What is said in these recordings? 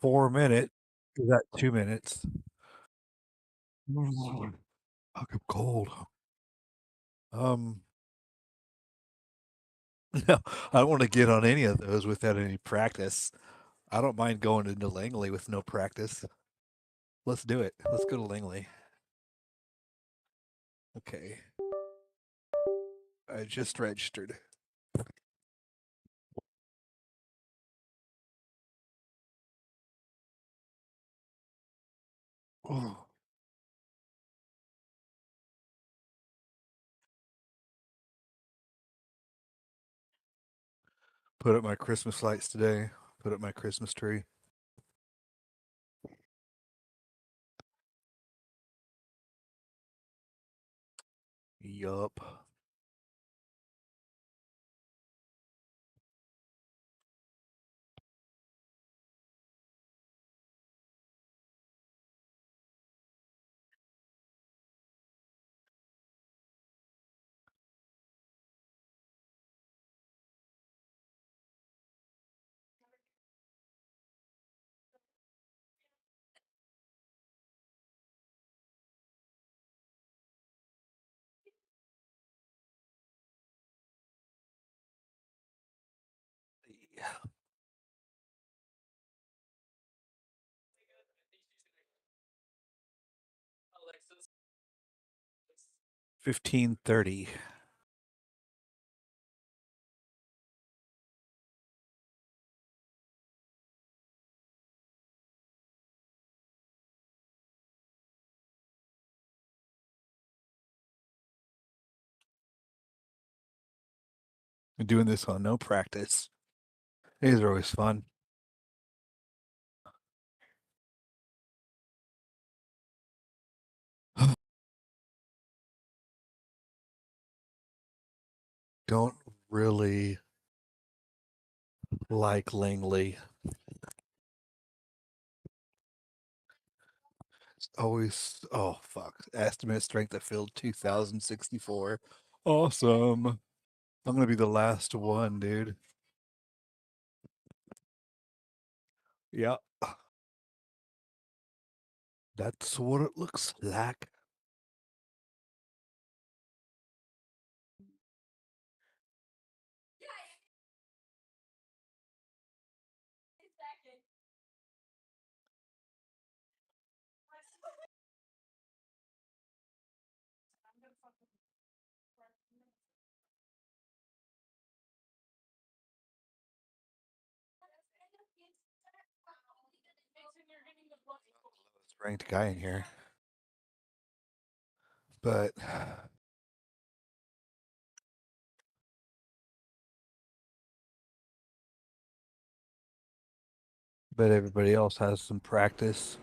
4 minutes. Is that 2 minutes? Fuck, I'm cold. Um, no, I don't want to get on any of those without any practice. I don't mind going into Langley with no practice. Let's do it. Let's go to Langley. Okay. I just registered. Oh, put up my Christmas lights today. Put up my Christmas tree. Yup. Yeah. 15:30. I'm doing this on no practice. These are always fun. Don't really like Langley. It's always, oh fuck. Estimate strength of field 2064. Awesome. I'm gonna be the last one, dude. Yeah, that's what it looks like. Lowest ranked guy in here. But but everybody else has some practice.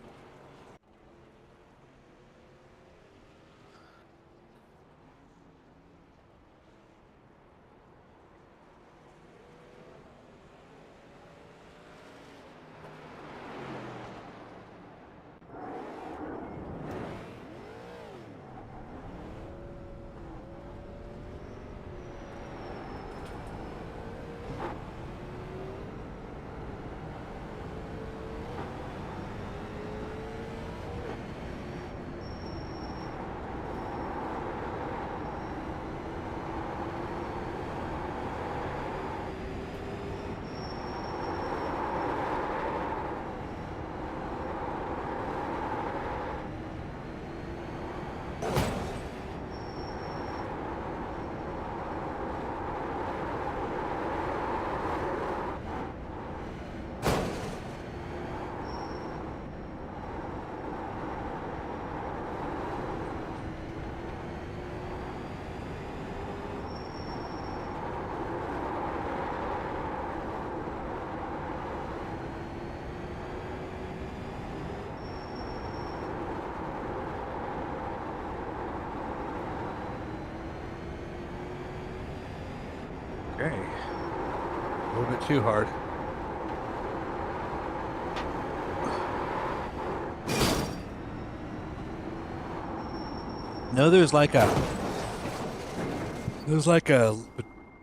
Okay. A little bit too hard. No, there's like a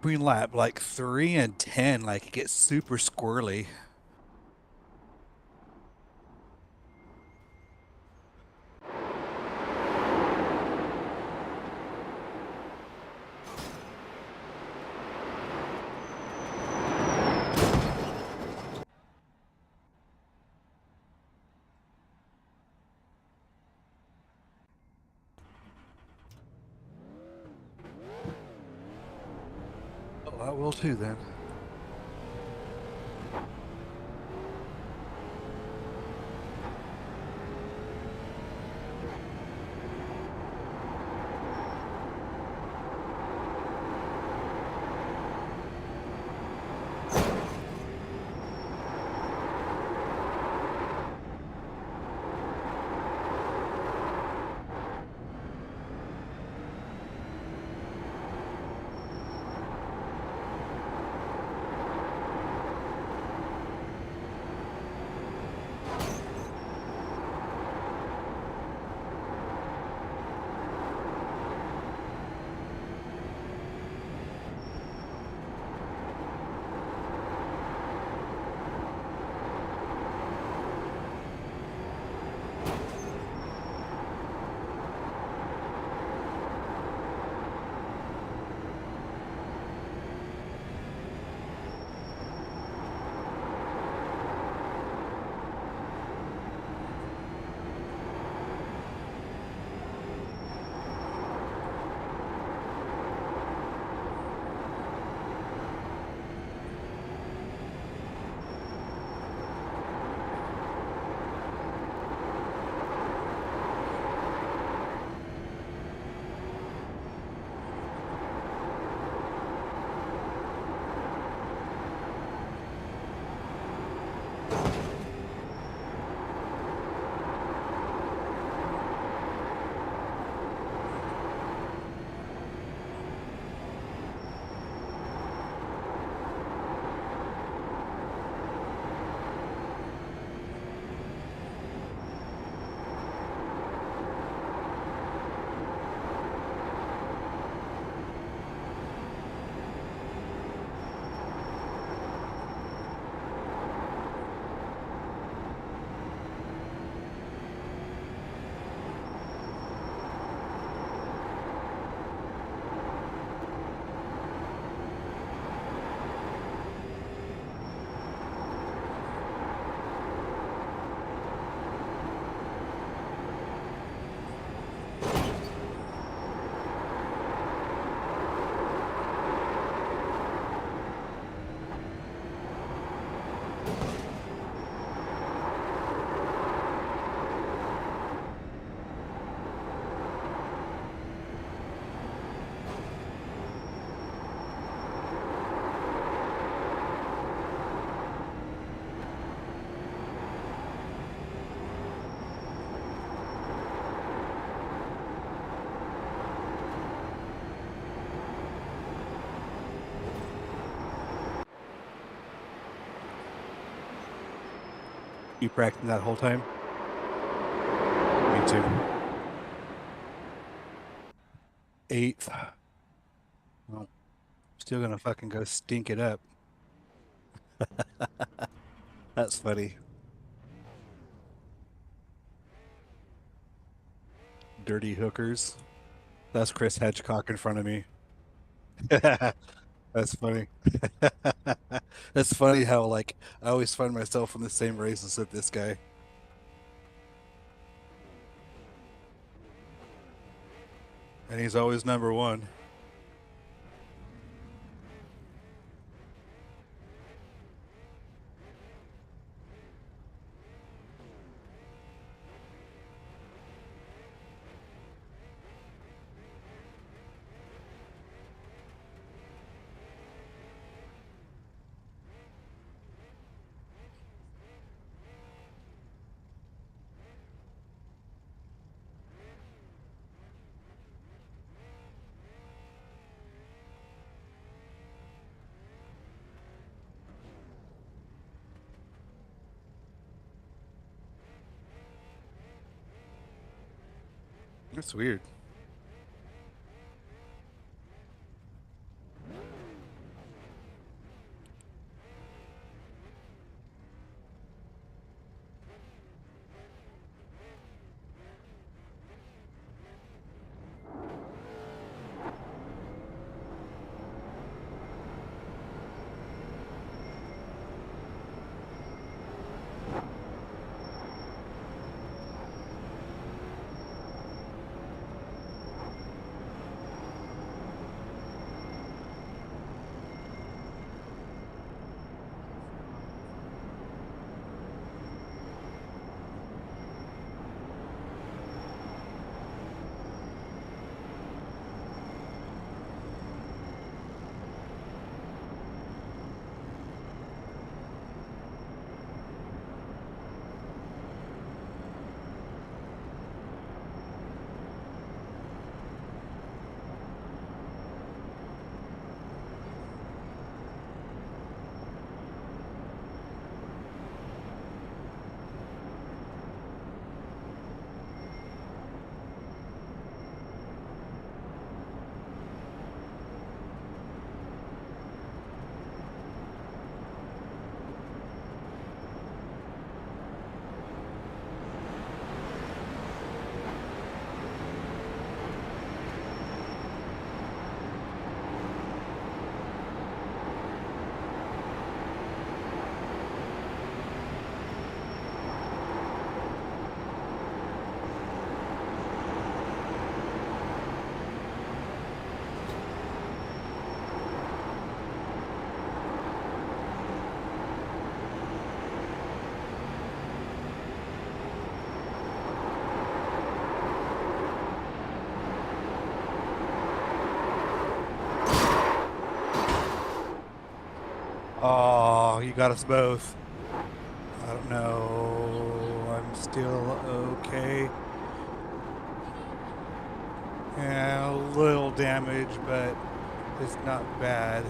between lap like 3 and 10, like it gets super squirrely. will too then. You practicing that whole time? Me too. Eighth. Well, still gonna fucking go stink it up. That's funny. Dirty hookers. That's Chris Hedgecock in front of me. That's funny. That's funny how like I always find myself in the same races with this guy. And he's always number one. That's weird. he got us both. I don't know. I'm still okay. Yeah, a little damage, but it's not bad.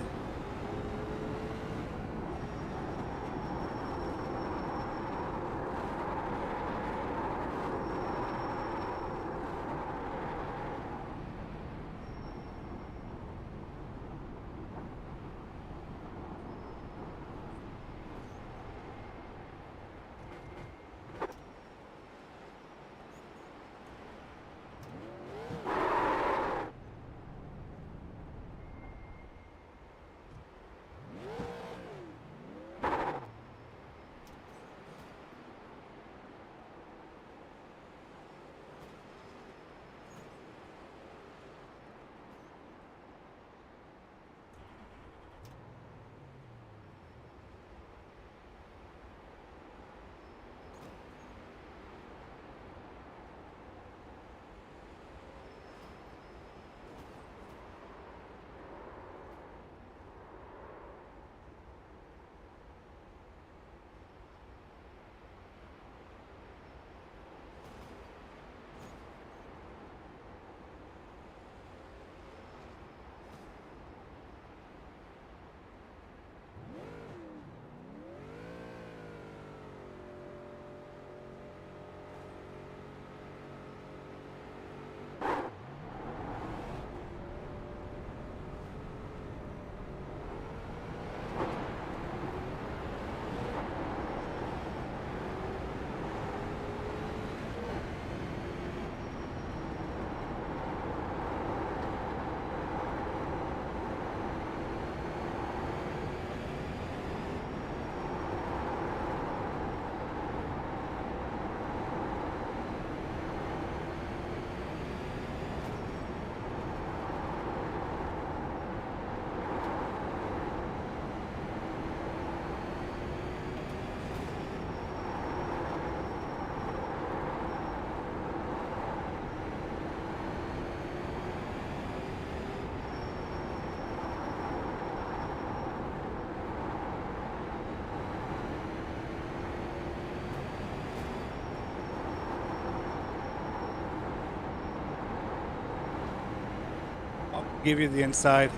I'll give you the inside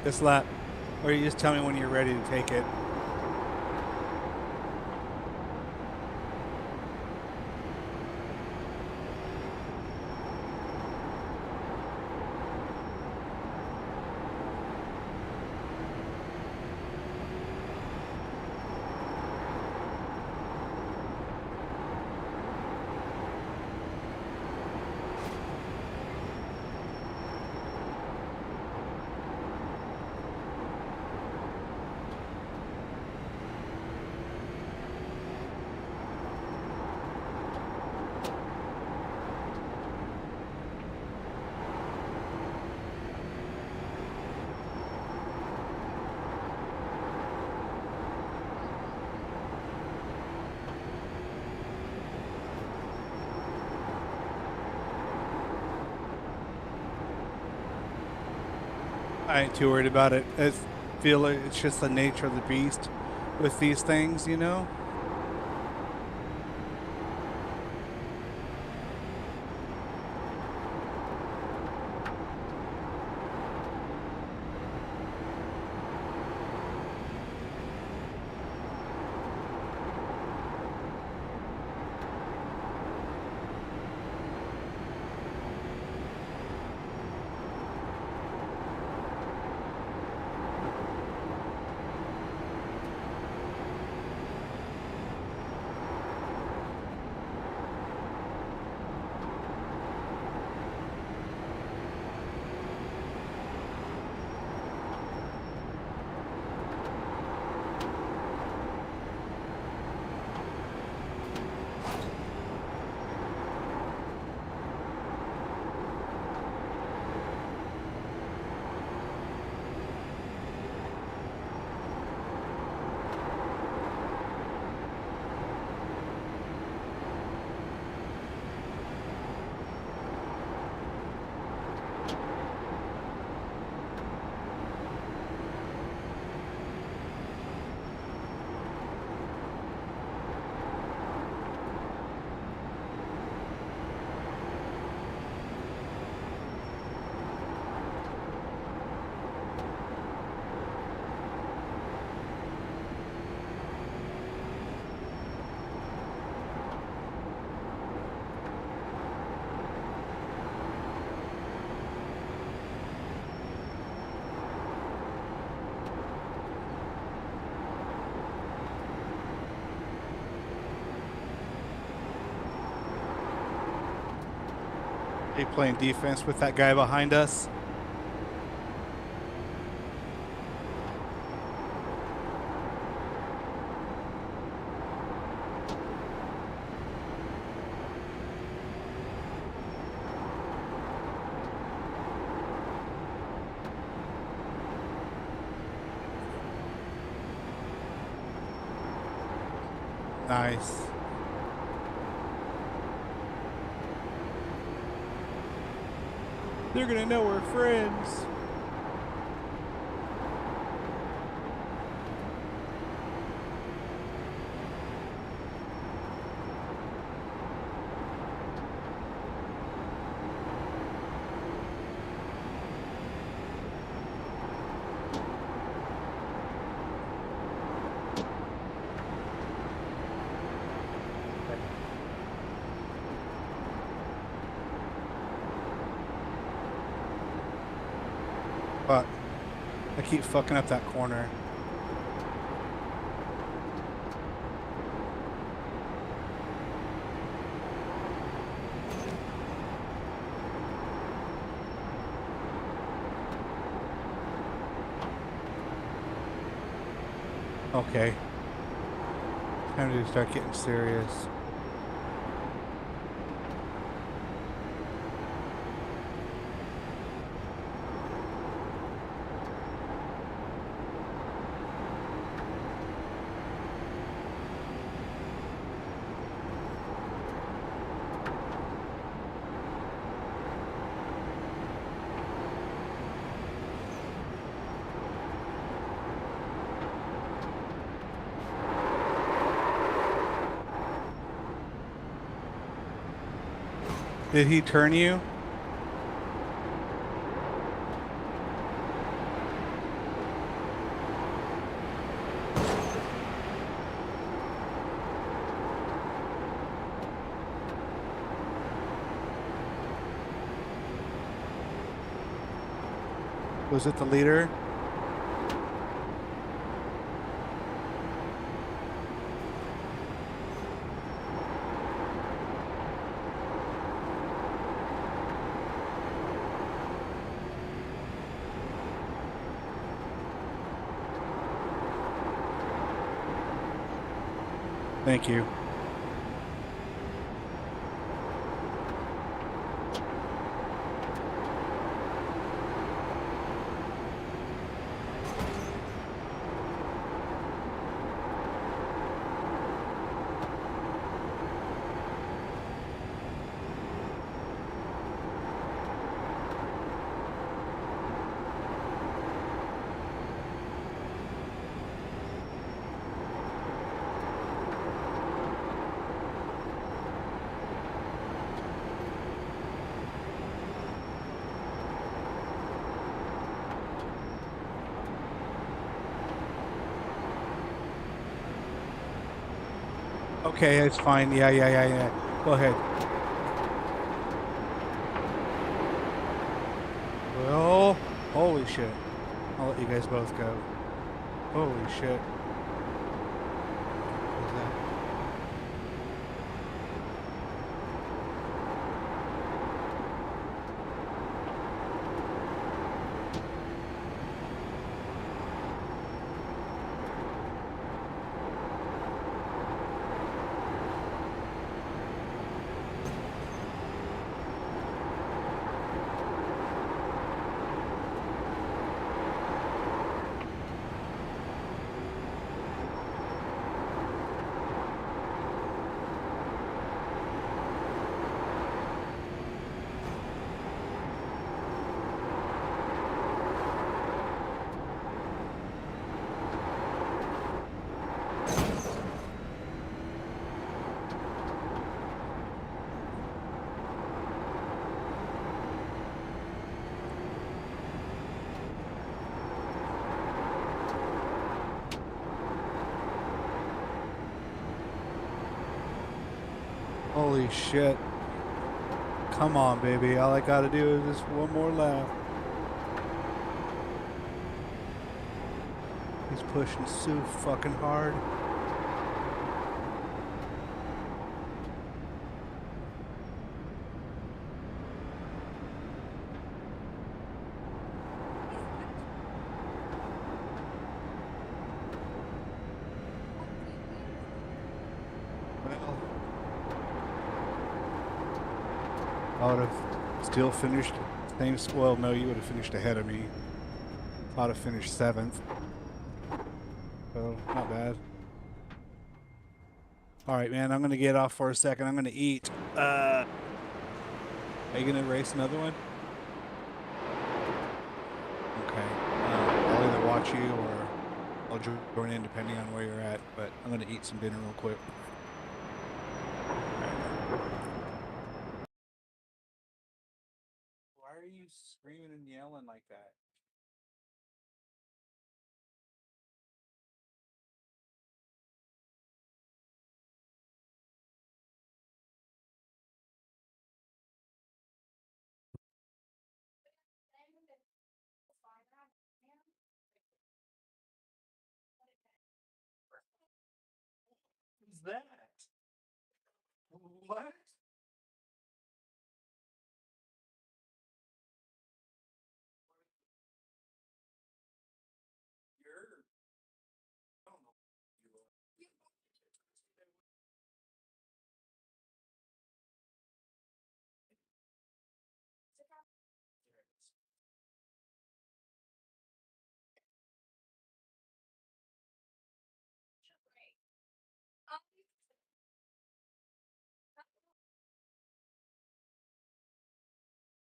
this lap, or you just tell me when you're ready to take it. I ain't too worried about it. I feel like it's just the nature of the beast with these things, you know? Are you playing defense with that guy behind us? Nice. They're gonna know we're friends. But I keep fucking up that corner. Okay. Time to start getting serious. Did he turn you? Was it the leader? Thank you. Okay, it's fine. Yeah. Go ahead. Well, holy shit. I'll let you guys both go. Holy shit. What was that? Holy shit. Come on, baby. All I gotta do is just one more lap. He's pushing so fucking hard. I would have still finished same. Well, no, you would have finished ahead of me. I'd have finished 7th. So not bad. All right, man. I'm gonna get off for a second. I'm gonna eat. Are you gonna race another one? Okay. I'll either watch you or I'll join in depending on where you're at. But I'm gonna eat some dinner real quick. Why are you screaming and yelling like that? What's that? What? You're. I don't know. You are.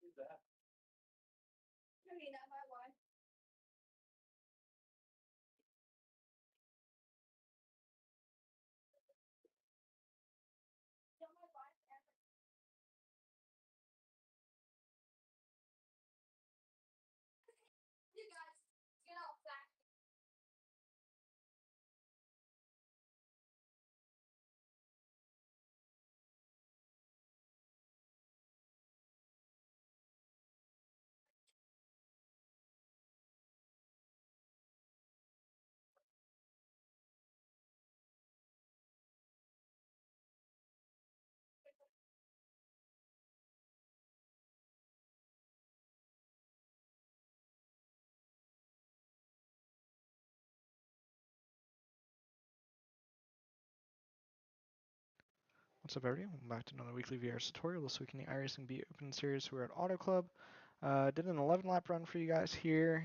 Who's that? What's up, everybody? Welcome back to another weekly VRS tutorial. This week in the iRacing B Open Series, we're at Auto Club. Did an 11 lap run for you guys here.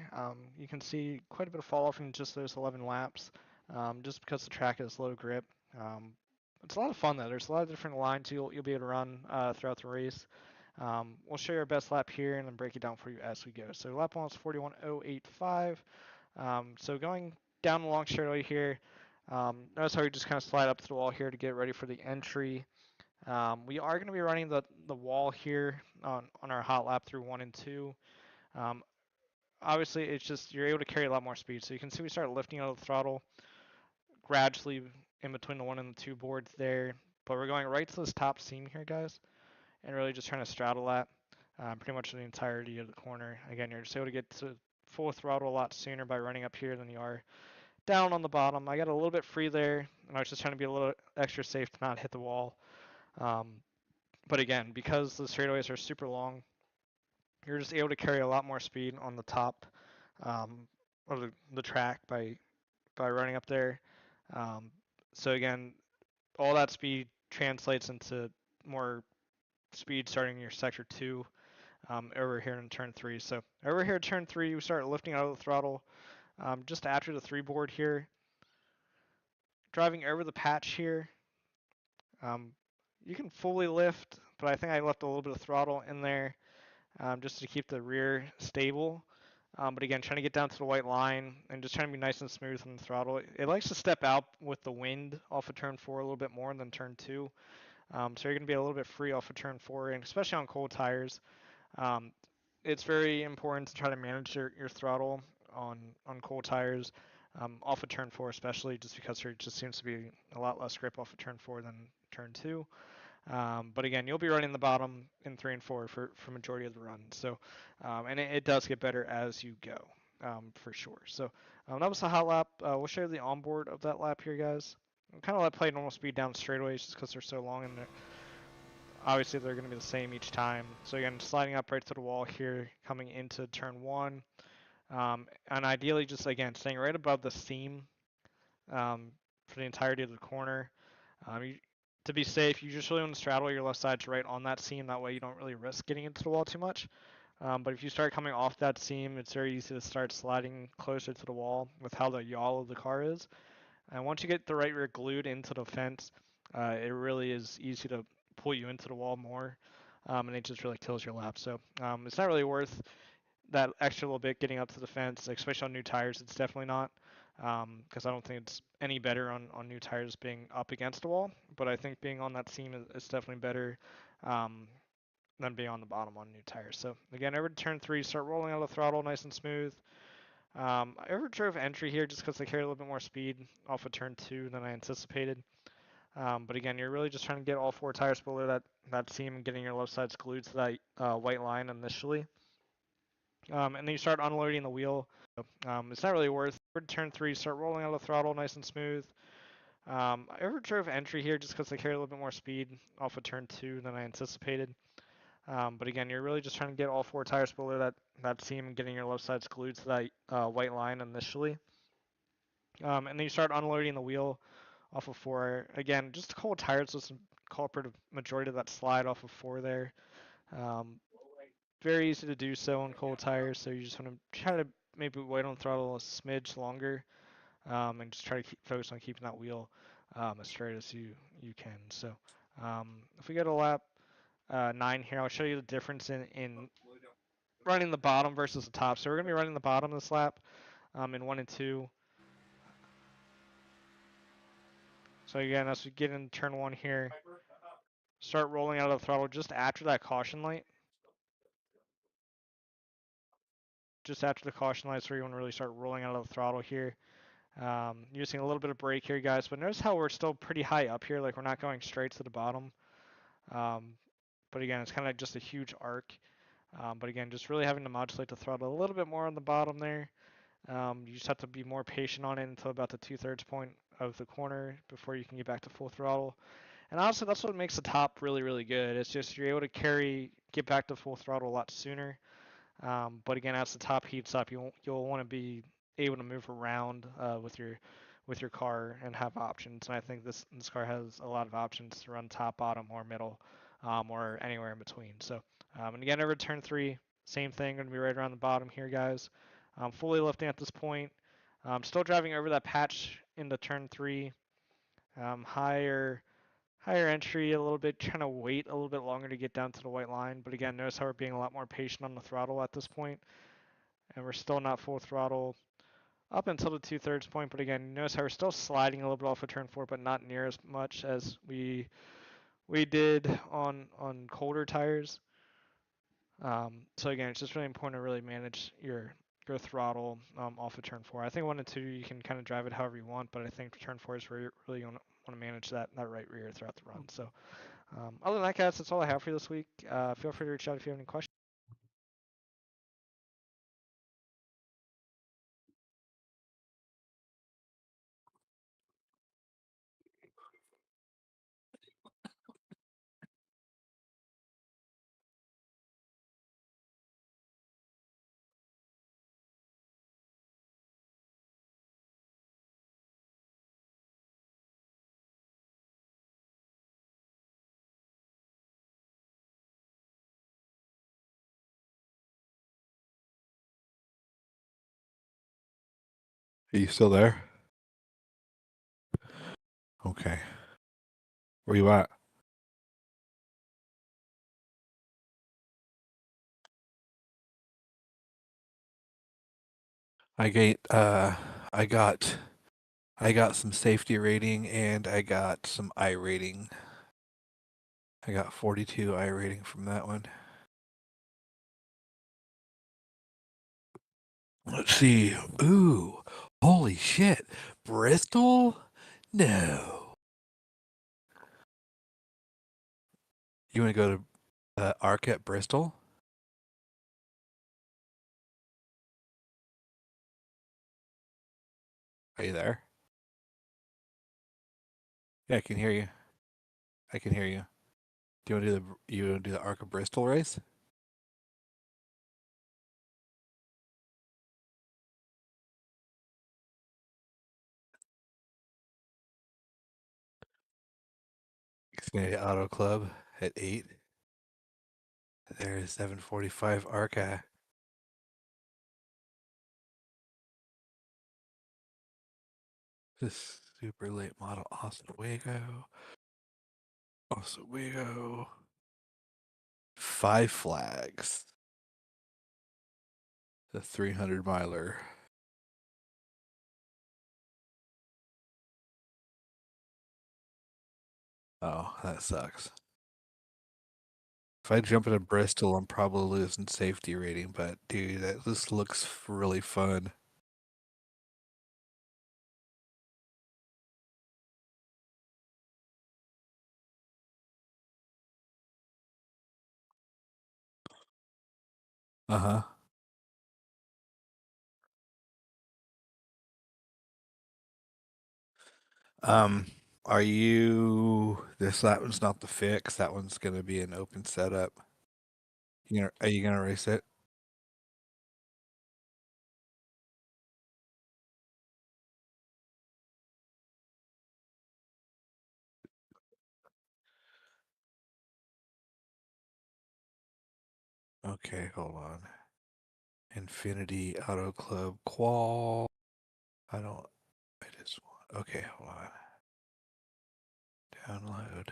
You can see quite a bit of fall off in just those 11 laps, just because the track is low grip. It's a lot of fun though. There's a lot of different lines you'll be able to run throughout the race. We'll show you our best lap here and then break it down for you as we go. So lap 1 is 41.085. So going down the long straightaway here, notice how we just kind of slide up to the wall here to get ready for the entry. We are going to be running the wall here on our hot lap through 1 and 2. Um, Obviously, it's just you're able to carry a lot more speed. So you can see we start lifting out of the throttle gradually in between the 1 and the 2 boards there. But we're going right to this top seam here, guys, and really just trying to straddle that pretty much the entirety of the corner. Again, you're just able to get to full throttle a lot sooner by running up here than you are down on the bottom. I got a little bit free there, and I was just trying to be a little extra safe to not hit the wall. But again, because the straightaways are super long, you're just able to carry a lot more speed on the top um, of the track by running up there. Um, so again, all that speed translates into more speed starting in your sector 2 over here in turn 3. So over here at turn 3, we start lifting out of the throttle just after the 3 board here. Driving over the patch here, um, you can fully lift, but I think I left a little bit of throttle in there just to keep the rear stable. But again, trying to get down to the white line and just trying to be nice and smooth on the throttle. It likes to step out with the wind off of turn 4 a little bit more than turn 2. So you're going to be a little bit free off of turn 4, and especially on cold tires. Um, it's very important to try to manage your throttle on cold tires off of turn 4, especially just because there just seems to be a lot less grip off of turn 4 than turn 2. But again, you'll be running the bottom in 3 and 4 for majority of the run. So, and it does get better as you go, for sure. So that was the hot lap. We'll show you the onboard of that lap here, guys. Kind of let play normal speed down straightaways just because they're so long, and obviously they're going to be the same each time. So again, sliding up right to the wall here, coming into turn 1, and ideally just again staying right above the seam for the entirety of the corner. to be safe, you just really want to straddle your left sides right on that seam. That way you don't really risk getting into the wall too much. But if you start coming off that seam, it's very easy to start sliding closer to the wall with how the yaw of the car is. And once you get the right rear glued into the fence, it really is easy to pull you into the wall more, and it just really kills your lap. So it's not really worth that extra little bit getting up to the fence, especially on new tires. It's definitely not, because I don't think it's any better on new tires being up against the wall. But I think being on that seam is definitely better um, than being on the bottom on new tires. So again, over to turn 3, start rolling out of the throttle nice and smooth. I overdrove entry here just because I carry a little bit more speed off of turn 2 than I anticipated. But again, you're really just trying to get all 4 tires below that seam and getting your left sides glued to that white line initially. And then you start unloading the wheel. It's not really worth it. Turn 3, start rolling out of the throttle nice and smooth. I overdrove entry here just because I carry a little bit more speed off of turn 2 than I anticipated. But again, you're really just trying to get all 4 tires below that seam and getting your left sides glued to that white line initially. And then you start unloading the wheel off of 4. Again, just cold tires was the culprit of majority of that slide off of 4 there. Um, Very easy to do so on cold tires, so you just want to try to maybe wait on throttle a smidge longer, and just try to focus on keeping that wheel as straight as you can. So if we go to lap 9 here, I'll show you the difference in running the bottom versus the top. So we're going to be running the bottom this lap in 1 and 2. So again, as we get into turn 1 here, start rolling out of the throttle just after that caution light. Just after the caution light is where you want to really start rolling out of the throttle here. Using a little bit of brake here, guys, but notice how we're still pretty high up here, like we're not going straight to the bottom. But again, it's kind of just a huge arc. But again, just really having to modulate the throttle a little bit more on the bottom there. You just have to be more patient on it until about the 2/3 point of the corner before you can get back to full throttle. And honestly, that's what makes the top really, really good. It's just you're able to get back to full throttle a lot sooner. But again, as the top heats up, you'll want to be able to move around with your car and have options. And I think this car has a lot of options to run top, bottom, or middle, or anywhere in between. So, and again, over turn 3, same thing. Going to be right around the bottom here, guys. Fully lifting at this point. Still driving over that patch into turn 3. Higher entry a little bit, trying to wait a little bit longer to get down to the white line. But again, notice how we're being a lot more patient on the throttle at this point, and we're still not full throttle up until the 2/3 point. But again, notice how we're still sliding a little bit off of turn 4, but not near as much as we did on colder tires. So again, it's just really important to really manage your throttle off of turn 4. I think 1 and 2 you can kind of drive it however you want, but I think turn 4 is where you really want to manage that right rear throughout the run. So other than that, guys, that's all I have for you this week. Feel free to reach out if you have any questions. Are you still there? Okay. Where you at? I get I got some safety rating and I got some I rating. I got 42 I rating from that one. Let's see. Ooh, holy shit. Bristol? No. You want to go to ARC at Bristol? Are you there? Yeah, I can hear you. I can hear you. Do you want to do the ARC of Bristol race? Xfinity Auto Club at 8. There's 745 ARCA. This super late model Oswego. Oswego. 5 flags. The 300 miler. Oh, that sucks. If I jump into Bristol, I'm probably losing safety rating, but dude, this looks really fun. Uh-huh. Um, are you that one's not the fix, that one's gonna be an open setup. Are you gonna race it? Okay, hold on. Infinity Auto Club Qual. I don't I just want okay, hold on. Download.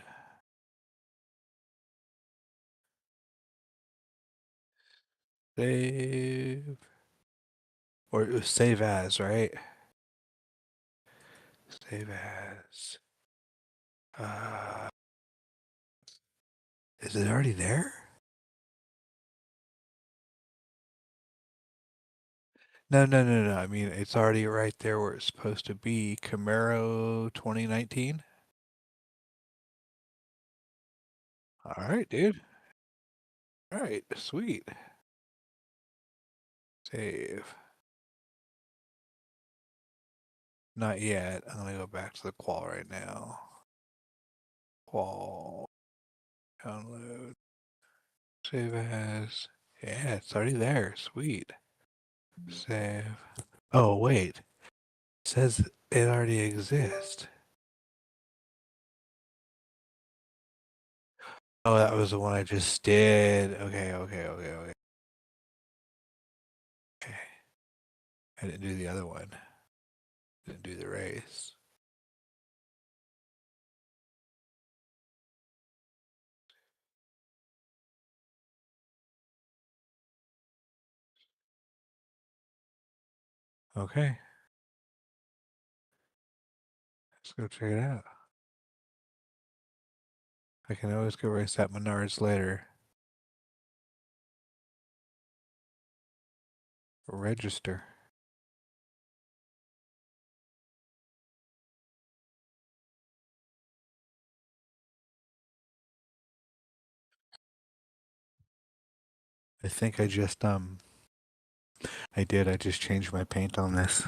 Save. Or save as, right? Save as. Uh, is it already there? No, no, no, no. I mean, it's already right there where it's supposed to be. Camaro 2019. All right, dude. All right, sweet. Save. Not yet. I'm gonna go back to the qual right now. Qual. Download. Save as. Yeah, it's already there. Sweet. Save. Oh, wait. It says it already exists. Oh, that was the one I just did. Okay, okay, okay, okay. Okay. I didn't do the other one. Didn't do the race. Okay. Let's go check it out. I can always go race at Menards later. Register. I think I just I did. I just changed my paint on this.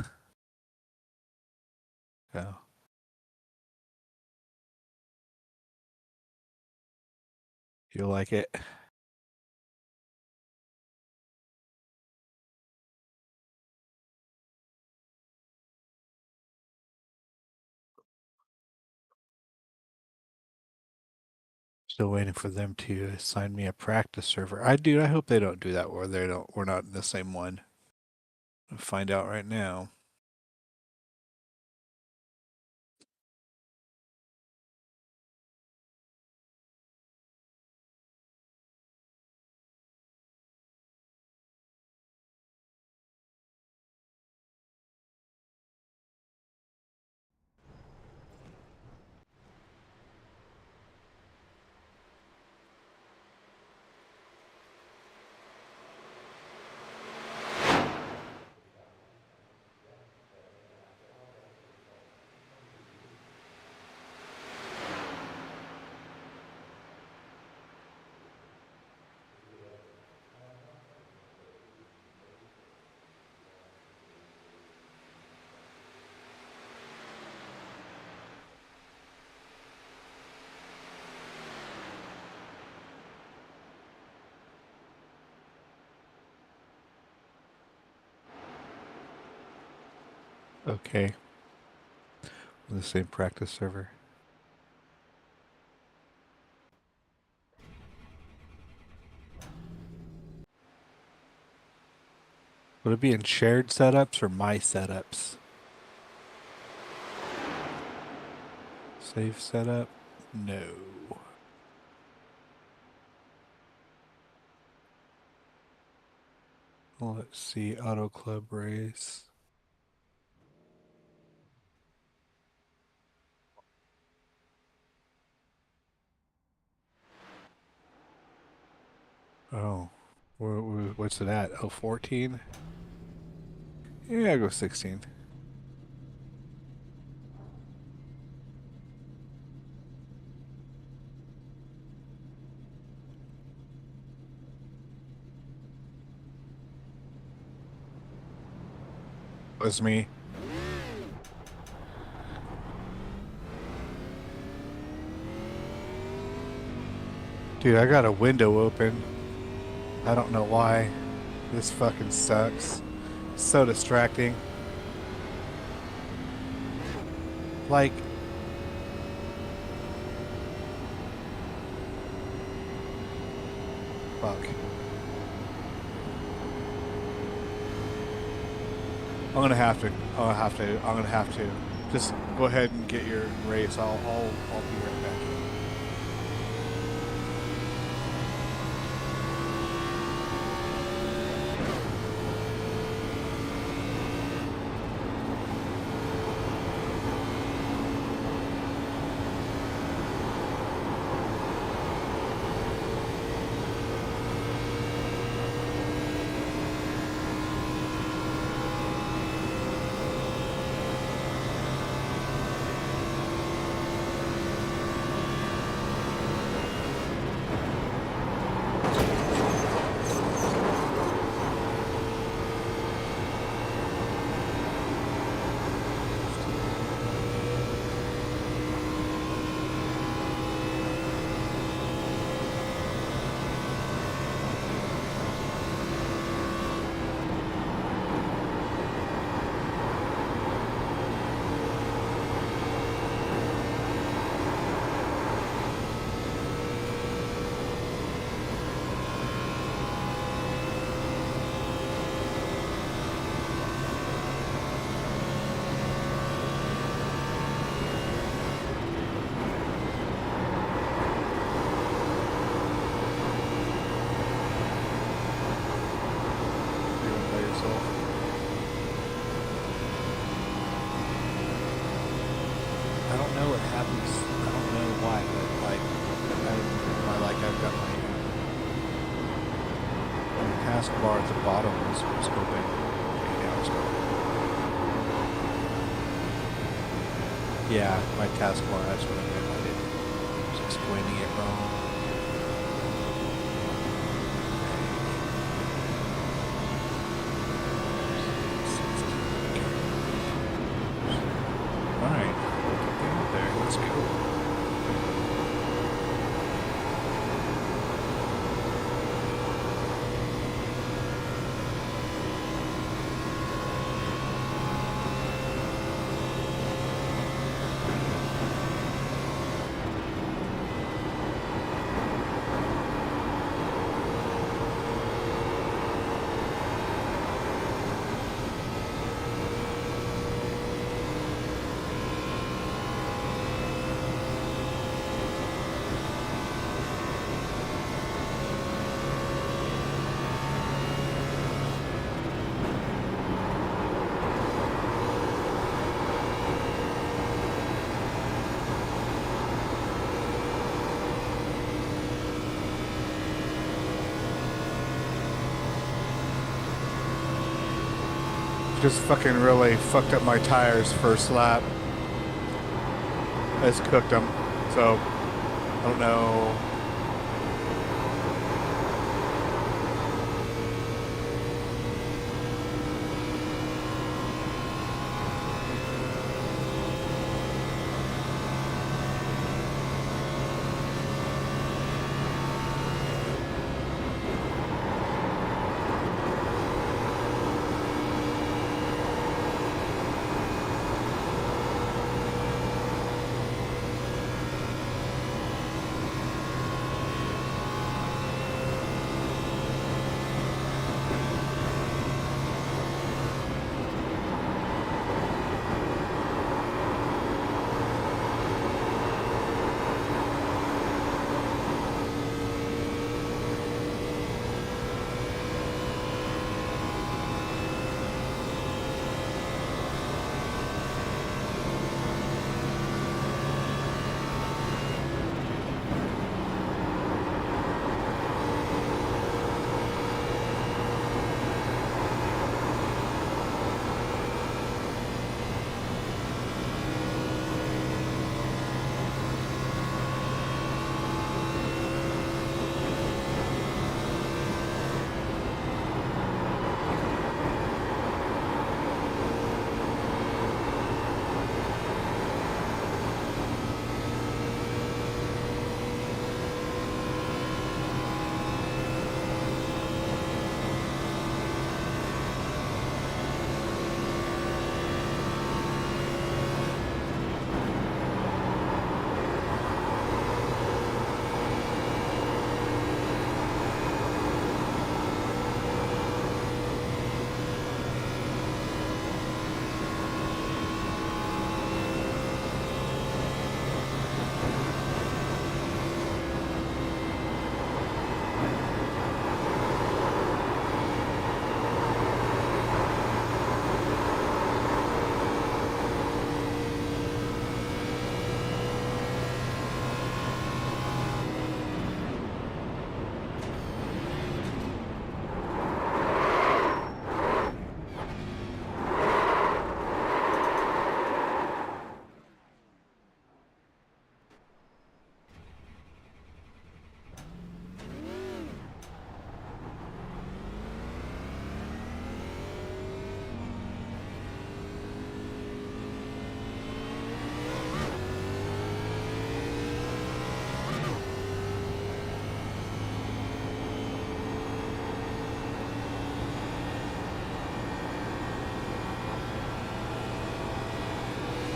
So you like it? Still waiting for them to assign me a practice server. I hope they don't do that where we're not in the same one. I'll find out right now. Okay. The same practice server. Would it be in shared setups or my setups? Save setup? No. Let's see, Auto Club race. Oh, what's it at? Oh, 14? Yeah, I'll go 16. Was me. Dude, I got a window open. I don't know why. This fucking sucks. It's so distracting. Like, fuck. I'm gonna have to. Just go ahead and get your race. I'll be right back. I don't know what happens. I don't know why, but I've got my taskbar at the bottom was open. Okay, now it's open. Yeah, my taskbar. That's what I meant. I was explaining it wrong. All right. There, let's go. Just fucking really fucked up my tires first lap. I just cooked them. So, I don't know.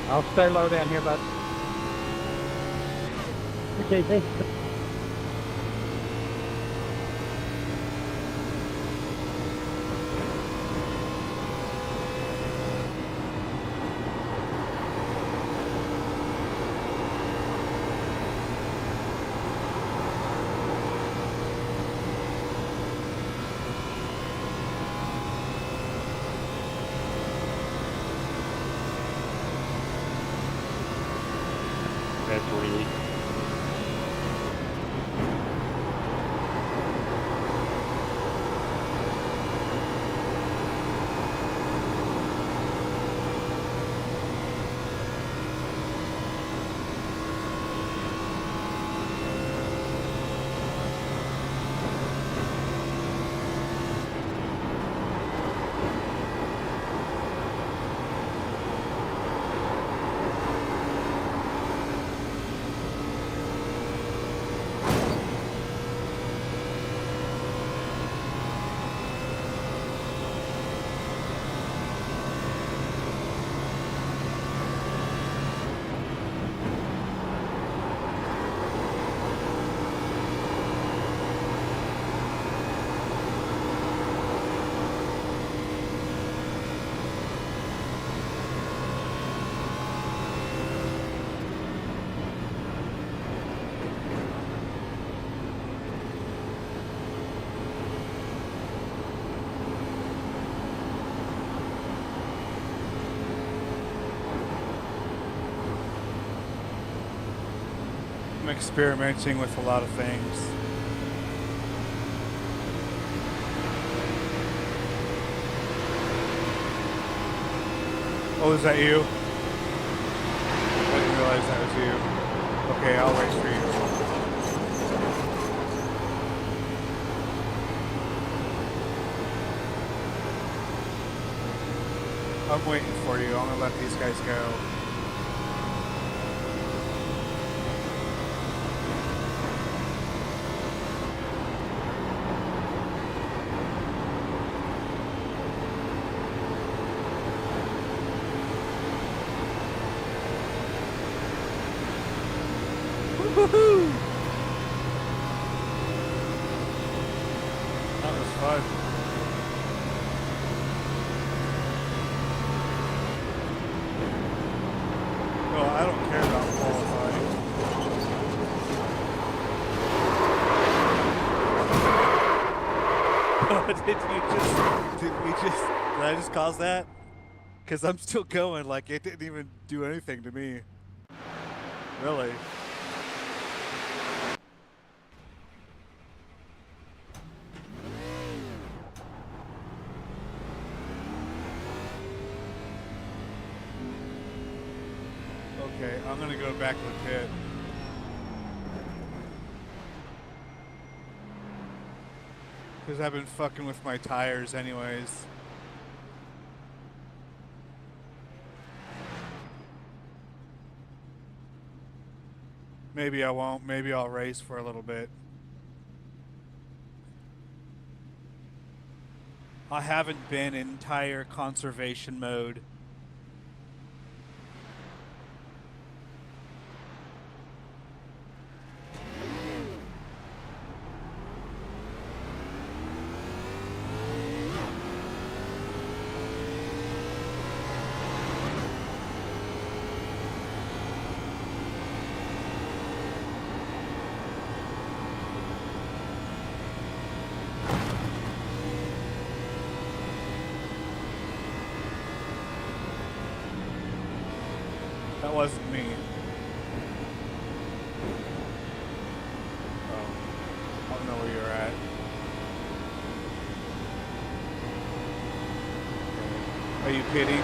I'll stay low down here, bud. Okay, thanks. Red 48. I'm experimenting with a lot of things. Oh, is that you? I didn't realize that was you. Okay, I'll wait for you. I'm waiting for you. I'm gonna let these guys go. Woohoo! That was fun. No, I don't care about qualifying. Did I just cause that? Because I'm still going, like it didn't even do anything to me. Really? Okay, I'm gonna go back to the pit. Because I've been fucking with my tires anyways. Maybe I won't. Maybe I'll race for a little bit. I haven't been in tire conservation mode. That wasn't me. Oh, I don't know where you're at. Are you pitting?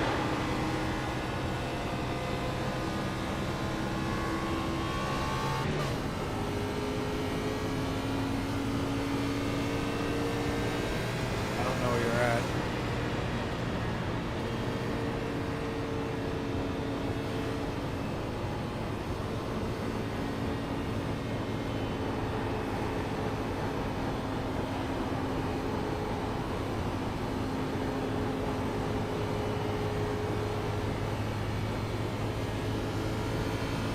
I don't know where you're at.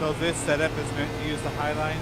So this setup is meant to use the high line?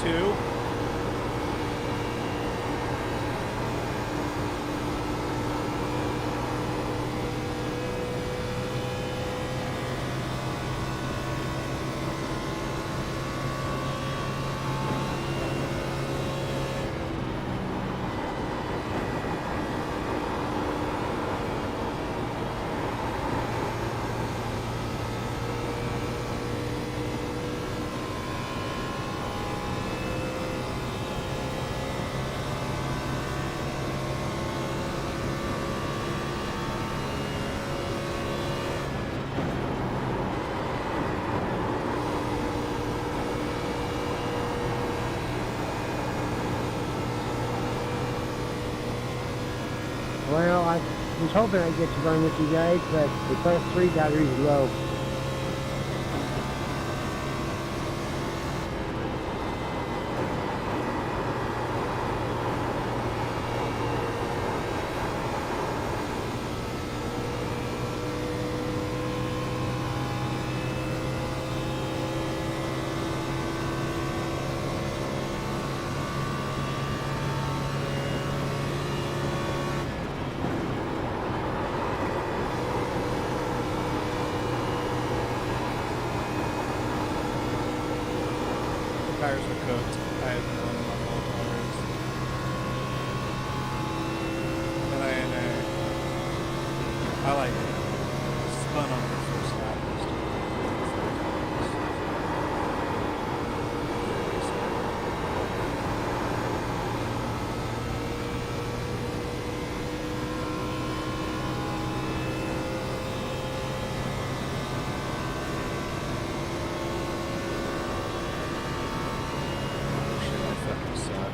Two. Well, I was hoping I'd get to run with you guys, but the class 3 battery's low. Tires are cooked. I have been running on all tires. And I like spun on the first lap. Shit, I fucking suck.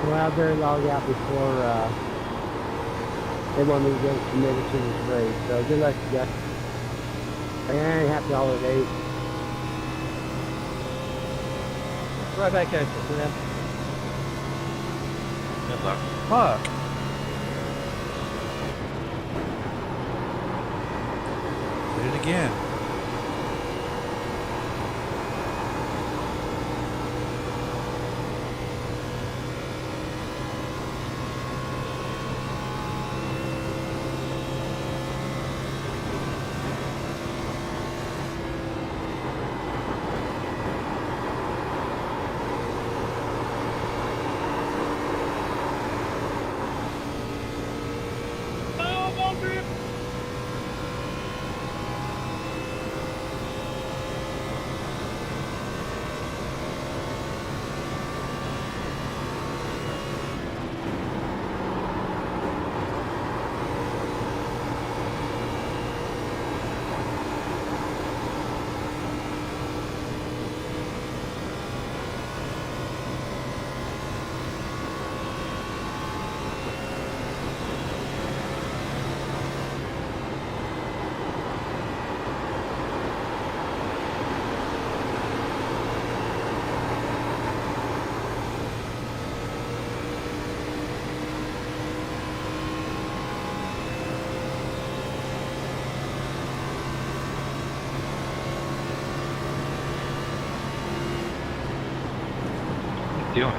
Well, I better log out before they want me to get committed to this race. So good luck, you guys. And happy holidays. Right back at you, man. Good luck. Fuck. Did it again. doing?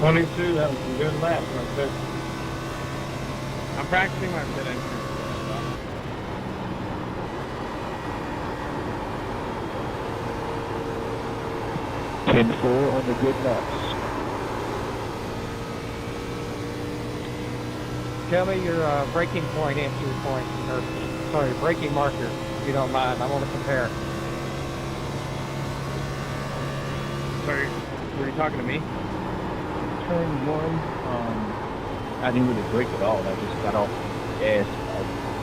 That was some good laps right there. I'm practicing my pit entry. 10-4 on the good laps. Tell me your braking point, entry point, or sorry, braking marker, if you don't mind. I want to compare. Sorry, were you talking to me? Turn 1, I didn't really brake at all. I just got off gas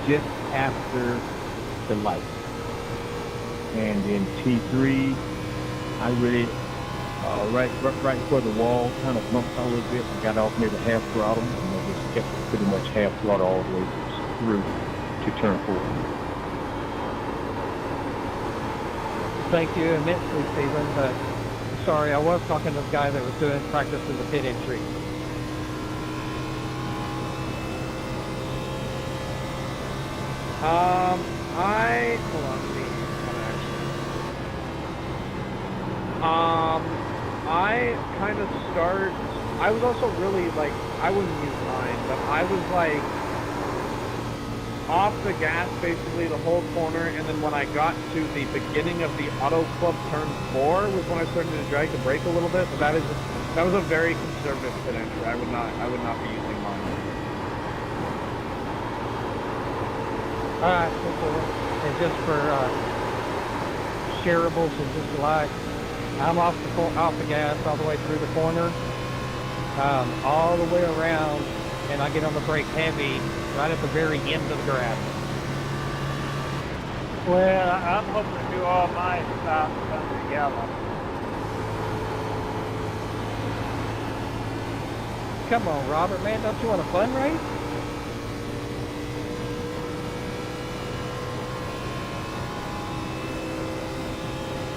just after the light. And then T3, I really, right before the wall, kind of bumped a little bit. I got off maybe half throttle, and I just kept pretty much half throttle all the way through to turn 4. Thank you immensely, Stephen, but sorry, I was talking to the guy that was doing practice in the pit entry. Hold on, let me I kind of start, I was also really like, I wouldn't use mine, but I was like, off the gas basically the whole corner, and then when I got to the beginning of the Auto Club turn 4 was when I started to drag the brake a little bit, but that was a very conservative pit entry. I would not be using mine. Alright, and just for shareables and just like, I'm off the gas all the way through the corner, all the way around, and I get on the brake heavy right at the very end of the grass. Well, I'm hoping to do all mine stops under yellow. Come on, Robert, man, don't you want a fun race?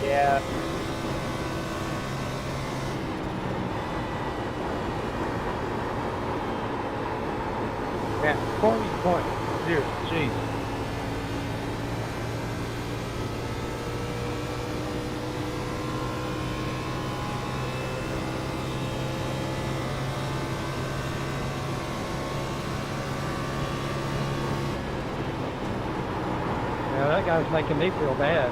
Yeah. Yeah, 40.0, jeez. Yeah, that guy's making me feel bad.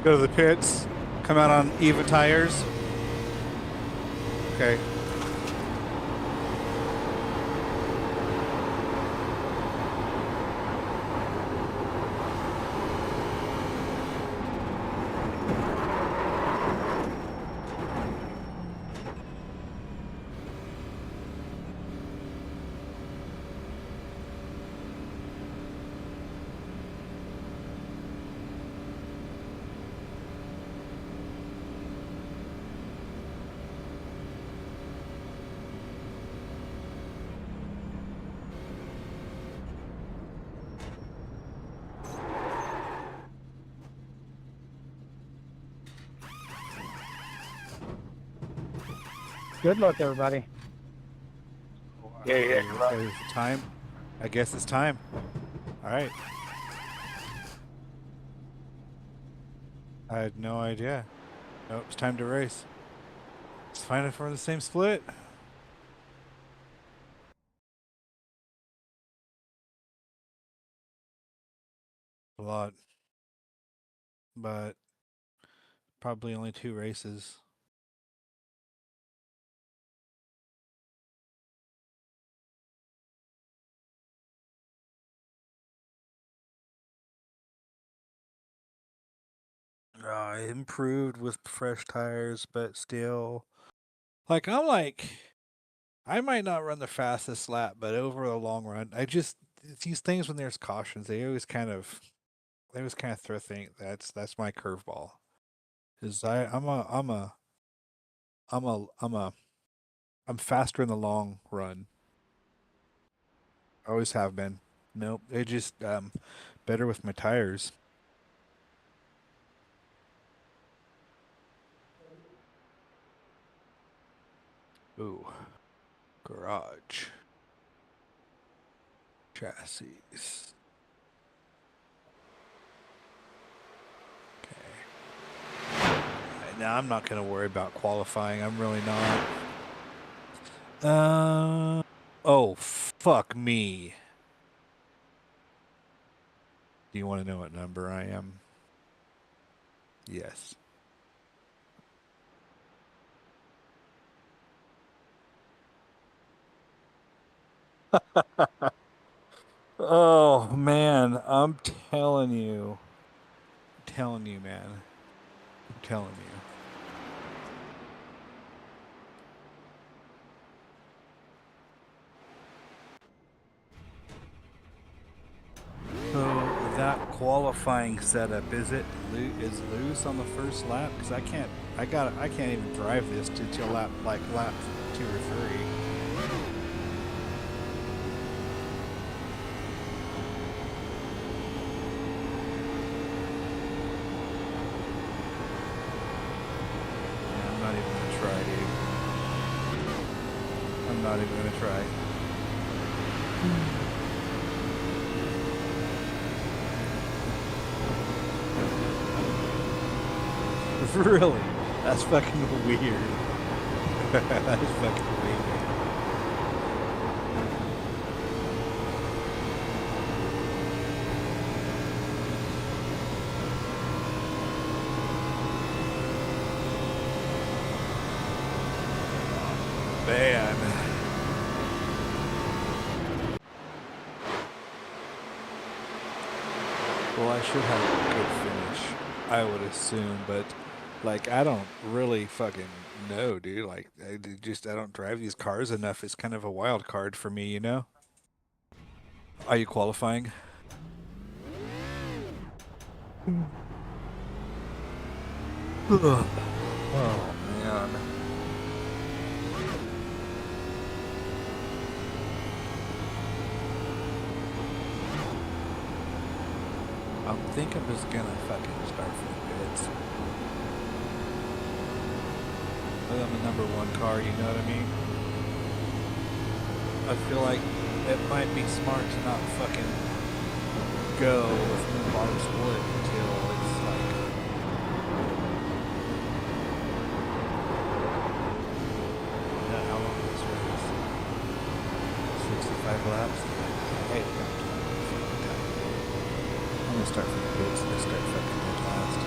Go to the pits. Come out on even tires. Okay. Good luck, everybody. Yeah. Okay, is it time? I guess it's time. All right. I had no idea. Nope, it's time to race. Let's find it for the same split. A lot. But probably only 2 races. Improved with fresh tires, but still. Like, I might not run the fastest lap, but over the long run, it's these things when there's cautions, they always kind of throw things. That's my curveball. Is I'm faster in the long run. Always have been. Nope, they just better with my tires. Ooh, garage chassis. Okay. Now I'm not gonna worry about qualifying. I'm really not. Oh, fuck me. Do you want to know what number I am? Yes. Oh, man. I'm telling you. Man. I'm telling you. So that qualifying setup, is loose on the first lap? Because I can't even drive this till lap 2 or 3. I'm not even gonna try, dude. I'm not even gonna try. Really? That's fucking weird. That is fucking weird. Man. Well, I should have a good finish, I would assume, but like, I don't really fucking know, dude. Like, I don't drive these cars enough. It's kind of a wild card for me, you know? Are you qualifying? Oh, man. I think I'm just gonna fucking start from the pits. I'm the #1 car, you know what I mean? I feel like it might be smart to not fucking go with the bar split until it's like... how long is this race? 65 laps? Hey, I'm gonna start from the pits and start fucking dead last.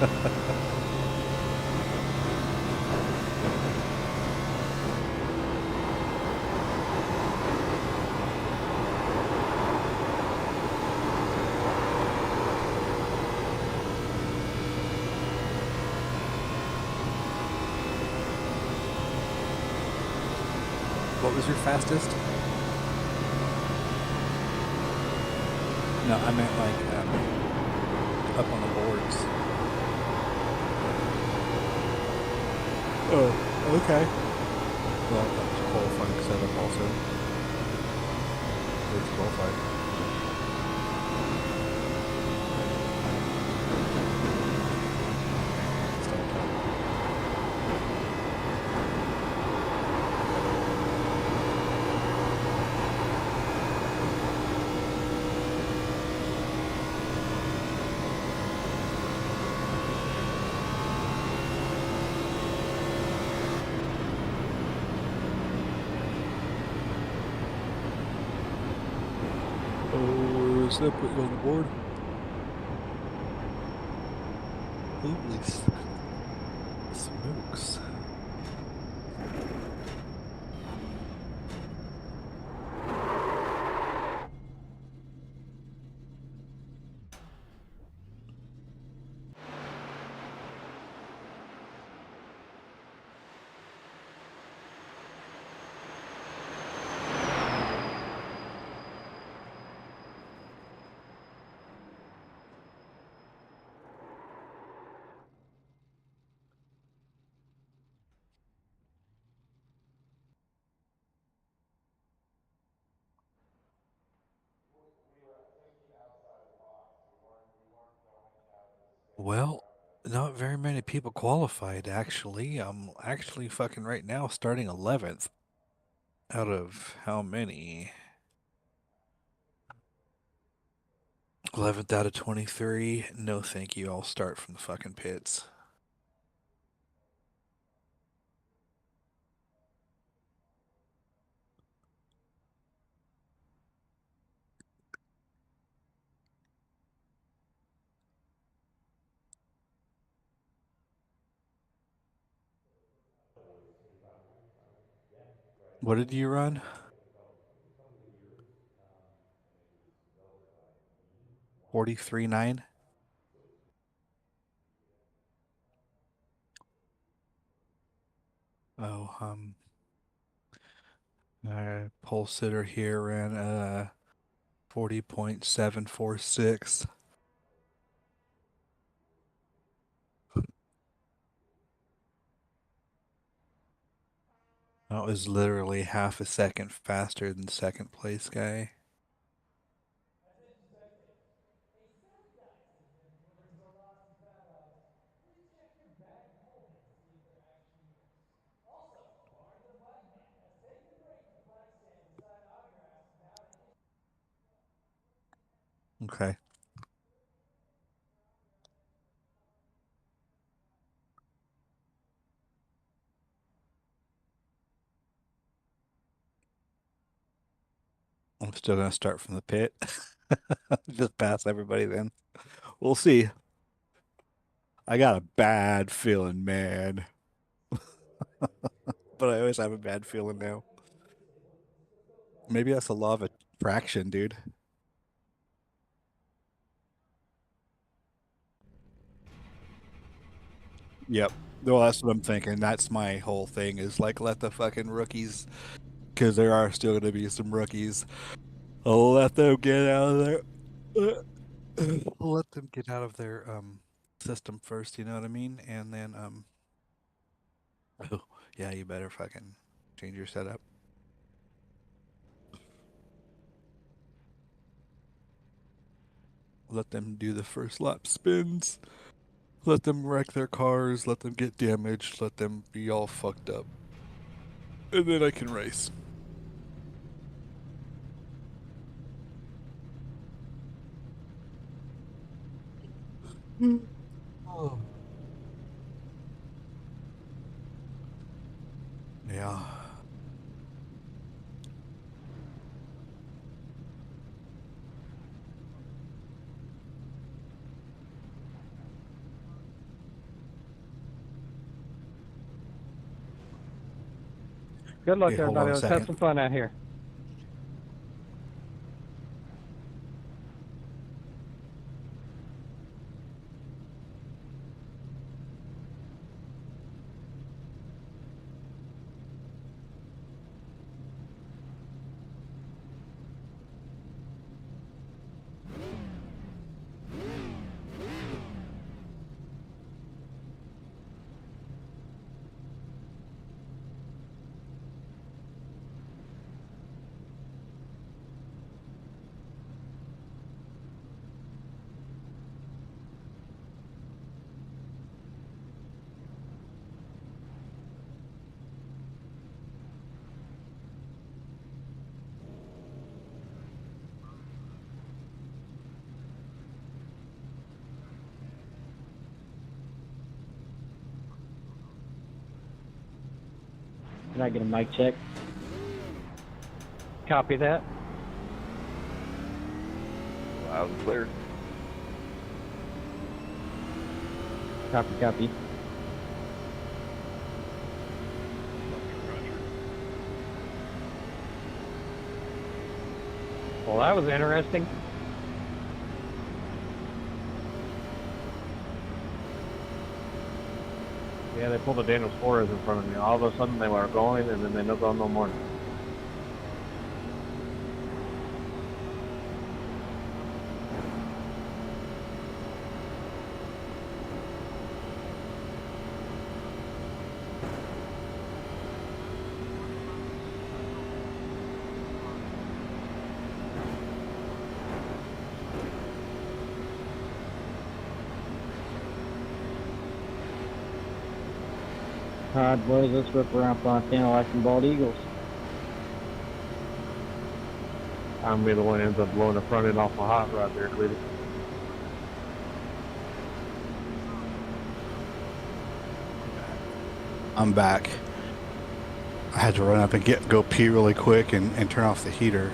What was your fastest? No, I meant like up on the boards. Oh, okay. Well, that was a qualifying setup also. It's qualified. Oh, is that put you on the board? Holy smokes. Well, not very many people qualified actually. I'm actually fucking right now starting 11th out of how many? 11th out of 23. No, thank you. I'll start from the fucking pits. What did you run? 43.9. Oh, pole sitter here ran 40.746. That was literally half a second faster than second place guy. Okay. I'm still gonna start from the pit. Just pass everybody then. We'll see. I got a bad feeling, man. But I always have a bad feeling now. Maybe that's the law of attraction, dude. Yep. Well, that's what I'm thinking. That's my whole thing is like let the fucking rookies, because there are still going to be some rookies. I'll let them get out of there. Let them get out of their system first, you know what I mean? And then oh, yeah, you better fucking change your setup. Let them do the first lap spins. Let them wreck their cars, let them get damaged, let them be all fucked up. And then I can race. Oh. Yeah. Good luck, Okay, hold on everybody. a Let's have second. some fun out here. Can I get a mic check? Copy that. Loud and clear. Copy, copy. Well, that was interesting. Yeah, they pulled a Daniel Suarez in front of me. All of a sudden they were going, and then they no go no more. All right, boys, let's rip around Fontana like some bald eagles. I'm gonna be the one that ends up blowing the front end off a hot rod there, Cletus. I'm back. I had to run up and go pee really quick and turn off the heater.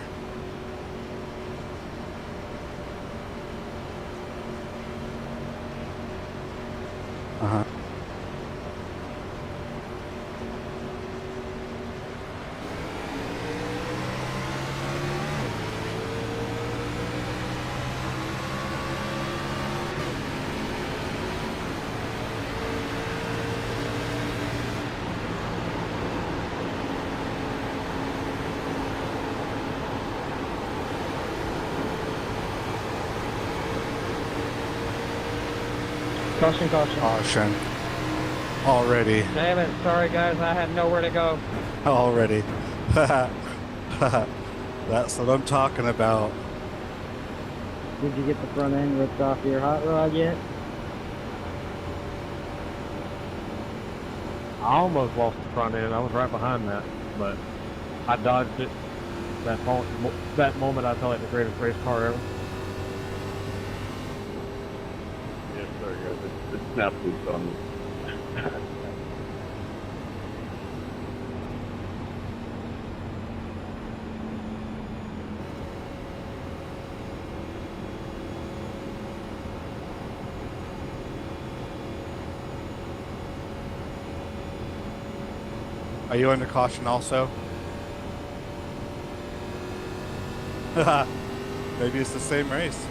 Uh-huh. Caution, caution. Caution. Already. Damn it. Sorry, guys. I had nowhere to go. Already. That's what I'm talking about. Did you get the front end ripped off your hot rod yet? I almost lost the front end. I was right behind that, but I dodged it. That moment, I felt like the greatest race car ever. Yes, sir. Guys. It's an absolute fun. Are you under caution also? Maybe it's the same race.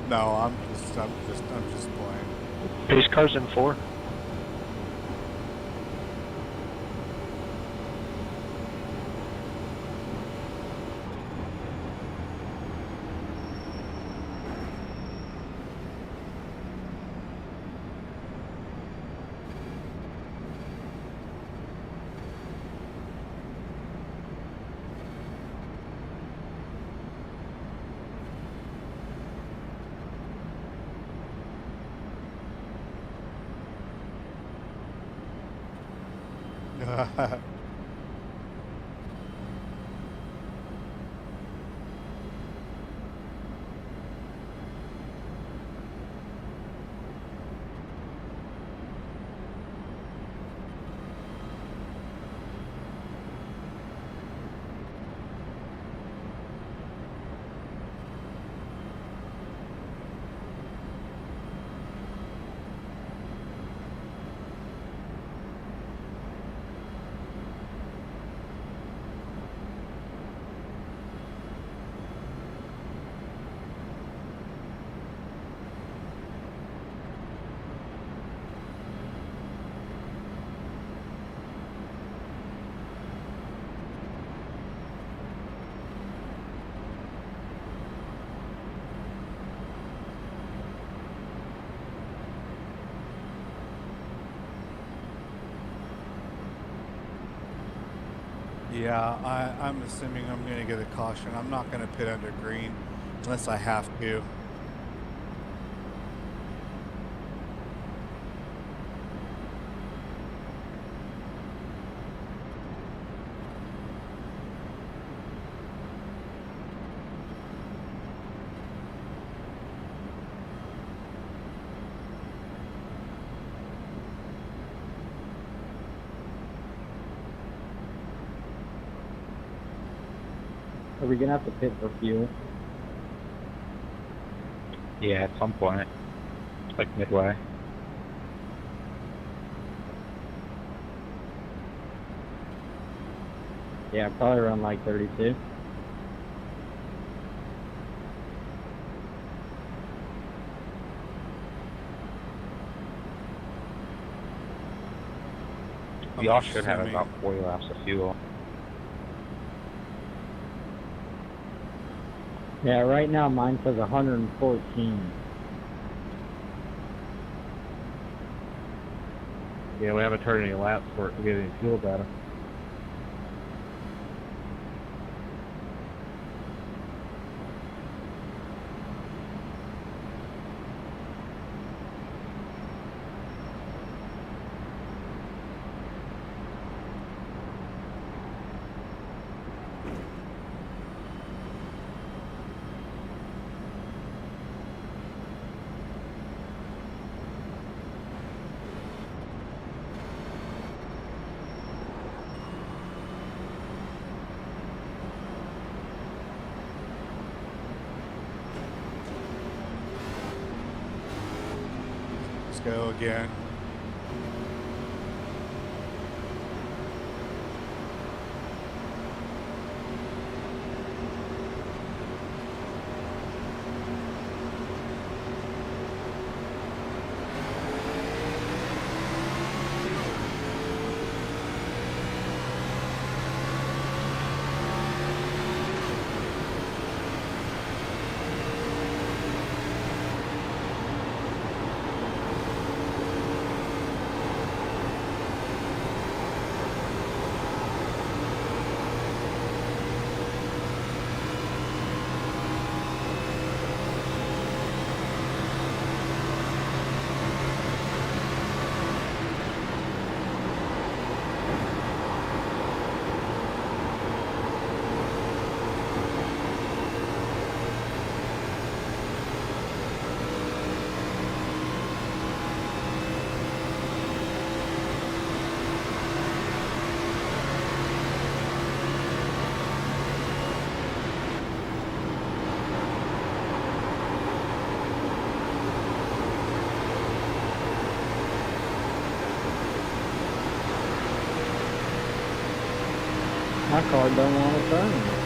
No, I'm just playing. Pace car's in 4. Yeah, I'm assuming I'm going to get a caution. I'm not going to pit under green unless I have to. Are we gonna have to pit for fuel? Yeah, at some point. Like midway. Yeah, probably around like 32. Y'all should have about 40 laps of fuel. Yeah, right now mine says 114. Yeah, we haven't turned any laps for it to get any fuel data. Let's go again. My car don't want to turn.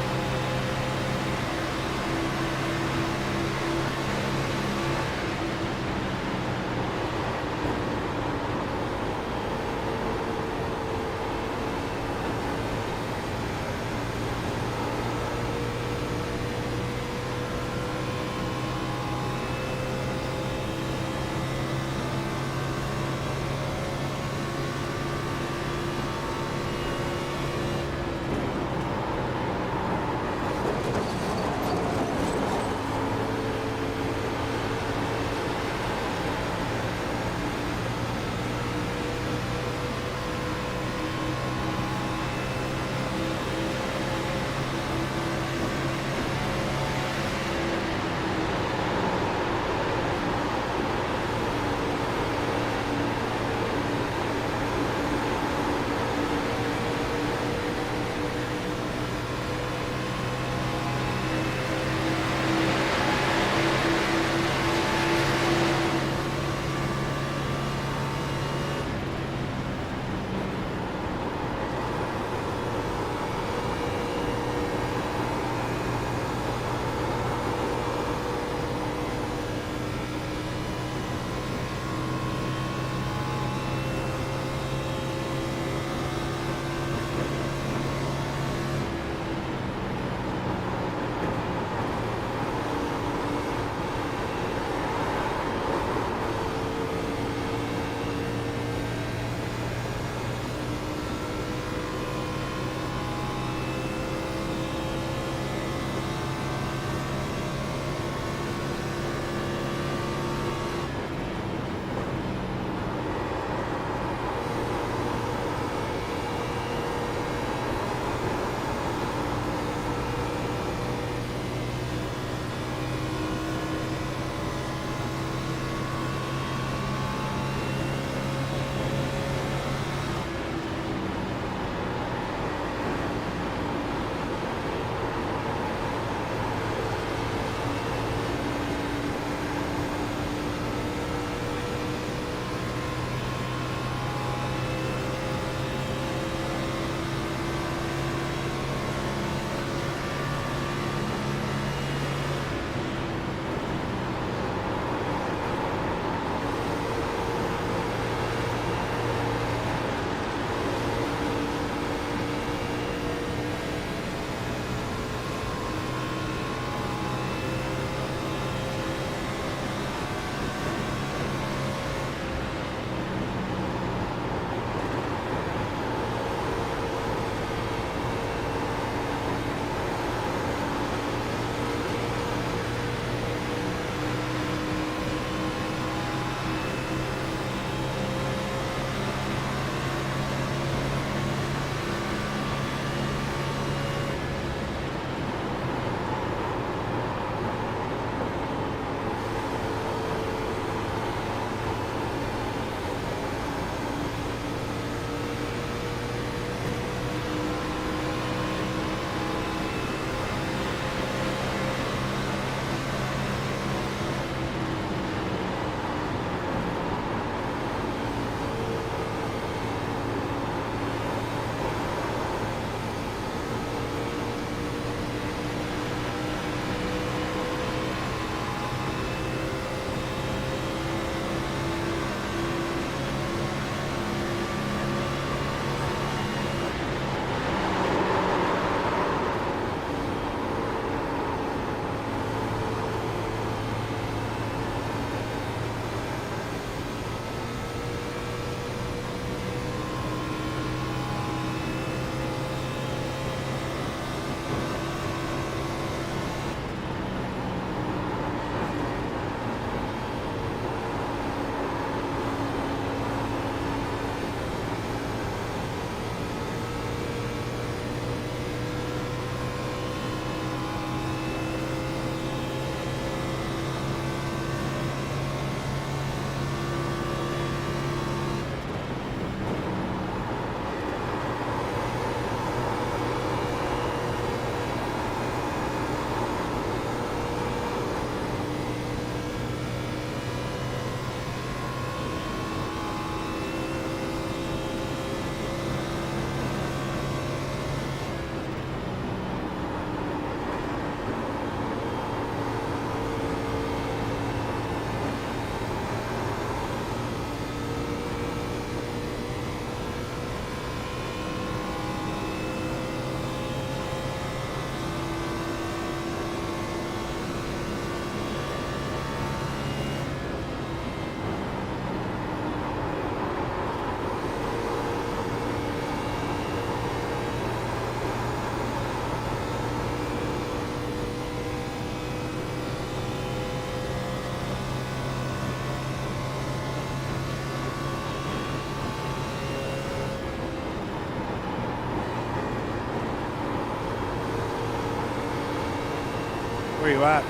Where you at?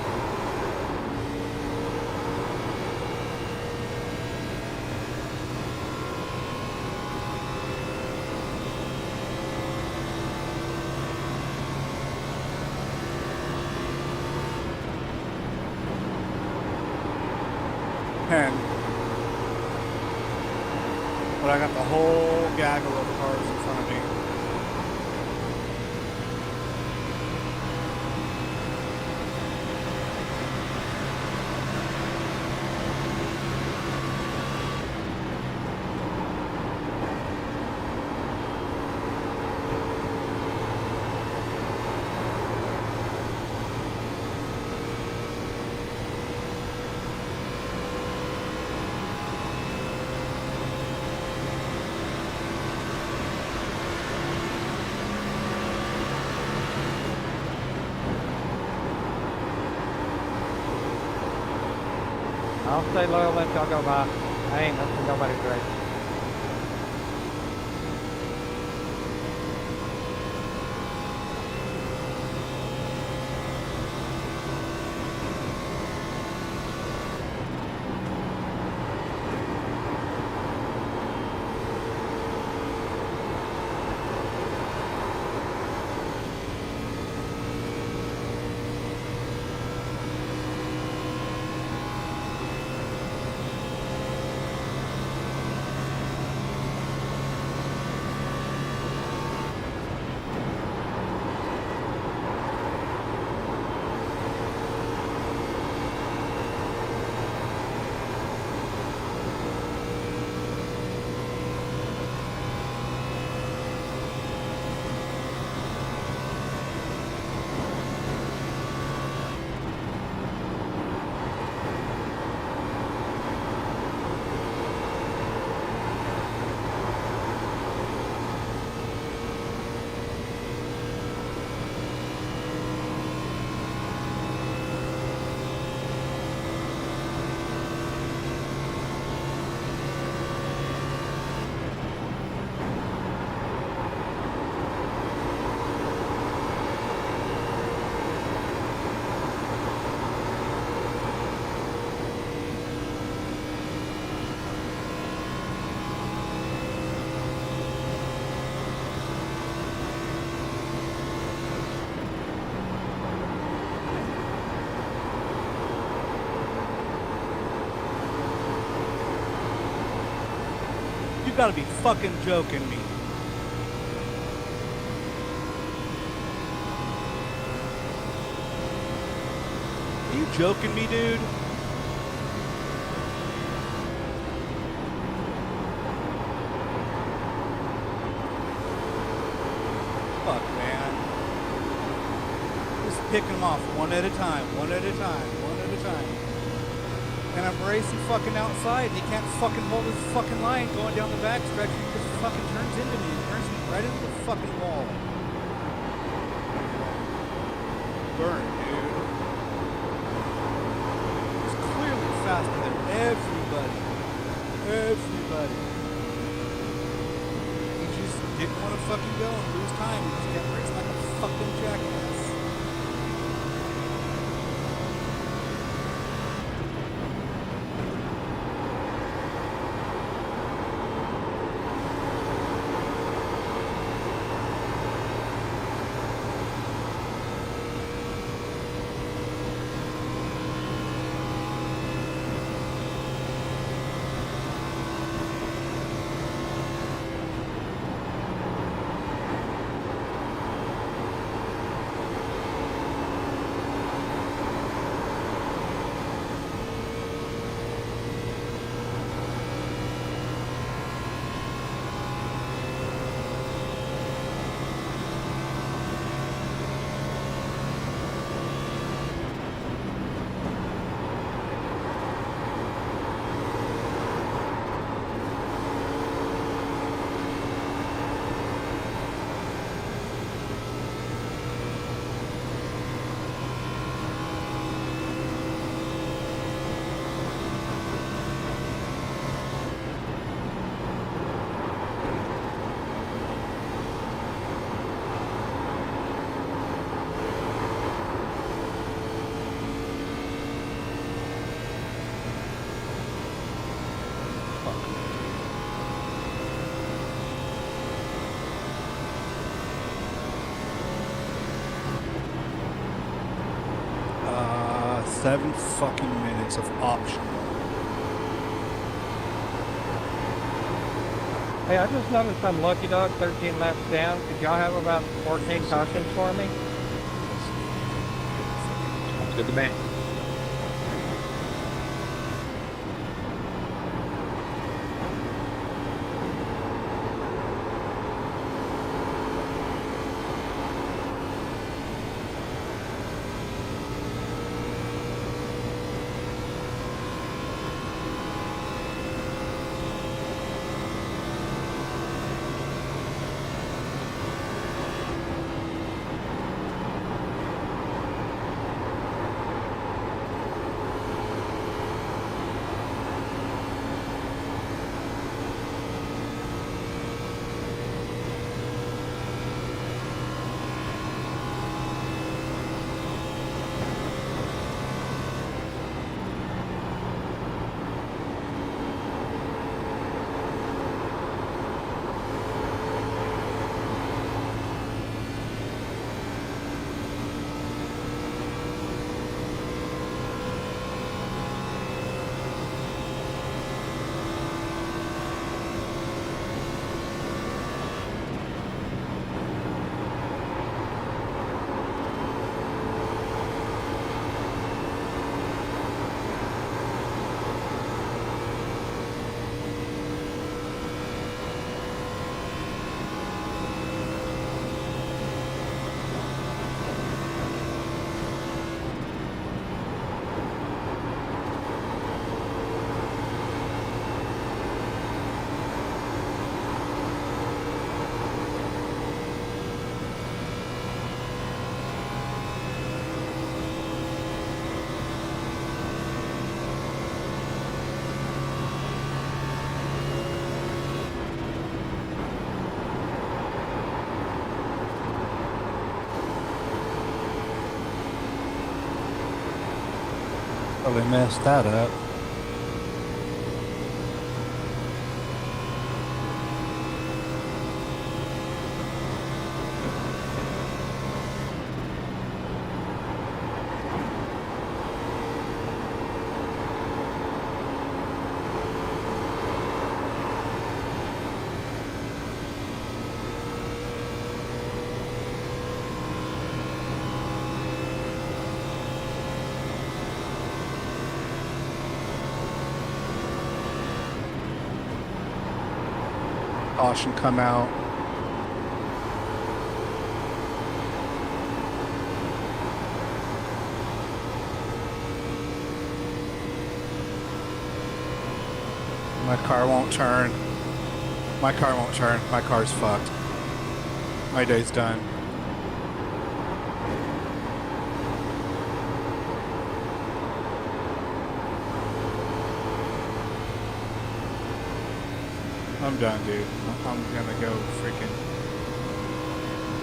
But I got the whole gaggle of cars in front of me. I'll stay loyal, let y'all go by. I ain't messing nobody's race. You gotta be fucking joking me. Are you joking me, dude? Fuck, man. Just pick them off one at a time, one at a time, one at a time. And I'm racing fucking outside, and he can't fucking hold his fucking line going down the back stretch. He just fucking turns into me. He turns me right into the fucking wall. Burn, dude. He's clearly faster than everybody. Everybody. He just didn't want to fucking go and lose time. He just kept racing like a fucking jackass. 7 fucking minutes of optional. Hey, I just noticed I'm Lucky Dog 13 laps down. Could y'all have about 14 cautions for me? Sounds good to me. Probably messed that up. Caution come out. My car won't turn. My car won't turn. My car's fucked. My day's done. I'm done, dude. I'm gonna go freaking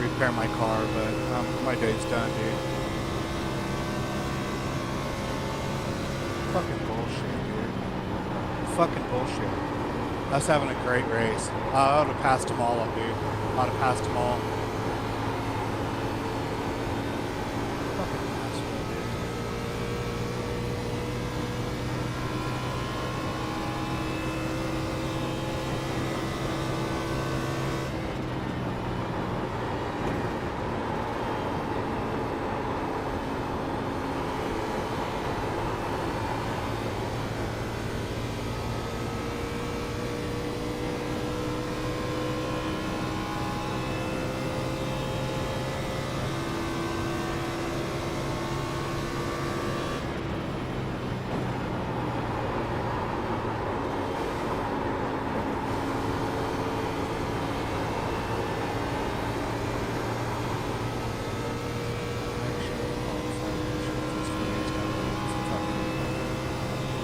repair my car, but my day's done, dude. Fucking bullshit, dude. Fucking bullshit. Us having a great race. I would have passed them all up, dude. I would have passed them all. Fucking asshole, dude.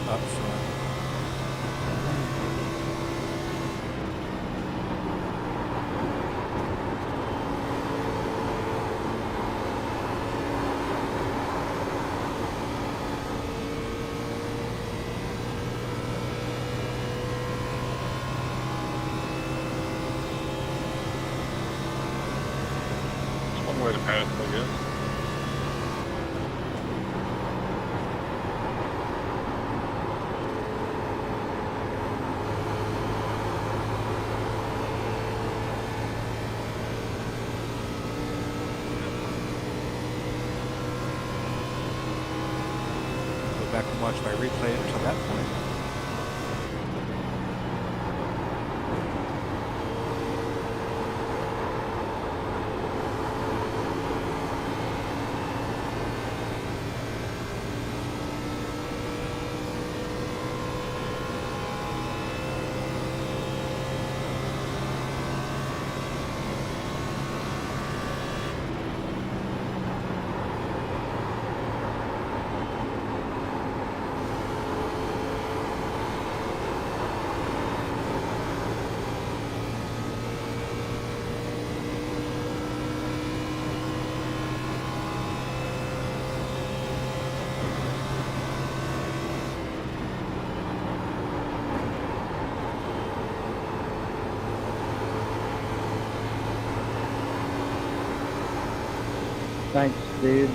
Up front. It's one way to pass, I guess. back and watch my replay until that point. Thanks, dude.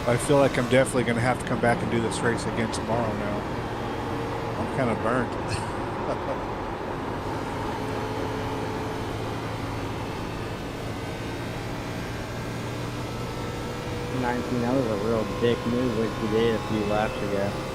I feel like I'm definitely going to have to come back and do this race again tomorrow now. I'm kind of burnt. 19, that was a real dick move what you did a few laps ago.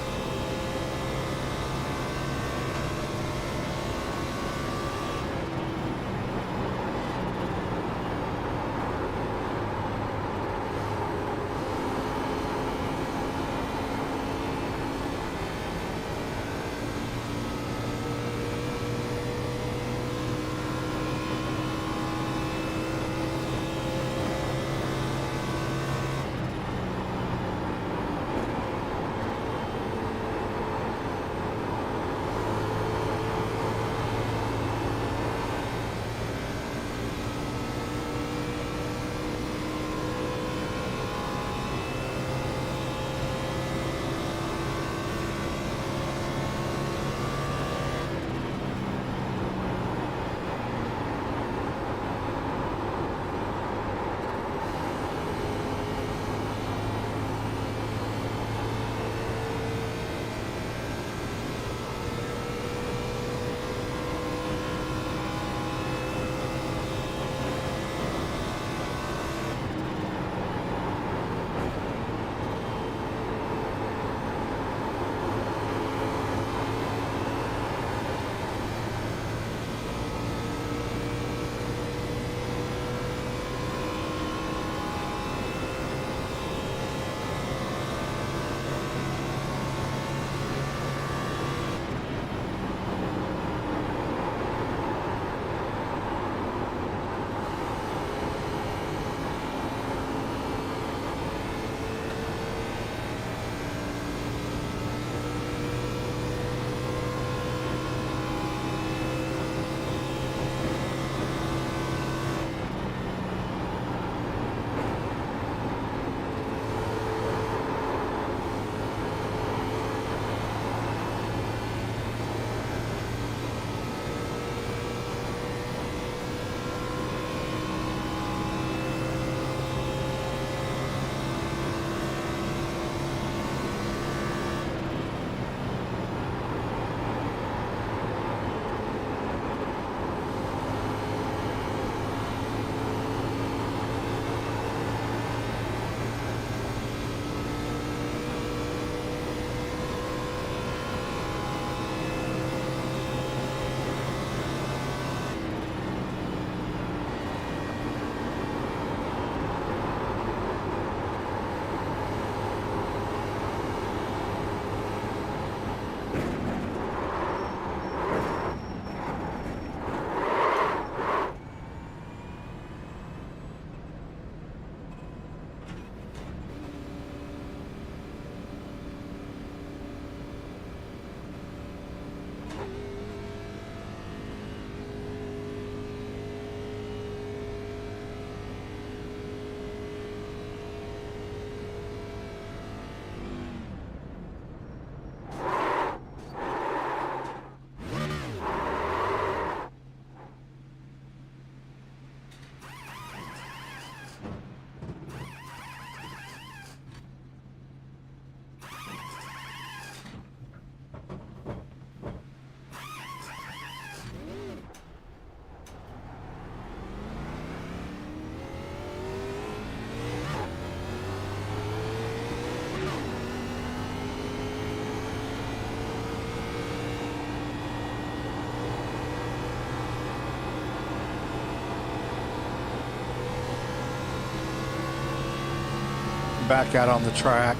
back out on the track.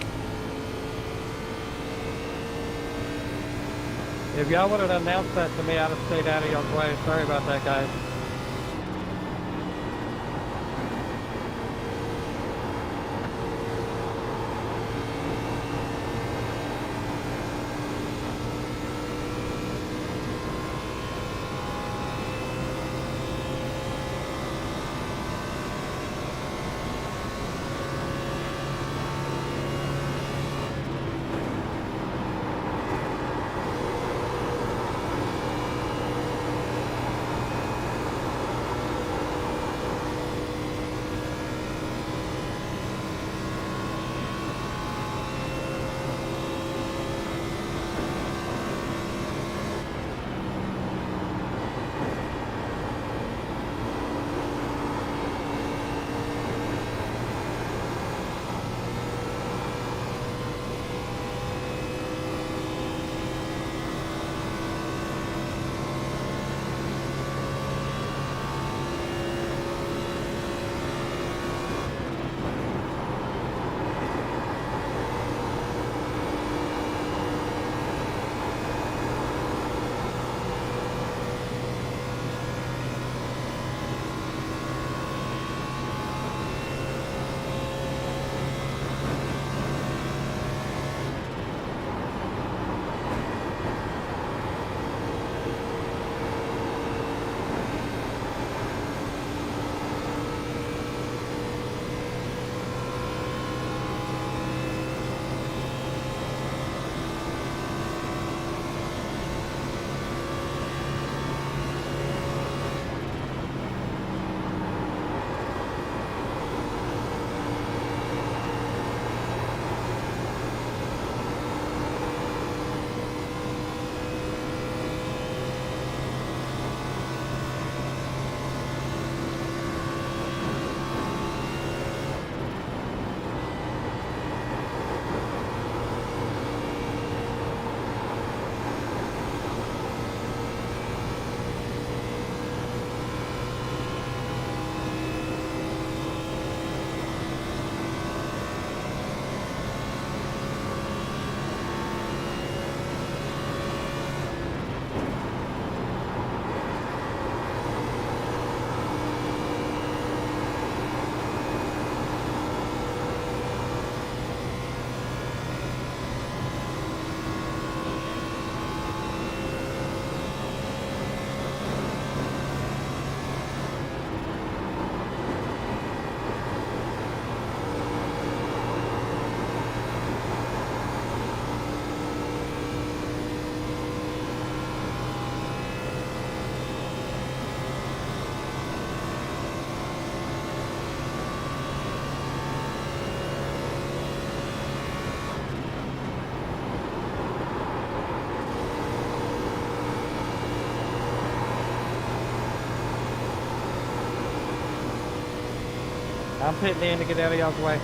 If y'all would have announced that to me, I'd have stayed out of y'all's way. Sorry about that, guys. I'm pitting in to get out of y'all's way.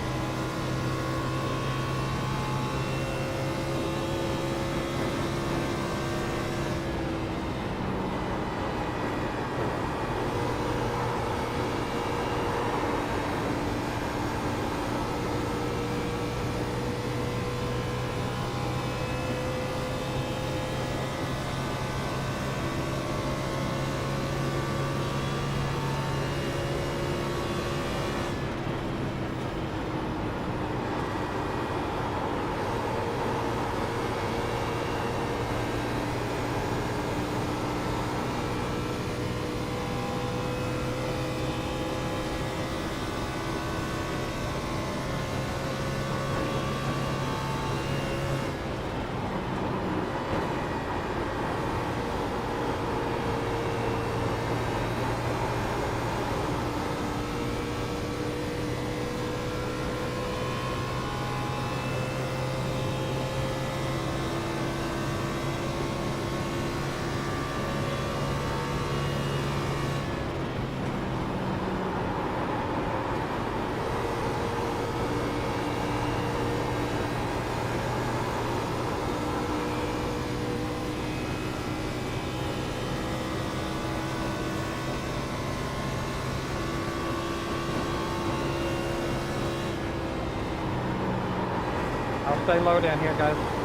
stay low down here, guys.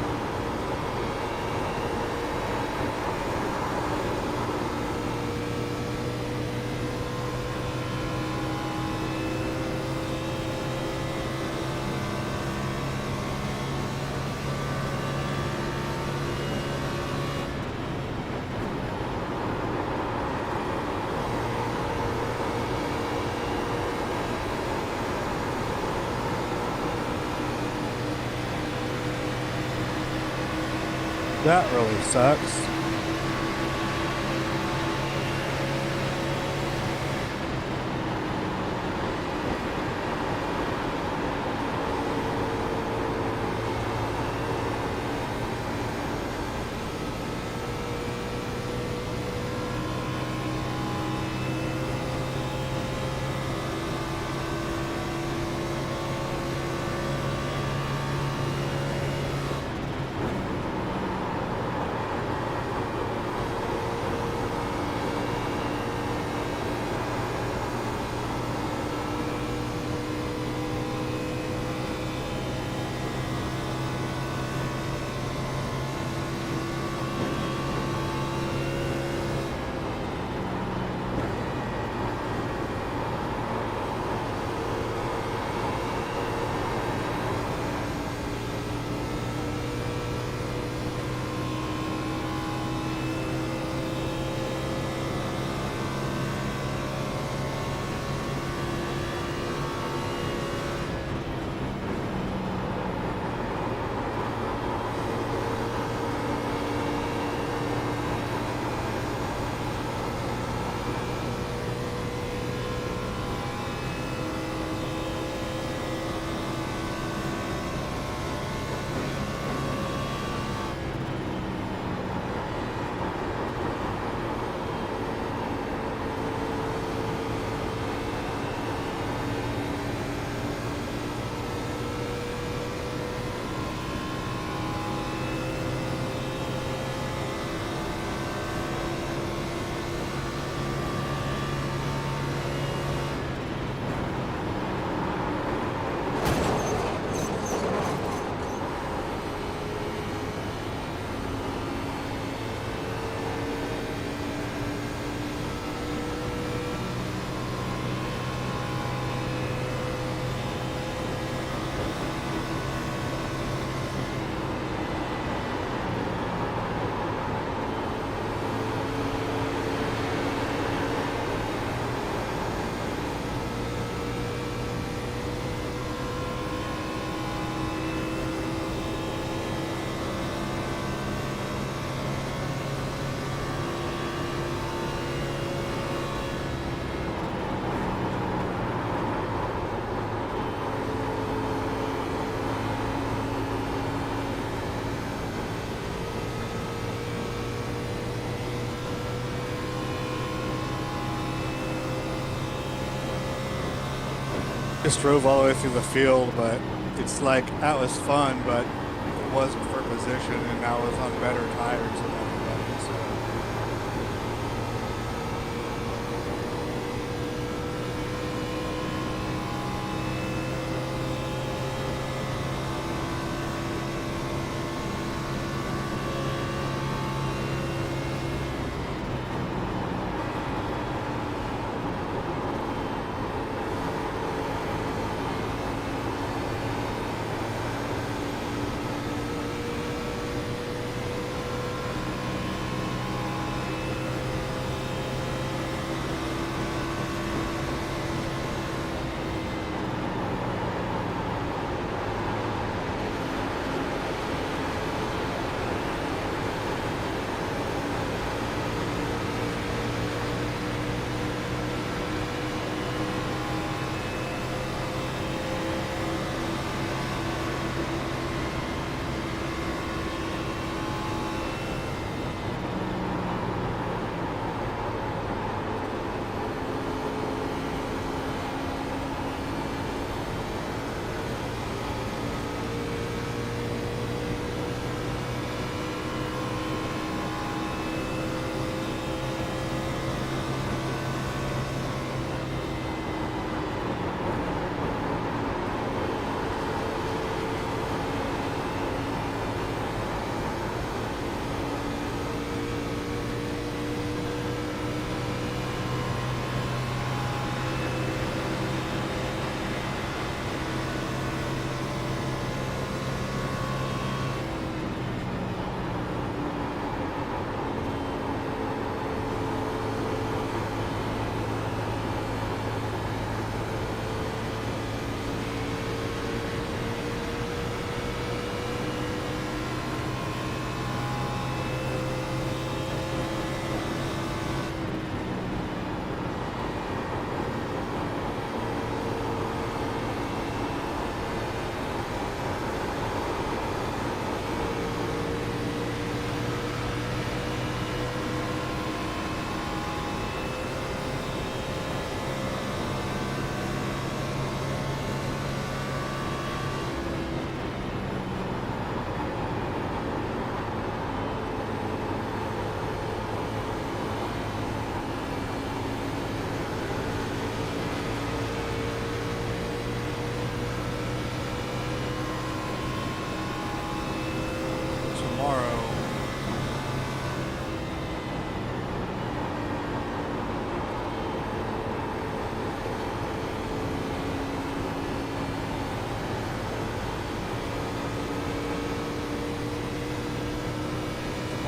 That really sucks. Just drove all the way through the field, but it's like that was fun, but it wasn't for position, and I was on better tires than everybody. So.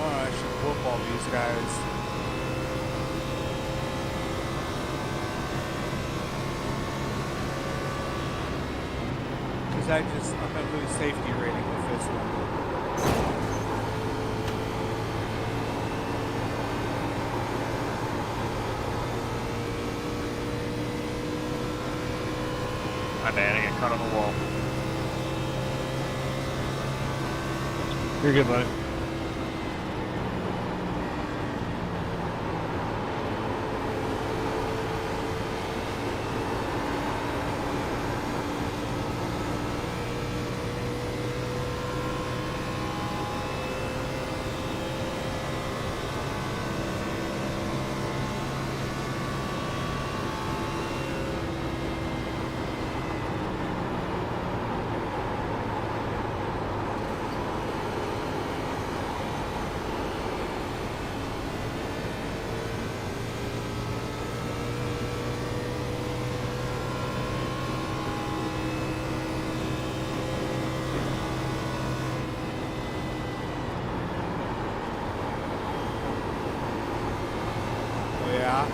I should whoop all these guys. Because I'm going to lose safety rating with this one. My bad, I got caught on the wall. You're good, buddy. Yeah.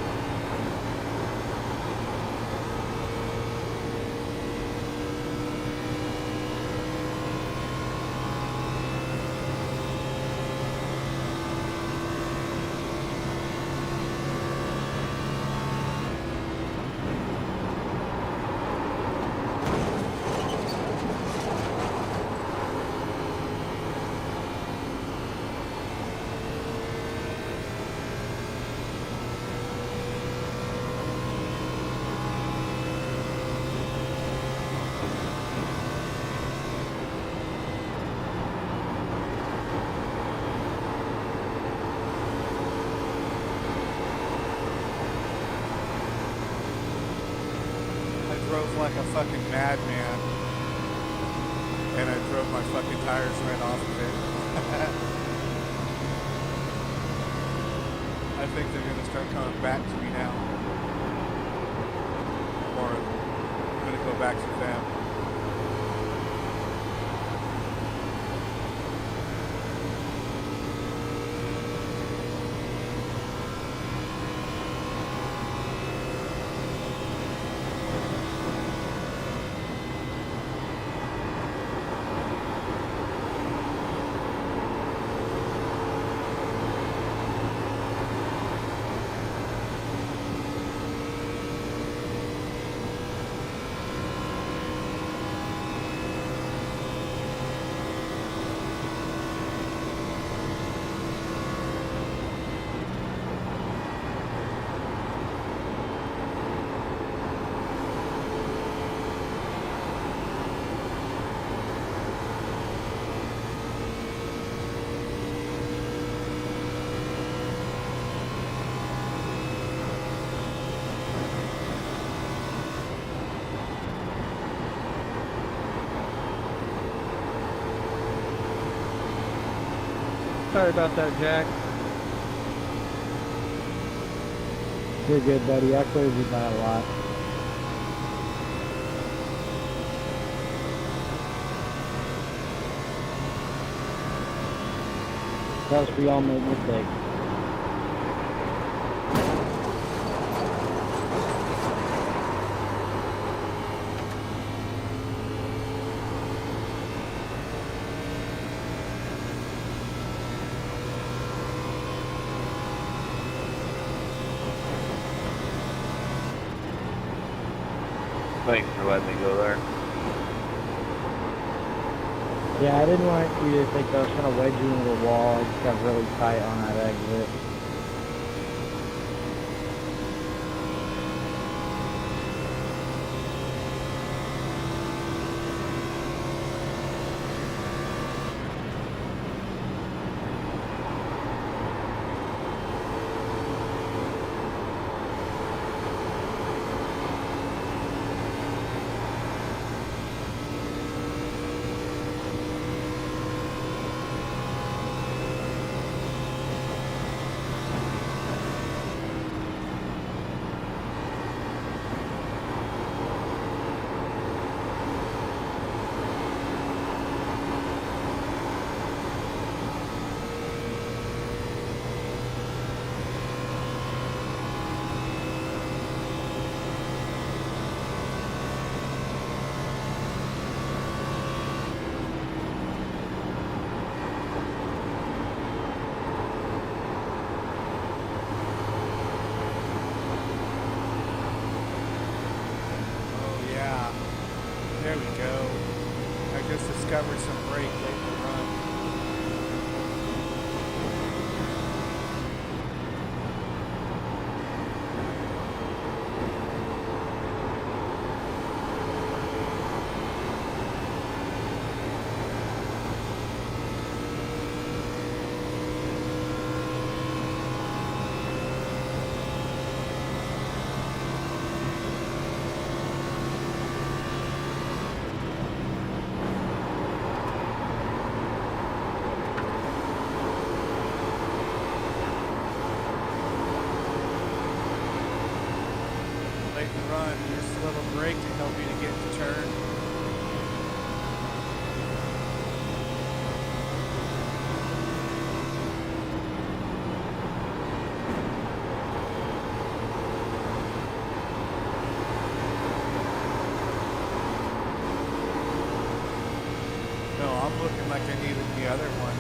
Drove like a fucking madman, and I drove my fucking tires right off of it. I think they're gonna start coming back to me now, or I'm gonna go back to them. Sorry about that, Jack. You're good, buddy. I cleared you by a lot. Because we all make mistakes. Thanks for letting me go there. Yeah, I didn't want you to think I was trying to wedge you into the wall. I just got really tight on that exit. covered some brake late in the run. Late in the run, just a little brake to help you to get to turn. No, I'm looking like I needed the other ones.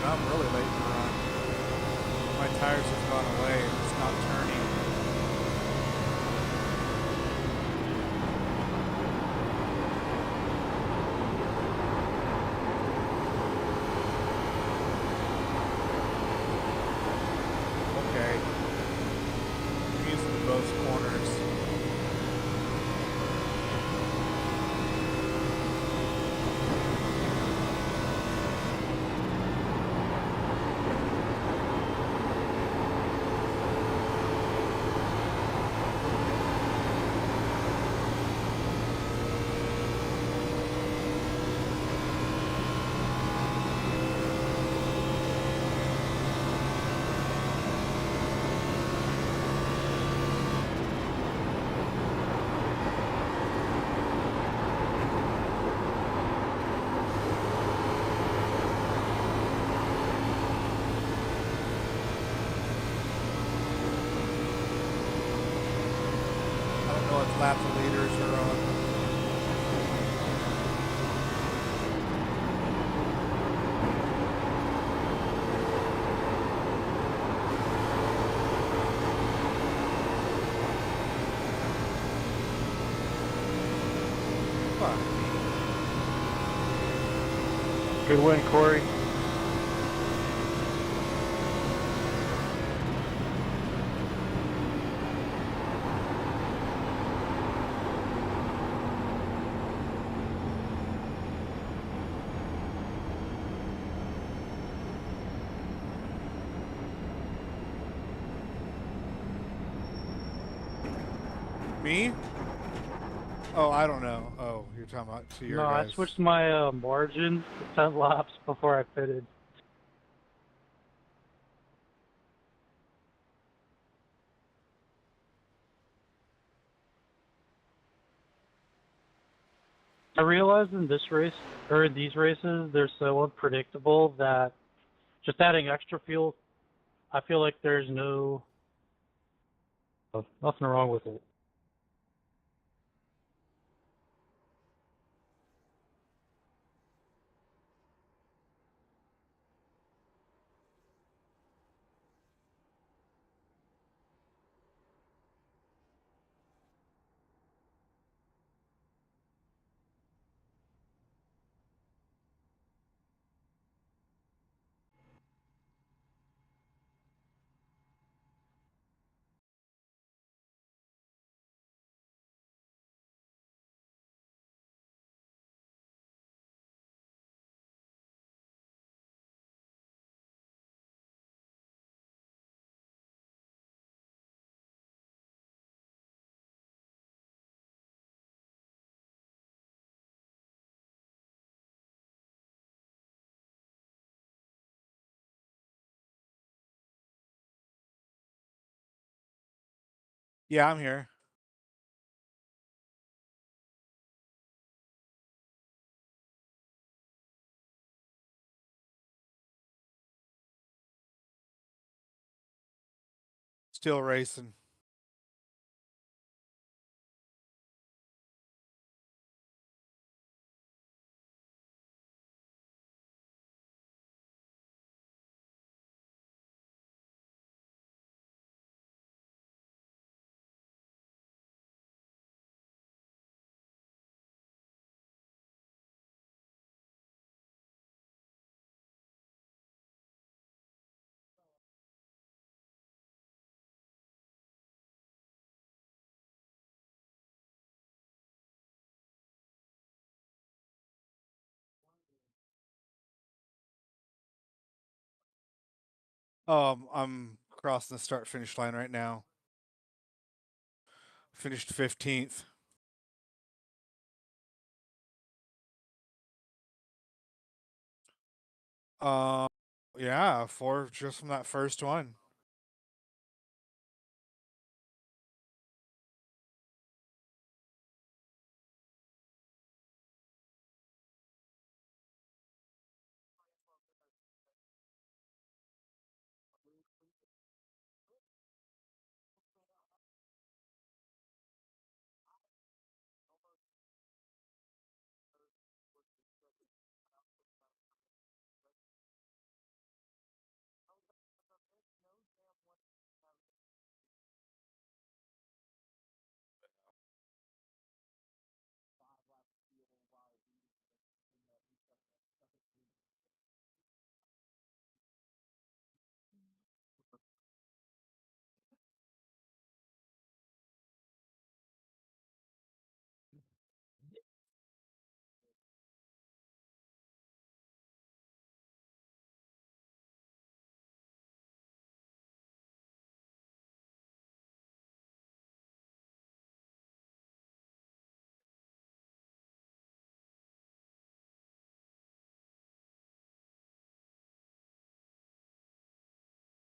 I'm really late in the run. My tires have gone away and it's not turning. Okay. I'm using both corners. I don't know what lap the leaders are on. Fuck me. Good win, Corey. Me? Oh, I don't know. Oh, you're talking about to your No, I guys. switched my margin to 10 laps before I pitted. I realized in this race, or in these races, they're so unpredictable that just adding extra fuel, I feel like there's nothing wrong with it. Yeah, I'm here. Still racing. I'm crossing the start finish line right now. Finished 15th. Yeah, 4 just from that first one.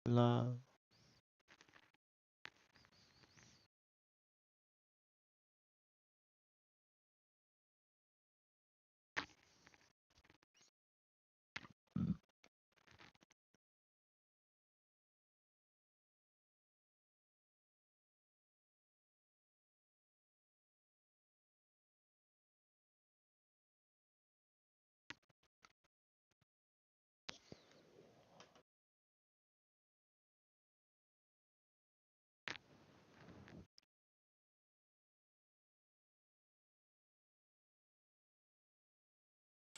Love.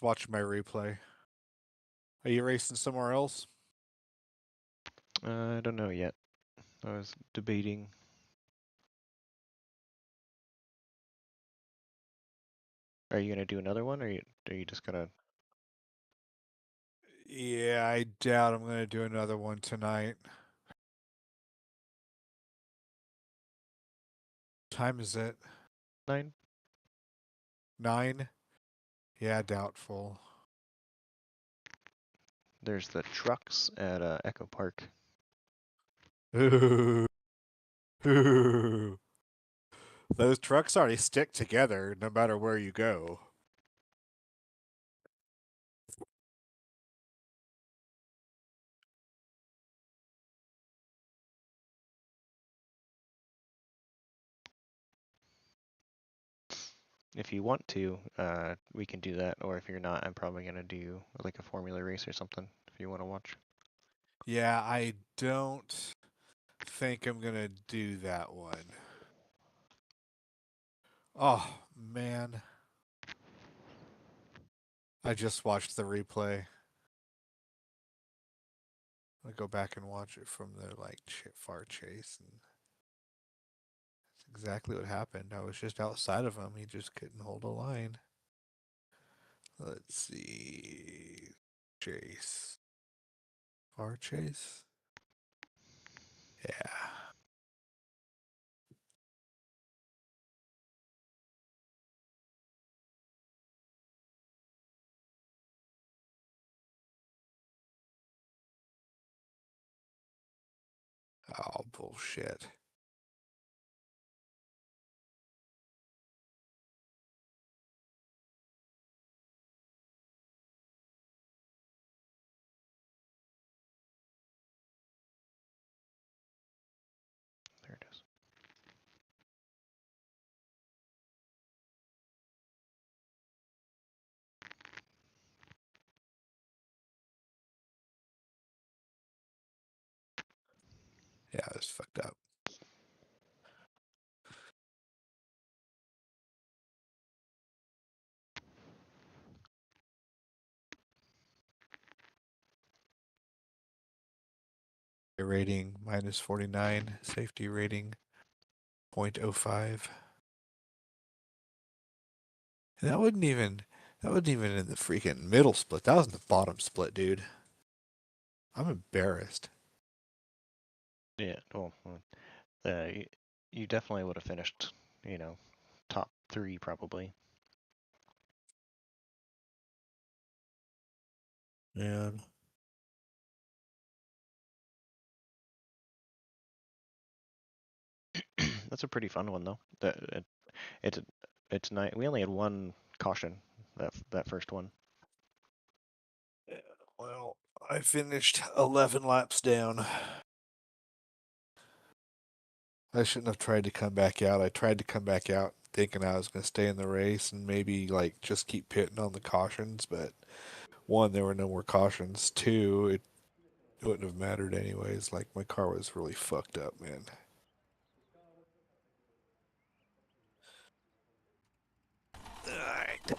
Watching my replay. Are you racing somewhere else? I don't know yet. I was debating. Are you gonna do another one, or are you just gonna? Yeah, I doubt I'm gonna do another one tonight. Time is it? 9? 9? Yeah, doubtful. There's the trucks at Echo Park. Ooh. Ooh. Those trucks already stick together no matter where you go. If you want to, we can do that. Or if you're not, I'm probably gonna do like a Formula race or something. If you want to watch. Yeah, I don't think I'm gonna do that one. Oh, man. I just watched the replay. I'll go back and watch it from the far chase, and that's exactly what happened. I was just outside of him. He just couldn't hold a line. Let's see. Chase. Far chase? Yeah. Oh, bullshit. There it is. Yeah, it was fucked up. Rating -49, safety rating 0.05. And that wasn't even in the freaking middle split. That was in the bottom split, dude. I'm embarrassed. Yeah, well, you definitely would have finished, top 3 probably. Yeah. That's a pretty fun one though. It's nice. We only had one caution that first one. Yeah, well, I finished 11 laps down. I shouldn't have tried to come back out. I tried to come back out thinking I was going to stay in the race and maybe like just keep pitting on the cautions, but one, there were no more cautions. Two, it wouldn't have mattered anyways. Like my car was really fucked up, man. All right.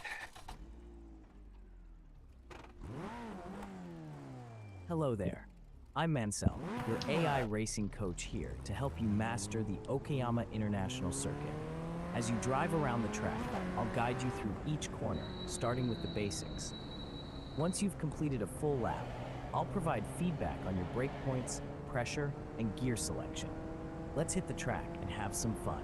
Hello there. I'm Mansell, your AI racing coach here to help you master the Okayama International Circuit. As you drive around the track, I'll guide you through each corner, starting with the basics. Once you've completed a full lap, I'll provide feedback on your brake points, pressure, and gear selection. Let's hit the track and have some fun.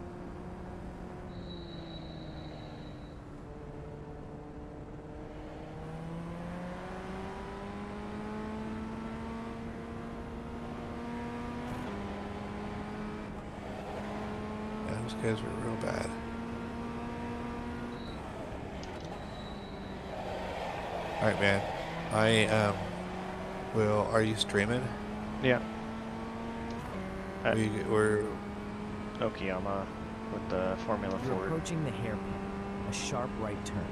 Those guys were real bad. All right, man. Are you streaming? Yeah. We're Okayama with the Formula You're Ford. approaching the hairpin, a sharp right turn.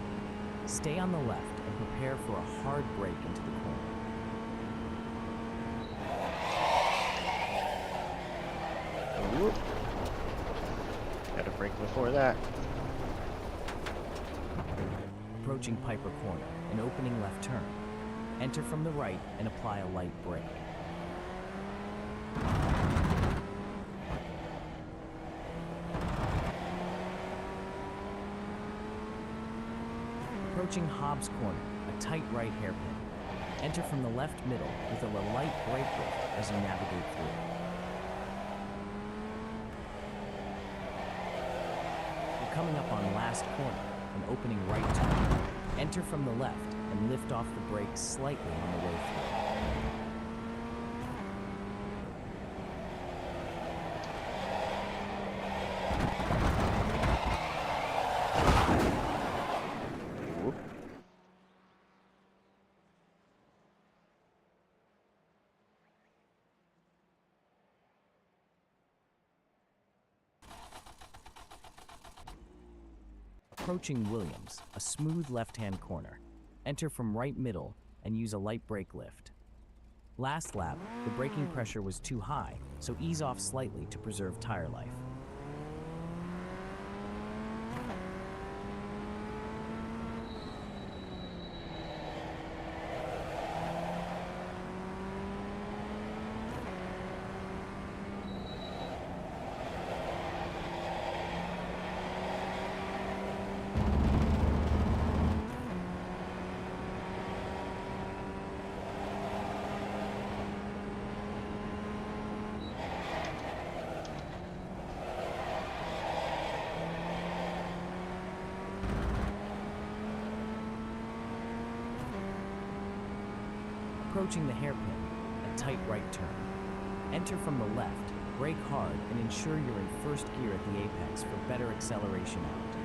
Stay on the left and prepare for a hard brake into the corner. Whoop. Got a brake before that. Approaching Piper Corner, an opening left turn. Enter from the right and apply a light brake. Approaching Hobbs Corner, a tight right hairpin. Enter from the left middle with a light brake lift as you navigate through. You're coming up on last corner, an opening right turn. Enter from the left and lift off the brakes slightly on the way through. Approaching Williams, a smooth left-hand corner. Enter from right middle and use a light brake lift. Last lap, the braking pressure was too high, so ease off slightly to preserve tire life. Approaching the hairpin, a tight right turn. Enter from the left, brake hard, and ensure you're in first gear at the apex for better acceleration out.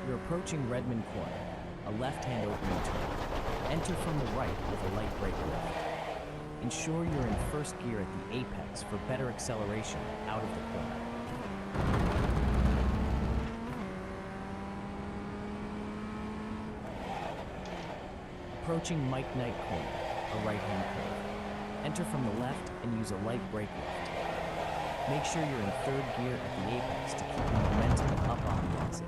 You're approaching Redmond Corner, a left-hand opening turn. Enter from the right with a light brake lift. Ensure you're in first gear at the apex for better acceleration out of the corner. Approaching Mike Knight Corner, a right-hand curve. Enter from the left and use a light brake lift. Make sure you're in third gear at the apex to keep the momentum up on the exit.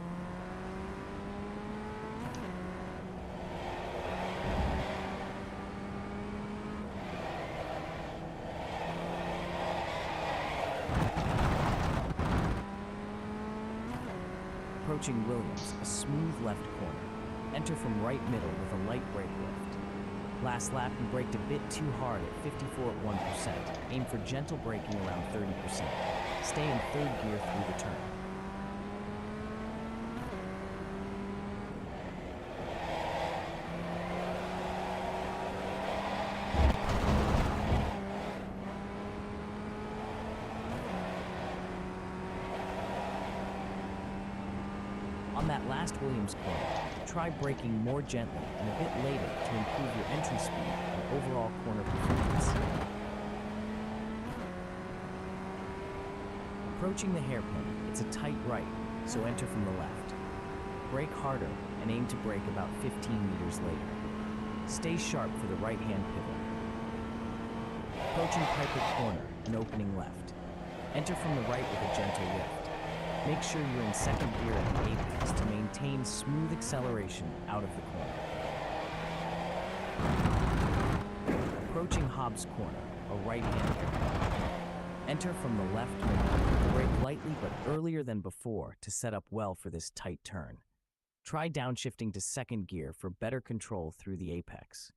Approaching Williams, a smooth left corner. Enter from right middle with a light brake lift. Last lap, you braked a bit too hard at 54 at 1%. Aim for gentle braking around 30%. Stay in third gear through the turn. On that last Williams corner, try braking more gently and a bit later to improve your entry speed and overall corner performance. Approaching the hairpin, it's a tight right, so enter from the left. Brake harder and aim to brake about 15 meters later. Stay sharp for the right-hand pivot. Approaching Piper corner and opening left. Enter from the right with a gentle lift. Make sure you're in second gear at the apex to maintain smooth acceleration out of the corner. Approaching Hobbs corner, a right-hand pivot. Enter from the left middle. Brake lightly but earlier than before to set up well for this tight turn. Try downshifting to second gear for better control through the apex.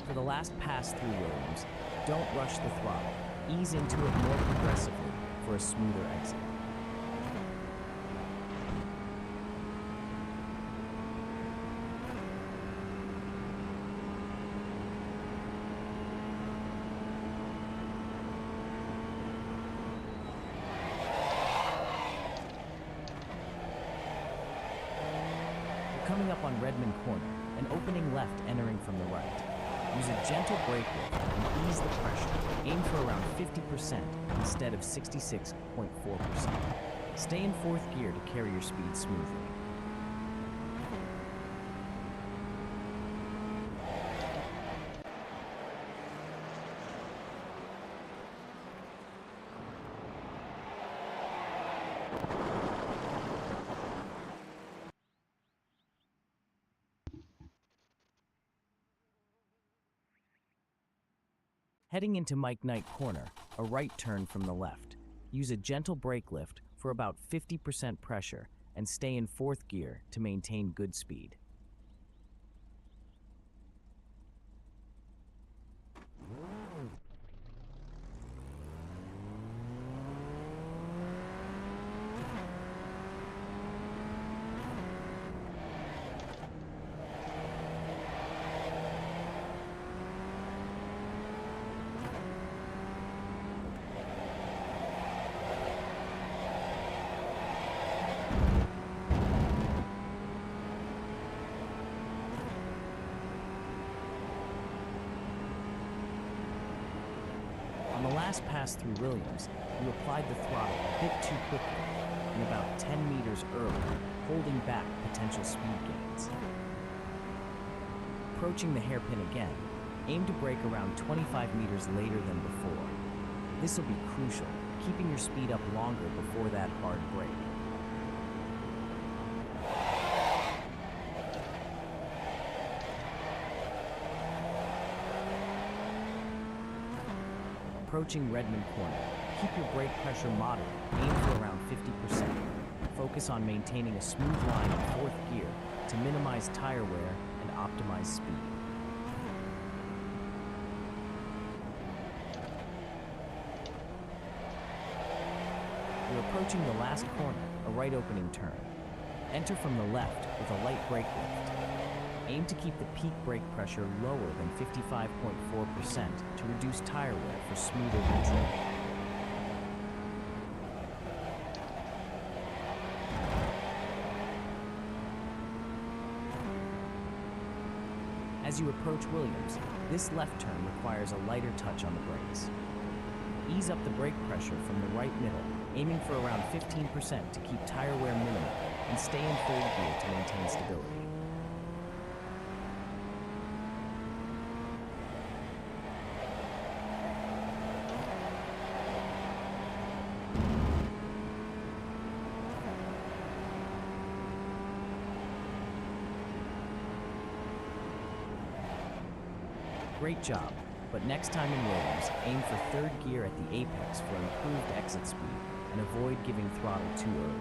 For the last pass through Williams, don't rush the throttle. Ease into it more progressively for a smoother exit. You're coming up on Redmond Corner, an opening left entering from the right. Use a gentle brake lift and ease the pressure. Aim for around 50% instead of 66.4%. Stay in fourth gear to carry your speed smoothly. Heading into Mike Knight Corner, a right turn from the left. Use a gentle brake lift for about 50% pressure and stay in fourth gear to maintain good speed. On the last pass through Williams, you applied the throttle a bit too quickly and about 10 meters early, holding back potential speed gains. Approaching the hairpin again, aim to brake around 25 meters later than before. This will be crucial, keeping your speed up longer before that hard brake. Approaching Redmond Corner, Keep your brake pressure moderate, aim for around 50%. Focus on maintaining a smooth line in fourth gear to minimize tire wear and optimize speed. You're approaching the last corner, a right opening turn. Enter from the left with a light brake lift. Aim to keep the peak brake pressure lower than 55.4% to reduce tire wear for smoother control. As you approach Williams, this left turn requires a lighter touch on the brakes. Ease up the brake pressure from the right middle, aiming for around 15% to keep tire wear minimal, and stay in third gear to maintain stability. Great job, but next time in Williams, aim for third gear at the apex for improved exit speed and avoid giving throttle too early.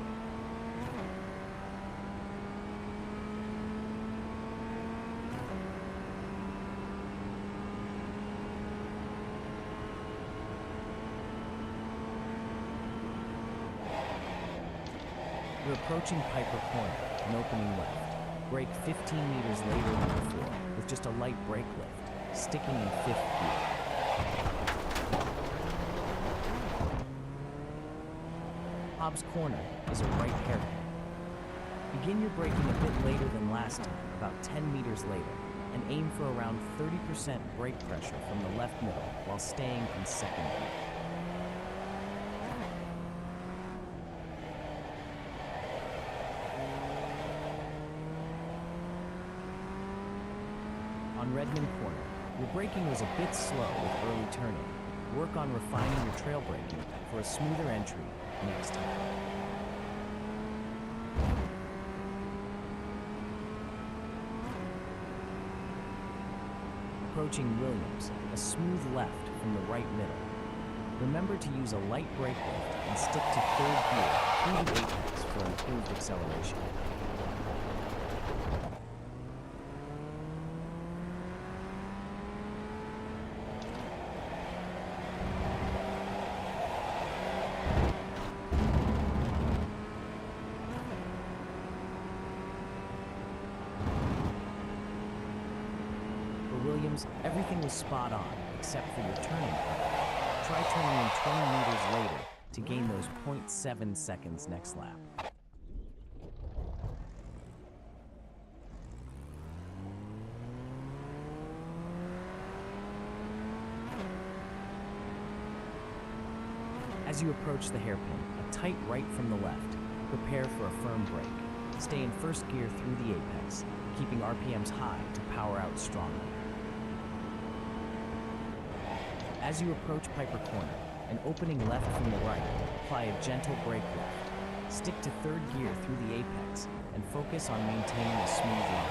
You're approaching Piper Corner, an opening left. Brake 15 meters later than before, with just a light brake lift, sticking in fifth gear. Hobbs Corner is a right hairpin. Begin your braking a bit later than last time, about 10 meters later, and aim for around 30% brake pressure from the left middle while staying in second gear. On Redmond Corner, your braking was a bit slow with early turning. Work on refining your trail braking for a smoother entry next time. Approaching Williams, a smooth left from the right middle. Remember to use a light brake lift and stick to third gear through the apex for improved acceleration. Williams, everything was spot on, except for your turning point. Try turning in 20 meters later to gain those 0.7 seconds next lap. As you approach the hairpin, a tight right from the left, prepare for a firm brake. Stay in first gear through the apex, keeping RPMs high to power out strongly. As you approach Piper Corner, an opening left from the right, apply a gentle brake lift. Stick to third gear through the apex and focus on maintaining a smooth line.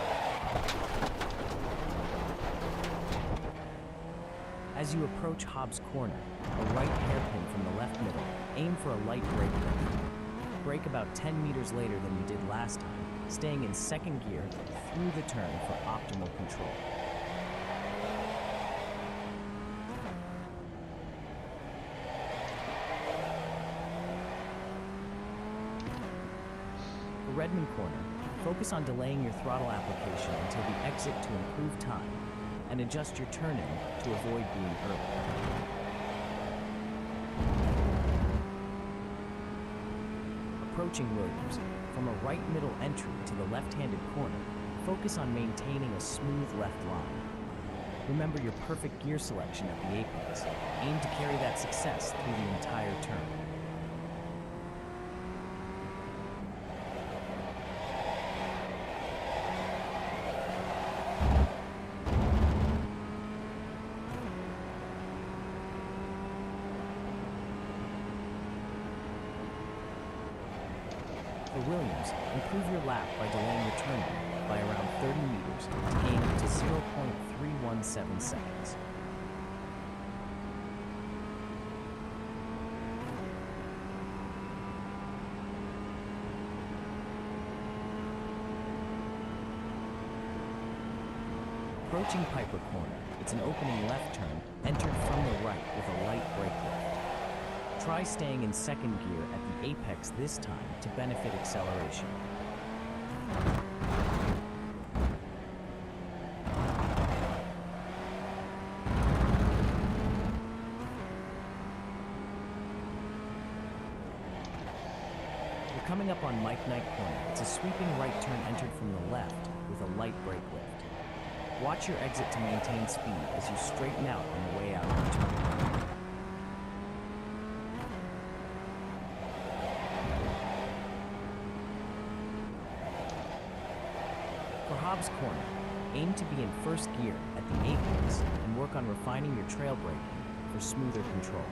As you approach Hobbs Corner, a right hairpin from the left middle, aim for a light brake lift. Brake about 10 meters later than you did last time, staying in second gear through the turn for optimal control. For Redmond Corner, focus on delaying your throttle application until the exit to improve time, and adjust your turning to avoid being early. Approaching Williams, from a right middle entry to the left-handed corner, focus on maintaining a smooth left line. Remember your perfect gear selection at the apex. Aim to carry that success through the entire turn. For Williams, improve your lap by delaying your turn by around 30 meters to aim to 0.317 seconds. Approaching Piper Corner, it's an opening left turn entered from the right with a light brake lift. Try staying in second gear at the apex this time to benefit acceleration. You're coming up on Mike Knight Corner. It's a sweeping right turn entered from the left with a light brake lift. Watch your exit to maintain speed as you straighten out on the way out of the turn. For Hobbs Corner, aim to be in first gear at the apex and work on refining your trail braking for smoother control.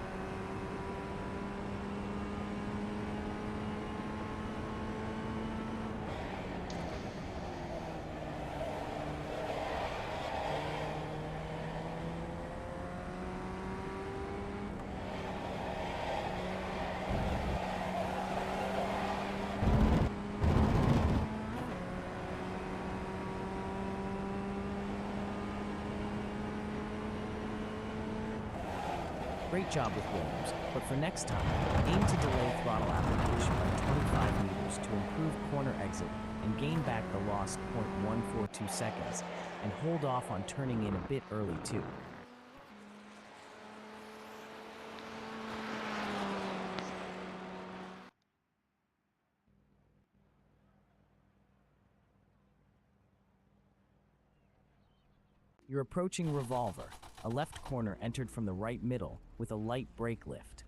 Great job with Williams, but for next time, aim to delay throttle application by 25 meters to improve corner exit and gain back the lost 0.142 seconds, and hold off on turning in a bit early too. You're approaching Revolver, a left corner entered from the right middle with a light brake lift.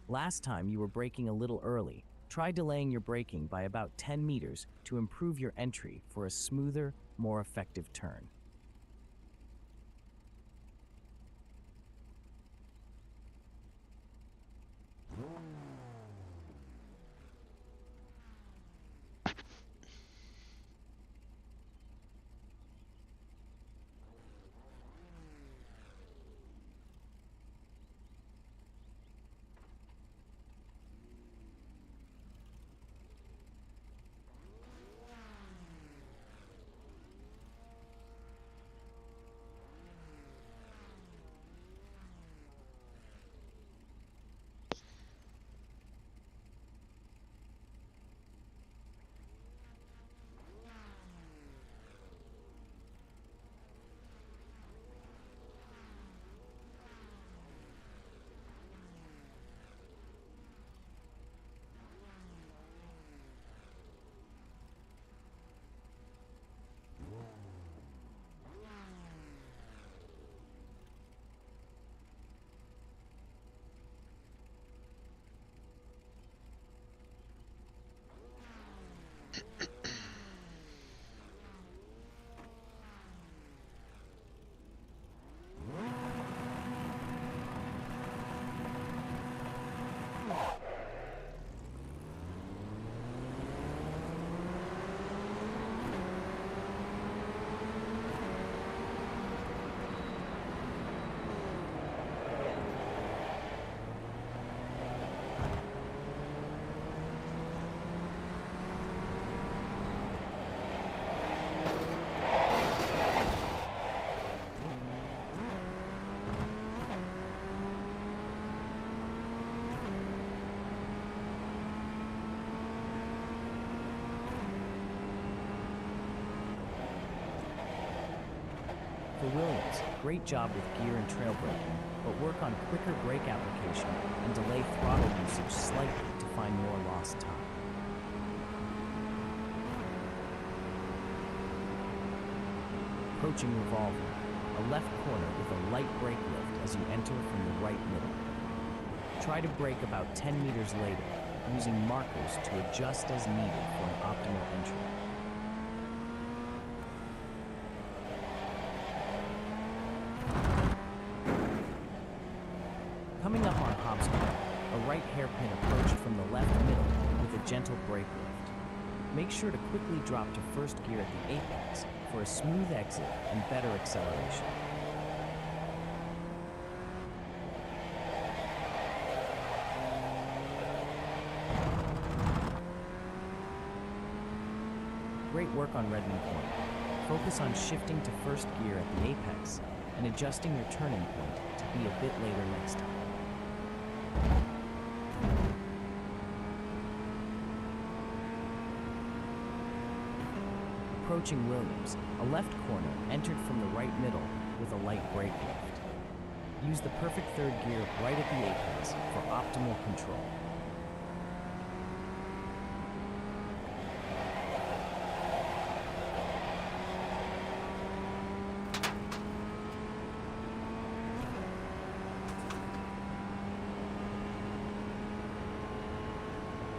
Last time you were braking a little early. Try delaying your braking by about 10 meters to improve your entry for a smoother, more effective turn. For Williams, great job with gear and trail braking, but work on quicker brake application and delay throttle usage slightly to find more lost time. Approaching Revolver, a left corner with a light brake lift as you enter from the right middle. Try to brake about 10 meters later, using markers to adjust as needed for an optimal entry. Coming up on Hobbs Corner, a right hairpin approach from the left middle with a gentle brake lift. Make sure to quickly drop to first gear at the apex for a smooth exit and better acceleration. Great work on Redmond Corner. Focus on shifting to first gear at the apex and adjusting your turning point to be a bit later next time. Approaching Williams, a left corner entered from the right middle with a light brake lift. Use the perfect third gear right at the apex for optimal control.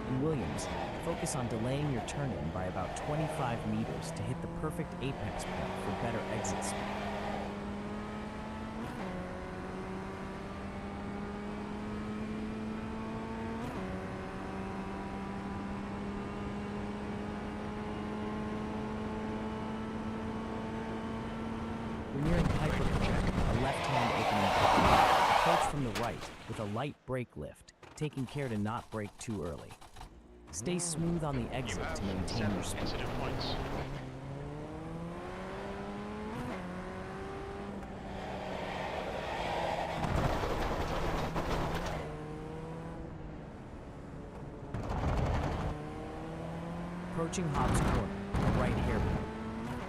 In Williams, focus on delaying your turn-in by about 25 meters to hit the perfect apex point for better exit speed. When nearing hypercurve, a left-hand opening pit, approach from the right with a light brake lift, taking care to not brake too early. Stay smooth on the exit to maintain your speed. Approaching Hobbs Corner, a right hairpin.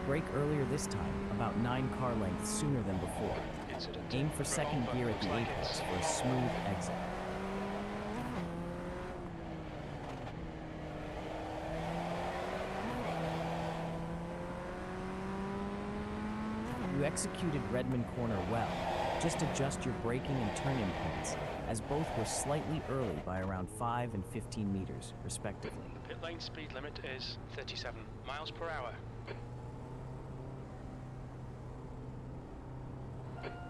Brake earlier this time, about 9 car lengths sooner than before. Aim for second gear at the apex for a smooth exit. You executed Redmond Corner well. Just adjust your braking and turn-in points, as both were slightly early by around 5 and 15 meters, respectively. Pit lane speed limit is 37 miles per hour.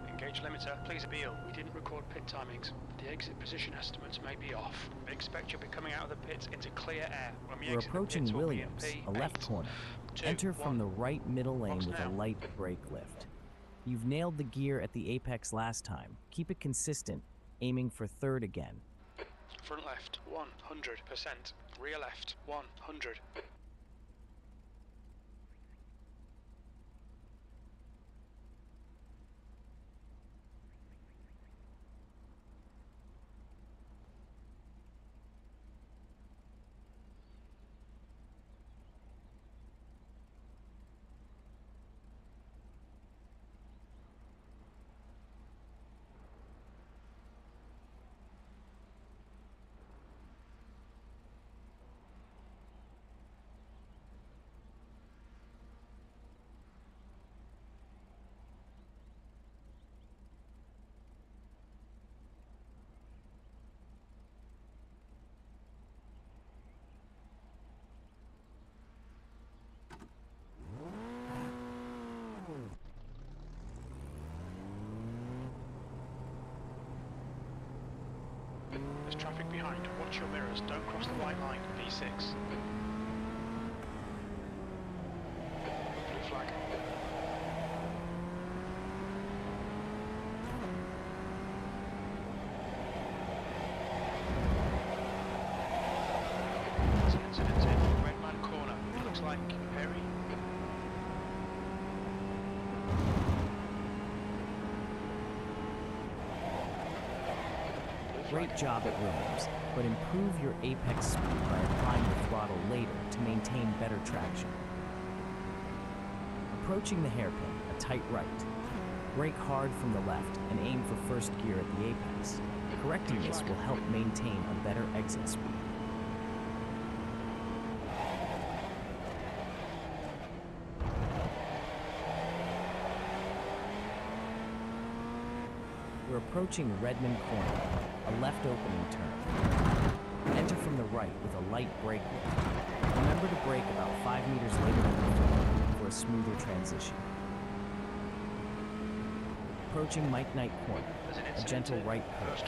Engage limiter, please appeal. We didn't record pit timings. The exit position estimates may be off. We expect you'll be coming out of the pits into clear air. When we We're exit the approaching pits, we'll be Williams, in a left P8, corner. 2, Enter from 1. the right middle lane Box with now. a light brake lift. You've nailed the gear at the apex last time. Keep it consistent, aiming for third again. Front left, 100%. Rear left, 100. There's traffic behind. Watch your mirrors. Don't cross the white line. V6. Blue flag. There's an incident in Redman Corner. It looks like Perry. Great job at Williams, but improve your apex speed by applying the throttle later to maintain better traction. Approaching the hairpin, a tight right. Brake hard from the left and aim for first gear at the apex. Correcting this will help maintain a better exit speed. We're approaching Redmond Corner, a left opening turn. Enter from the right with a light brake lift. Remember to brake about 5 meters later than before for a smoother transition. Approaching Mike Knight Corner, a gentle right curve.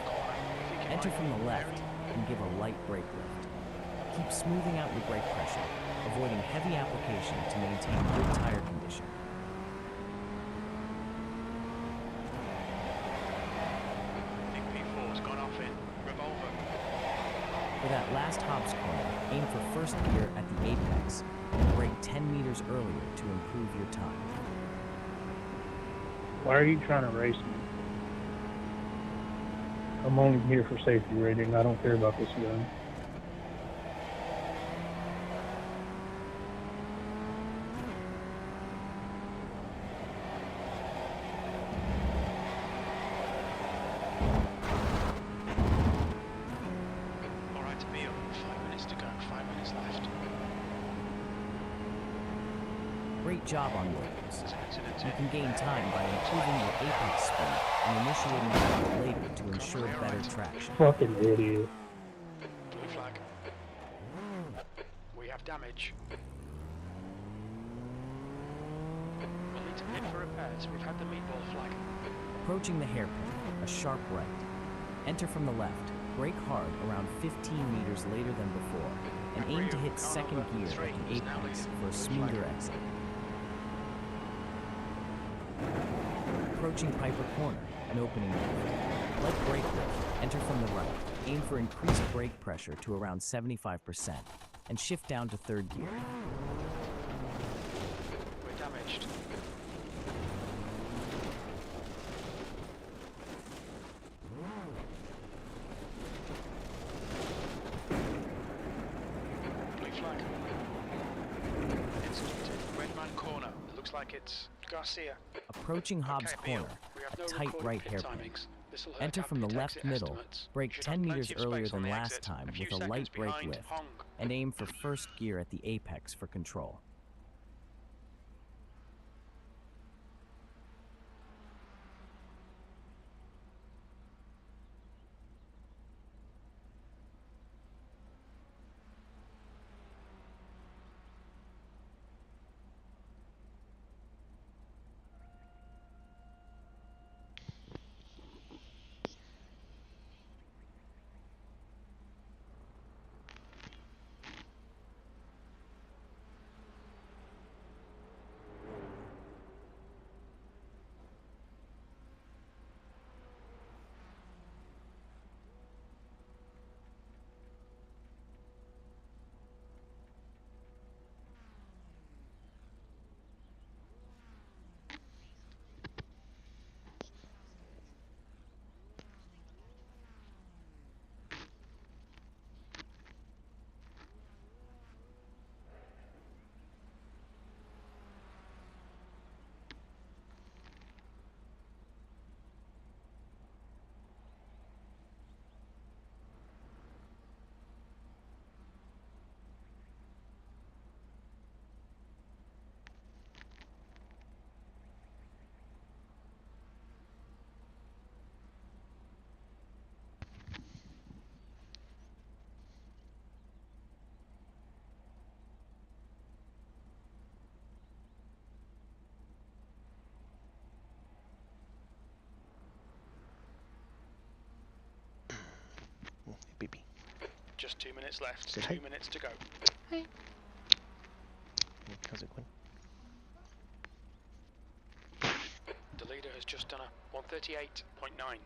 Enter from the left and give a light brake lift. Keep smoothing out your brake pressure, avoiding heavy application to maintain good tire condition. Big P4's gone off in Revolver. For that last Hobbs corner, aim for first gear at the apex and brake 10 meters earlier to improve your time. Why are you trying to race me? I'm only here for safety rating. I don't care about this gun. Alright, Beal, 5 minutes to go, 5 minutes left. Great job on Williams. There's an incident You here. can gain time by improving your apex speed and initiating the later to ensure better traction. Fucking idiot. Blue flag. We have damage. We'll need to pit for repairs. We've had the meatball flag. Approaching the hairpin, a sharp right. Enter from the left, brake hard around 15 meters later than before, and aim to hit second gear at the apex for a smoother exit. Approaching Piper Corner, an opening lift. Like brake lift, enter from the right. Aim for increased brake pressure to around 75%, and shift down to third gear. We're damaged. Blue flag. Incident. Red man corner. It looks like it's Garcia. Approaching Hobbs Okay, Beal, Corner, we have no tight recorded right pit hairpin. timings. This'll hurt Enter our from the pit left exit middle, estimates. brake Should 10 have meters plenty of earlier space on than the last exit. time A few with a seconds light brake behind lift, Hong. and aim for first gear at the apex for control. BB. Just 2 minutes left. Say 2 hi. minutes to go. How's it going? The leader has just done a 138.9.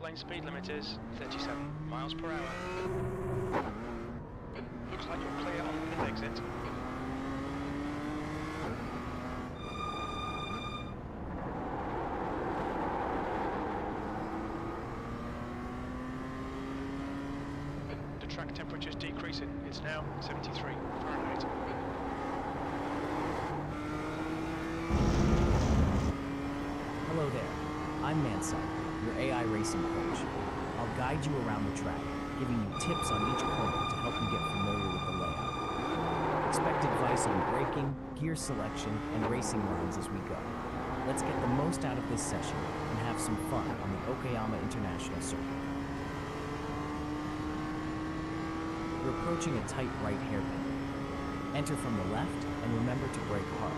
lane speed limit is 37 miles per hour. Looks like you're clear on the pit exit. The track temperature is decreasing. It's now 73 Fahrenheit. Hello there, I'm Mansell, your AI racing coach. I'll guide you around the track, giving you tips on each corner to help you get familiar with the layout. Expect advice on braking, gear selection, and racing lines as we go. Let's get the most out of this session and have some fun on the Okayama International Circuit. You're approaching a tight right hairpin. Enter from the left and remember to brake hard.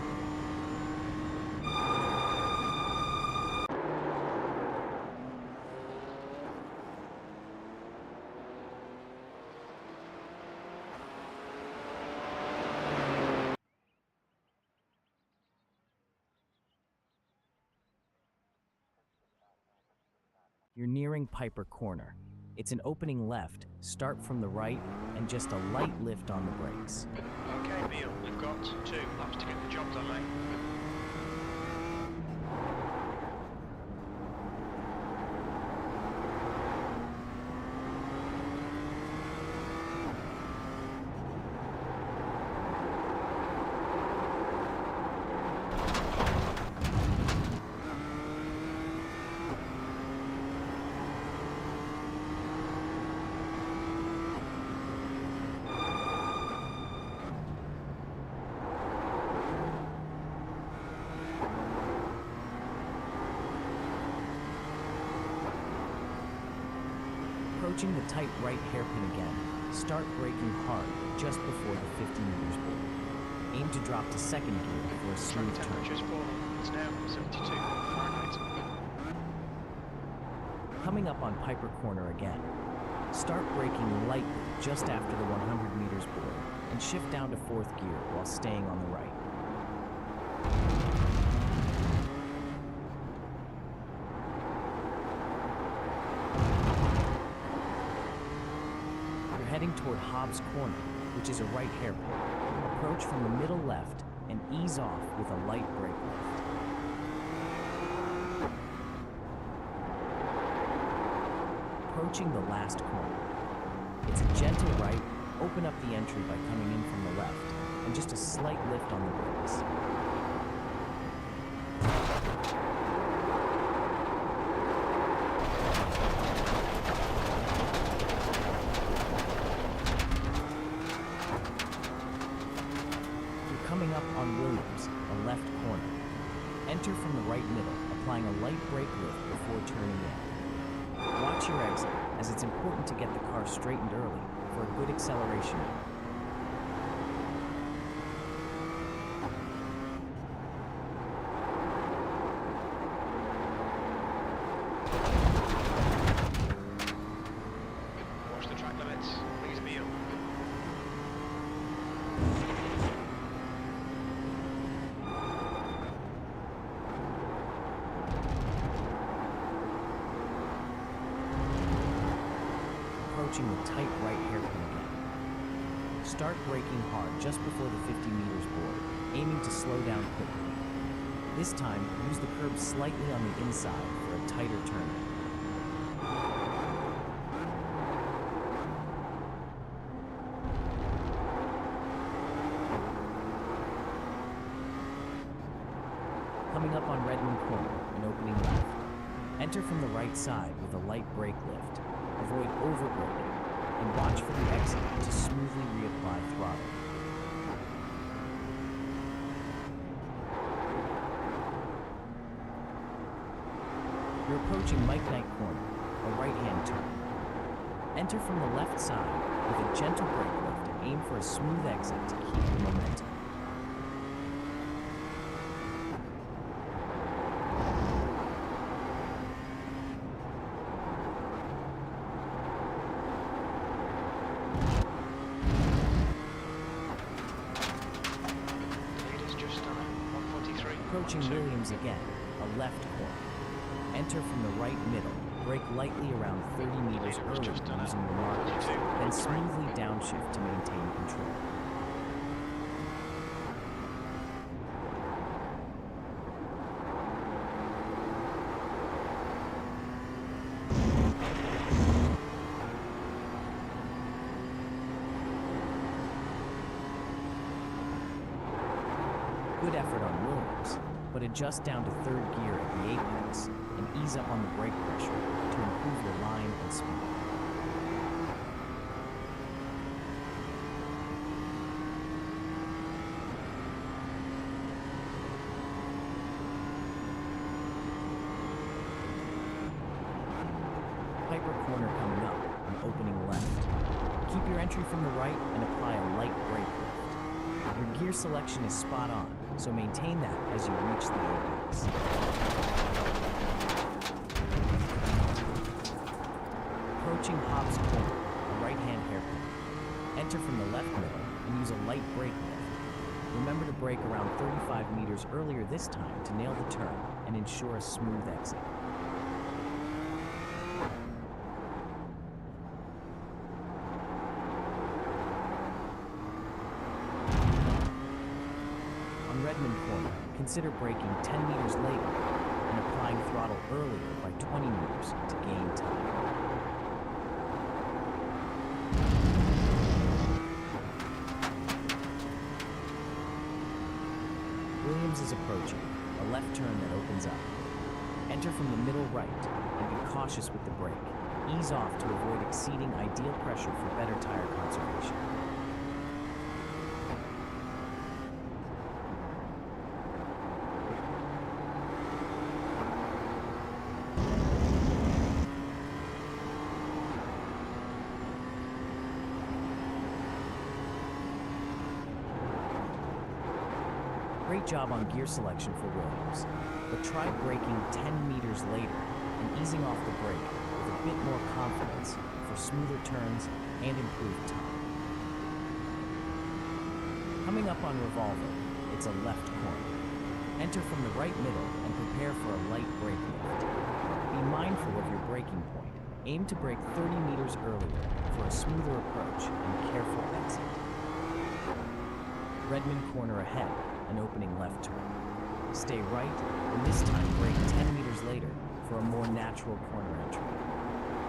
You're nearing Piper Corner. It's an opening left, start from the right, and just a light lift on the brakes. Okay, Beale, we've got 2 laps to get the job done, mate. Approaching the tight right hairpin again, start braking hard just before the 50 meters board. Aim to drop to second gear for a smooth Track turn. temperature's fallen. It's now 72 Fahrenheit. Coming up on Piper Corner again, start braking lightly just after the 100 meters board and shift down to fourth gear while staying on the right. Heading toward Hobbs Corner, which is a right hairpin. Approach from the middle left and ease off with a light brake lift. Approaching the last corner. It's a gentle right, open up the entry by coming in from the left, and just a slight lift on the brakes. Coming up on Williams, a left corner. Enter from the right middle, applying a light brake lift before turning in. Watch your exit, as it's important to get the car straightened early for a good acceleration. Watch the track limits. Please, Beale. Approaching the tight right hairpin again. Start braking hard just before the 50 meters board, aiming to slow down quickly. This time, use the curb slightly on the inside for a tighter turn. Coming up on Redmond Corner, an opening left. Enter from the right side with a light brake lift. Avoid overbraking, and watch for the exit to smoothly reapply throttle. You're approaching Mike Knight Corner, a right-hand turn. Enter from the left side with a gentle brake lift and aim for a smooth exit to keep your momentum. Approaching Williams again, a left corner. Enter from the right middle Brake lightly around 30 meters early using your markers, then smoothly downshift to maintain control. Good effort on Williams, but adjust down to third gear at the apex and ease up on the brake pressure to improve your line and speed. Piper corner coming up and opening left. Keep your entry from the right and apply a light brake lift. Your gear selection is spot on, so maintain that as you reach the apex. Approaching Hobbs Corner, a right-hand hairpin. Enter from the left middle and use a light brake lift. Remember to brake around 35 meters earlier this time to nail the turn and ensure a smooth exit. On Redmond Corner, consider braking 10 meters later and applying throttle earlier by 20 meters to gain time. Williams is approaching, a left turn that opens up. Enter from the middle right and be cautious with the brake. Ease off to avoid exceeding ideal pressure for better tire conservation. Great job on gear selection for Williams, but try braking 10 meters later and easing off the brake with a bit more confidence for smoother turns and improved time. Coming up on Revolver, it's a left corner. Enter from the right middle and prepare for a light brake lift. Be mindful of your braking point. Aim to brake 30 meters earlier for a smoother approach and careful exit. Redmond corner ahead, an opening left turn. Stay right, and this time brake 10 meters later for a more natural corner entry.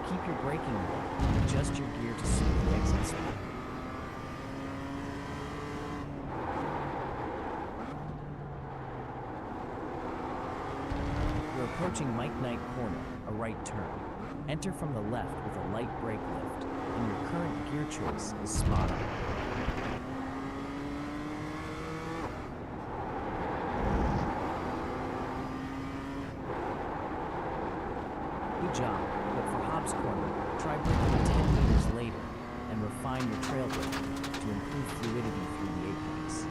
Keep your braking low and adjust your gear to suit the exit speed. You're approaching Mike Knight corner, a right turn. Enter from the left with a light brake lift, and your current gear choice is spot on. Good job, but for Hobbs Corner, try braking 10 meters later and refine your trail braking to improve fluidity through the apex.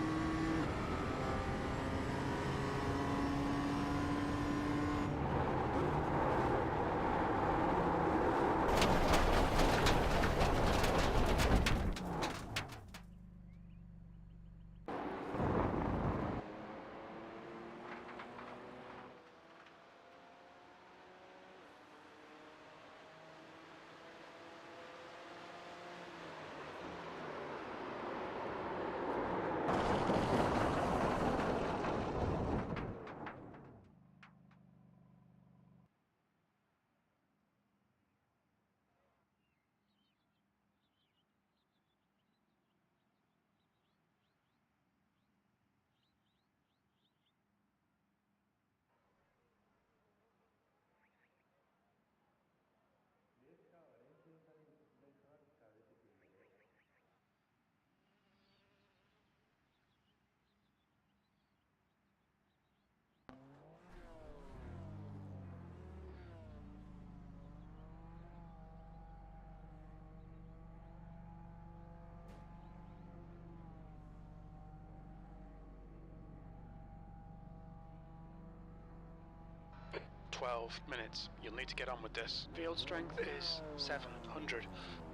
Minutes. You'll need to get on with this. Field strength is 700.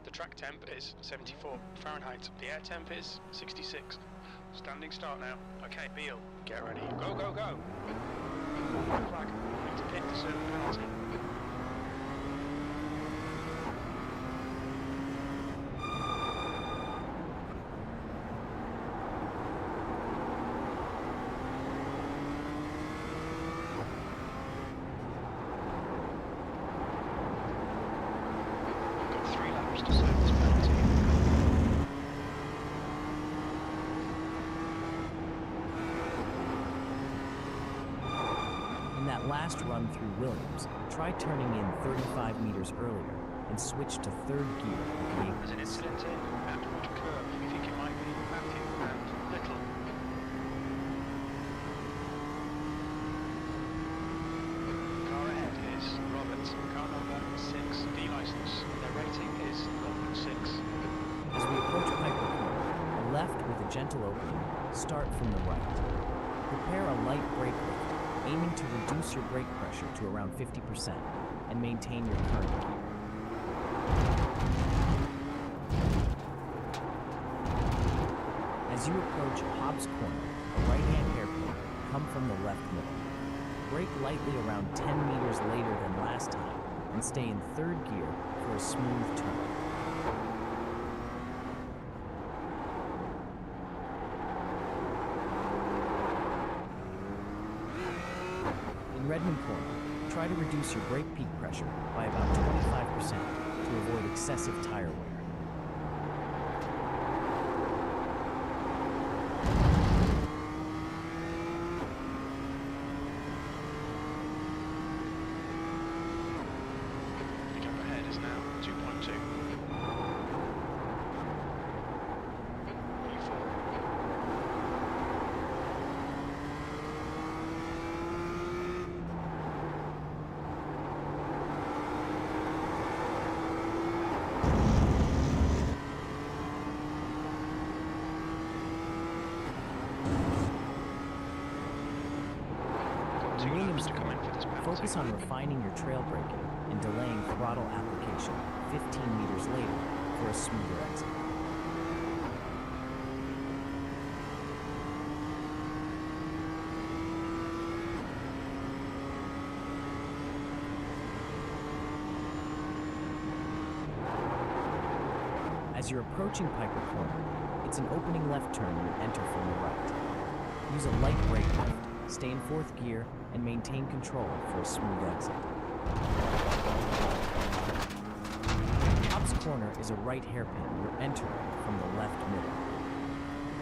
The track temp is 74 Fahrenheit. The air temp is 66. Standing start now. Okay, Beal, get ready. Go, go, go! Flag. Need to pit to serve the penalty. just to serve this penalty. In that last run through Williams, try turning in 35 meters earlier and switch to third gear at the There's an incident in Atwood Curve. We think it might be Matthew and Little. Car ahead is Robert, car number 6, D license. Their rating is 0.6. As we approach Piper Corner, a left with a gentle opening, start from the right. Prepare a light brake lift, aiming to reduce your brake pressure to around 50% and maintain your current gear. As you approach Hobbs Corner, a right-hand hairpin, come from the left middle. Brake lightly around 10 meters later than last time and stay in third gear for a smooth turn. In Redmond Corner, try to reduce your brake peak pressure by about 25% to avoid excessive tire wear. The gap ahead is now 2.2. E4. Got In 2 Williams laps to come in for this Corner, penalty. focus on refining your trail braking and delaying throttle application 15 meters later for a smoother exit. As you're approaching Piper Corner, it's an opening left turn you enter from the right. Use a light brake lift, stay in fourth gear, and maintain control for a smooth exit. Hobbs Corner is a right hairpin you're entering from the left middle.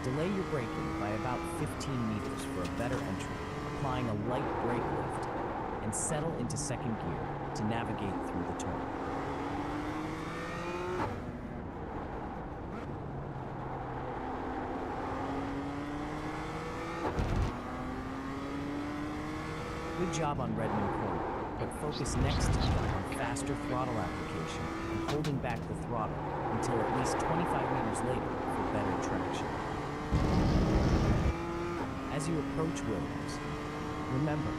Delay your braking by about 15 meters for a better entry, applying a light brake lift, and settle into second gear to navigate through the turn. Good job on Redmond Corner, but focus next time on faster throttle application and holding back the throttle until at least 25 meters later for better traction. As you approach Williams, remember,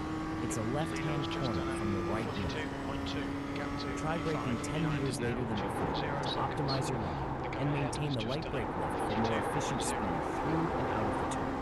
it's a left-hand corner from the right middle. 2.2. Gap to Try braking E5. 10 Behind meters is later now than before 2.0 to seconds. optimize your lap The car and ahead maintain is the just light a brake lap. lift for more efficient 42.0. speed through and out of the turn.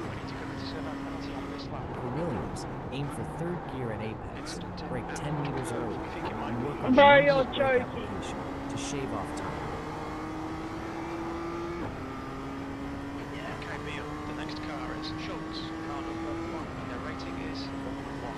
We need to go to serve our penalty on this lap. For Williams, aim for third gear at apex, brake 10 meters early, We think it might and be work on Bro, immediate you're brake joking. application to shave off time. Okay, Beal. The next car is Schultz, car number 1, and their rating is 4.1.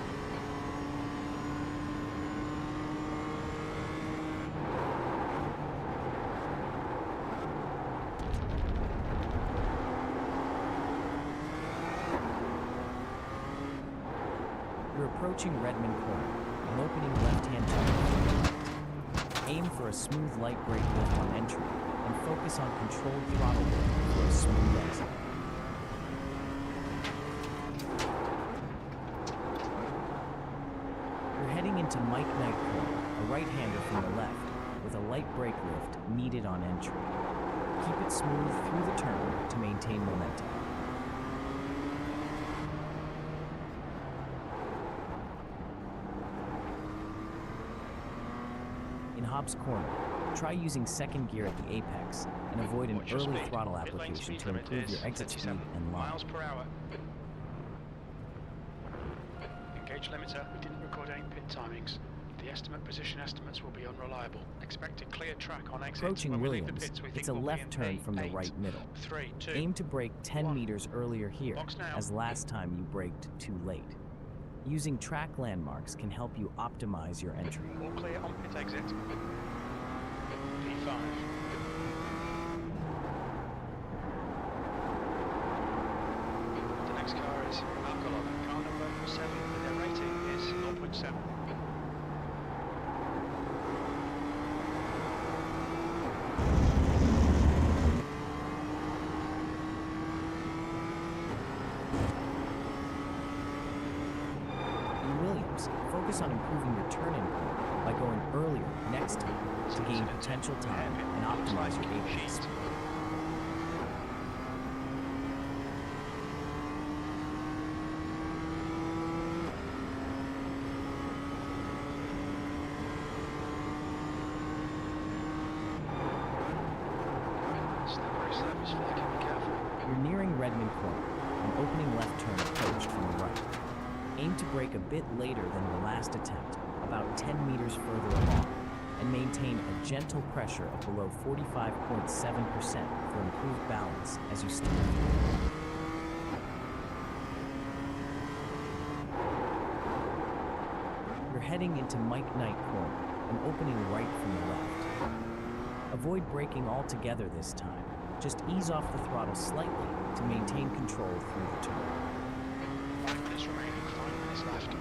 You're approaching Redmond Corner, an opening left-hand turn. Aim for a smooth light brake lift on entry, and focus on controlled throttle work for a smooth exit. You're heading into Mike Knight Corner, a right-hander from the left, with a light brake lift needed on entry. Keep it smooth through the turn to maintain momentum. In Hobbs Corner, try using second gear at the apex and avoid an Watch your early speed. throttle Pit lane application speed to limit improve is your exit speed 57 and line. miles per hour. Engage limiter. We didn't record any pit timings. The The estimate position estimates will be unreliable. Expect a clear track on exit. Approaching When we leave the Williams, pits, we it's think a we'll left be turn in from the P8, right middle. 3, 2, Aim to brake 10 1. meters earlier here, Box now. as last time you braked too late. Using track landmarks can help you optimize your entry. All clear on pit exit. P5. The next car is Alcalon, car number 7. Their rating is 0.7. In Williams, focus on improving your turn-in point by going earlier next time to gain potential time and optimize your apex speed. Slippery surface, flaky, be careful. You're nearing Redmond Corner, an opening left turn approached from the right. Aim to brake a bit later than your last attempt, about 10 meters further along, and maintain a gentle pressure of below 45.7% for improved balance as you steer. You're heading into Mike Knight Corner, an opening right from the left. Avoid braking altogether this time. Just ease off the throttle slightly to maintain control through the turn. 5 minutes remaining, 5 minutes left.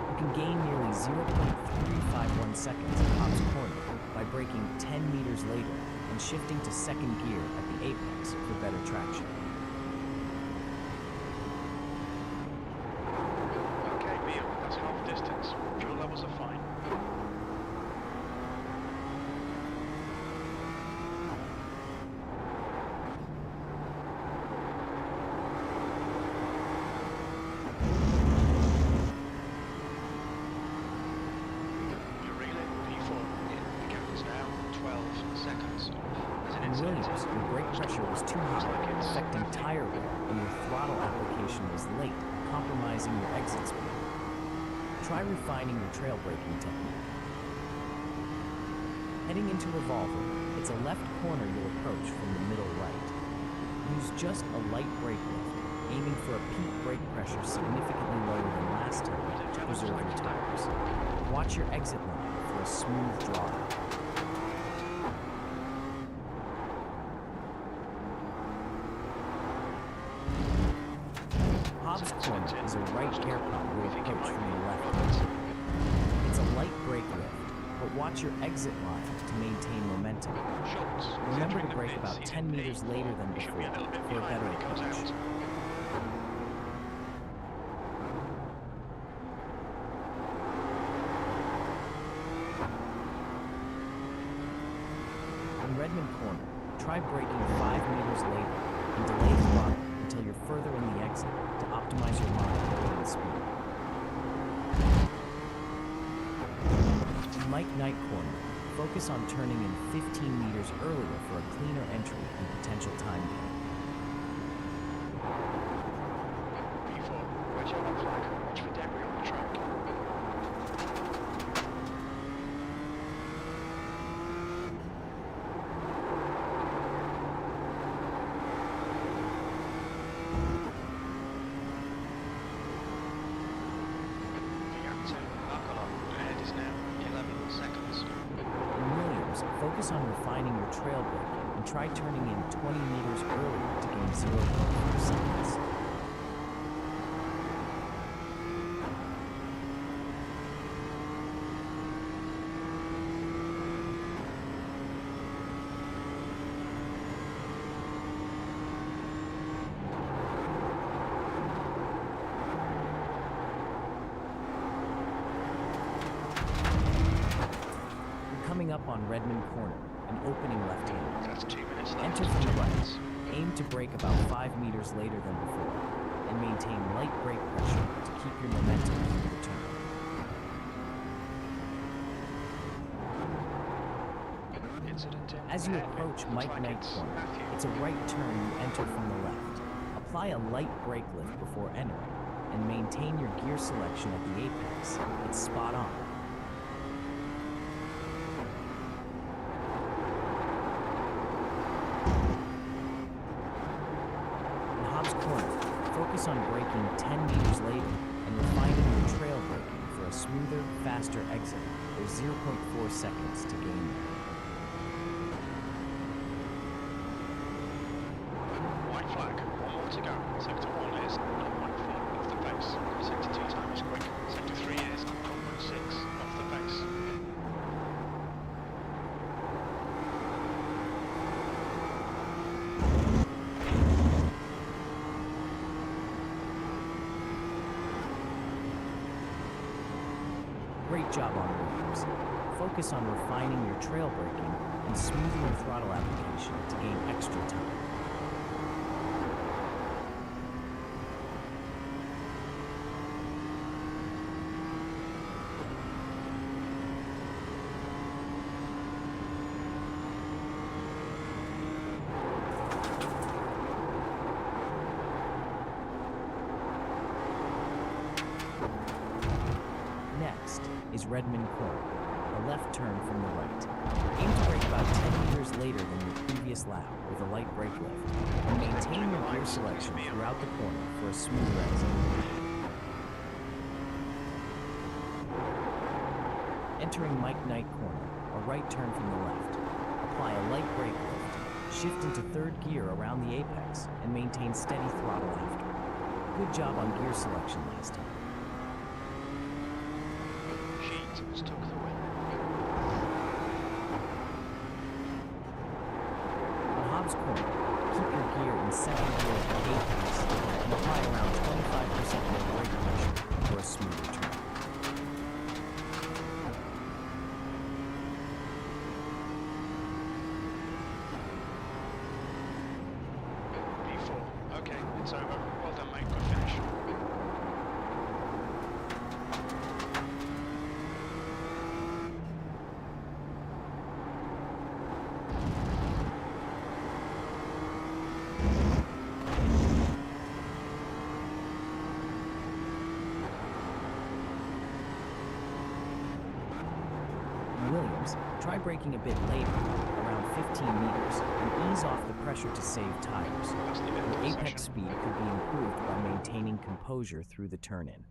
You can gain nearly 0.351 seconds at Hobbs Corner by braking 10 meters later and shifting to second gear at the apex for better traction. Okay, Neil, that's half distance. Fuel levels are fine. Your relay P4. The gap is now 12 seconds. As an In incident, Williams, your brake pressure was too high, affecting tire wear, and your throttle application was late, compromising your exit speed. Try refining your trail braking technique. Heading into Revolver, it's a left corner you'll approach from the middle right. Use just a light brake lift, aiming for a peak brake pressure significantly lower than last time to preserve your tires. Watch your exit line for a smooth draw. Hobbs Corner is a right haircut you'll approach from the left. It's a light brake lift, but watch your exit line to maintain momentum. Schultz. Remember to brake about 10 meters later than before for a better approach. In Redmond Corner, try braking 5 meters later and delay throttle until you're further in the exit to optimize your line and speed. In Mike Knight Corner, focus on turning in 15 meters earlier for a cleaner entry and potential time gain. P4. Watch your left flag. Watch for debris on the track. Focus on refining your trail braking and try turning in 20 meters earlier to gain 0.4 seconds. Coming up on Redmond Corner, an opening left-hander. That's 2 minutes left. Enter from the right. Aim to brake about 5 meters later than before, and maintain light brake pressure to keep your momentum through the turn. As you approach Mike Knight Corner, it's a right turn you enter from the left. Apply a light brake lift before entering, and maintain your gear selection at the apex. It's spot on. In Hobbs Corner, focus on braking 10 meters later and refining your trail braking for a smoother, faster exit. There's 0.4 seconds to gain there. White flag, one more to go. Sector 1 is 0.4 off the pace. Sector 2 time is quick. Sector 3 is 0.6 off the pace. Great job on Williams. Focus on refining your trail braking and smoothing your throttle application to gain extra time. Next is Redmond Corner, a left turn from the right. Aim to brake about 10 meters later than your previous lap with a light brake lift, and maintain your gear selection throughout the corner for a smoother exit. Entering Mike Knight Corner, a right turn from the left. Apply a light brake lift, shift into third gear around the apex, and maintain steady throttle after. Good job on gear selection last time. Sheet took the win. On Hobbs Corner, keep your gear in second gear at the apex and apply around 25% more brake pressure for a smoother turn. P4. Okay, it's over. Well done, mate. Good finish. Williams, try braking a bit later, around 15 meters, and ease off the pressure to save tires. That's the end of Your the apex session. speed could be improved by maintaining composure through the turn-in.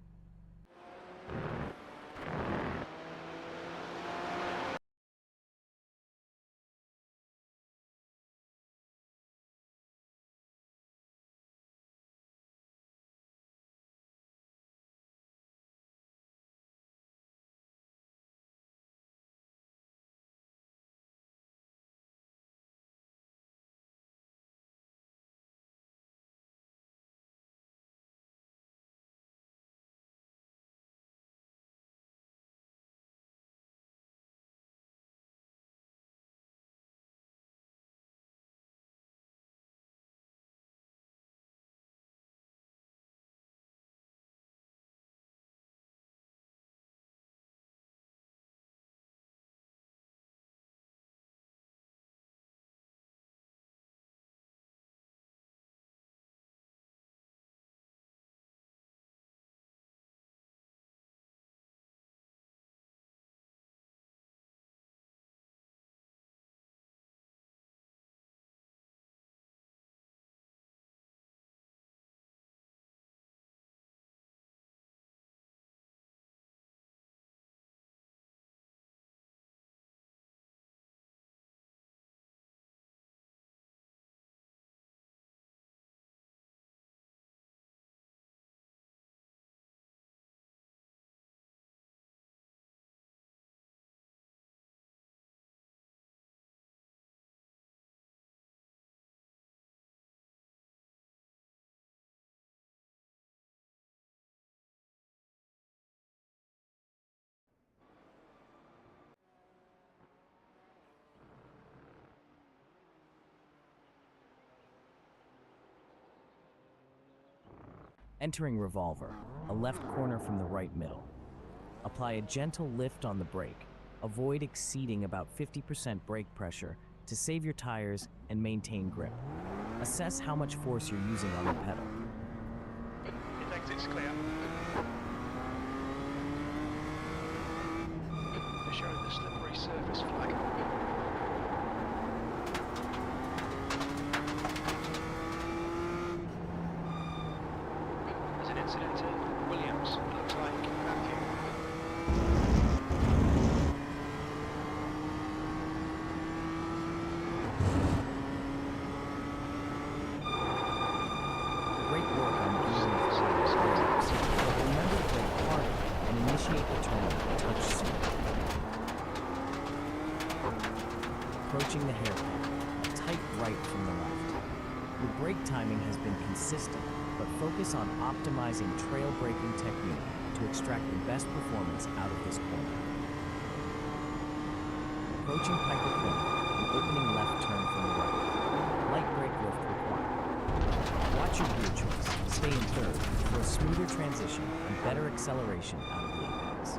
Entering Revolver, a left corner from the right middle. Apply a gentle lift on the brake. Avoid exceeding about 50% brake pressure to save your tires and maintain grip. Assess how much force you're using on the pedal. His exit's clear. They're showing the slippery surface flag. There's an incident in Williams. It looks like Matthew. Great work on gearing forward Williams. But remember to brake harder and initiate the turn a touch sooner. Approaching the hairpin, a tight right from the left. Your brake timing has been consistent, but focus on optimizing trail braking technique to extract the best performance out of this corner. Approaching Piper Corner, an opening left turn from the right. Light brake lift required. Watch your gear choice. Stay in third for a smoother transition and better acceleration out of the apex.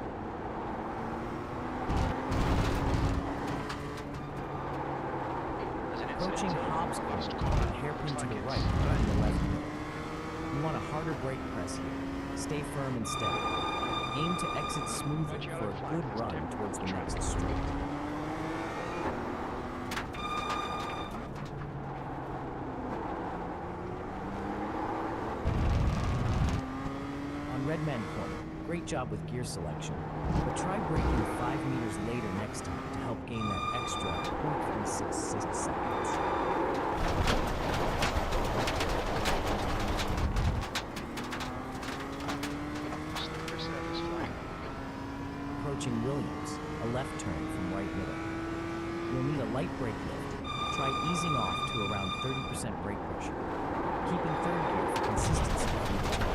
Approaching Hobbs Corner, a hairpin to the right, in the left middle. You want a harder brake press here. Stay firm and steady. Aim to exit smoothly for a good run towards the next straight. On Redman Corner, great job with gear selection, but try braking 5 meters later next time to help gain that extra 0.366 seconds. Slippery surface flag. Approaching Williams, a left turn from right middle. You'll need a light brake lift. Try easing off to around 30% brake pressure. Keeping third gear for consistency through the turn.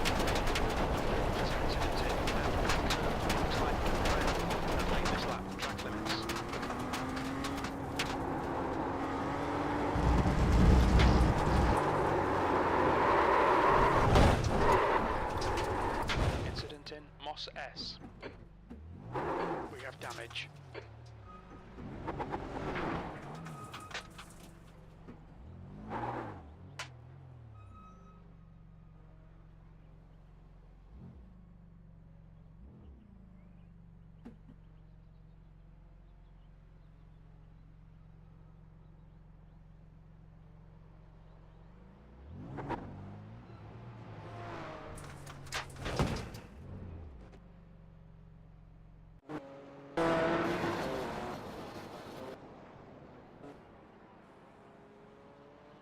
There's an incident in looks like and late this lap, track limits. Incident in Moss S. We have damage.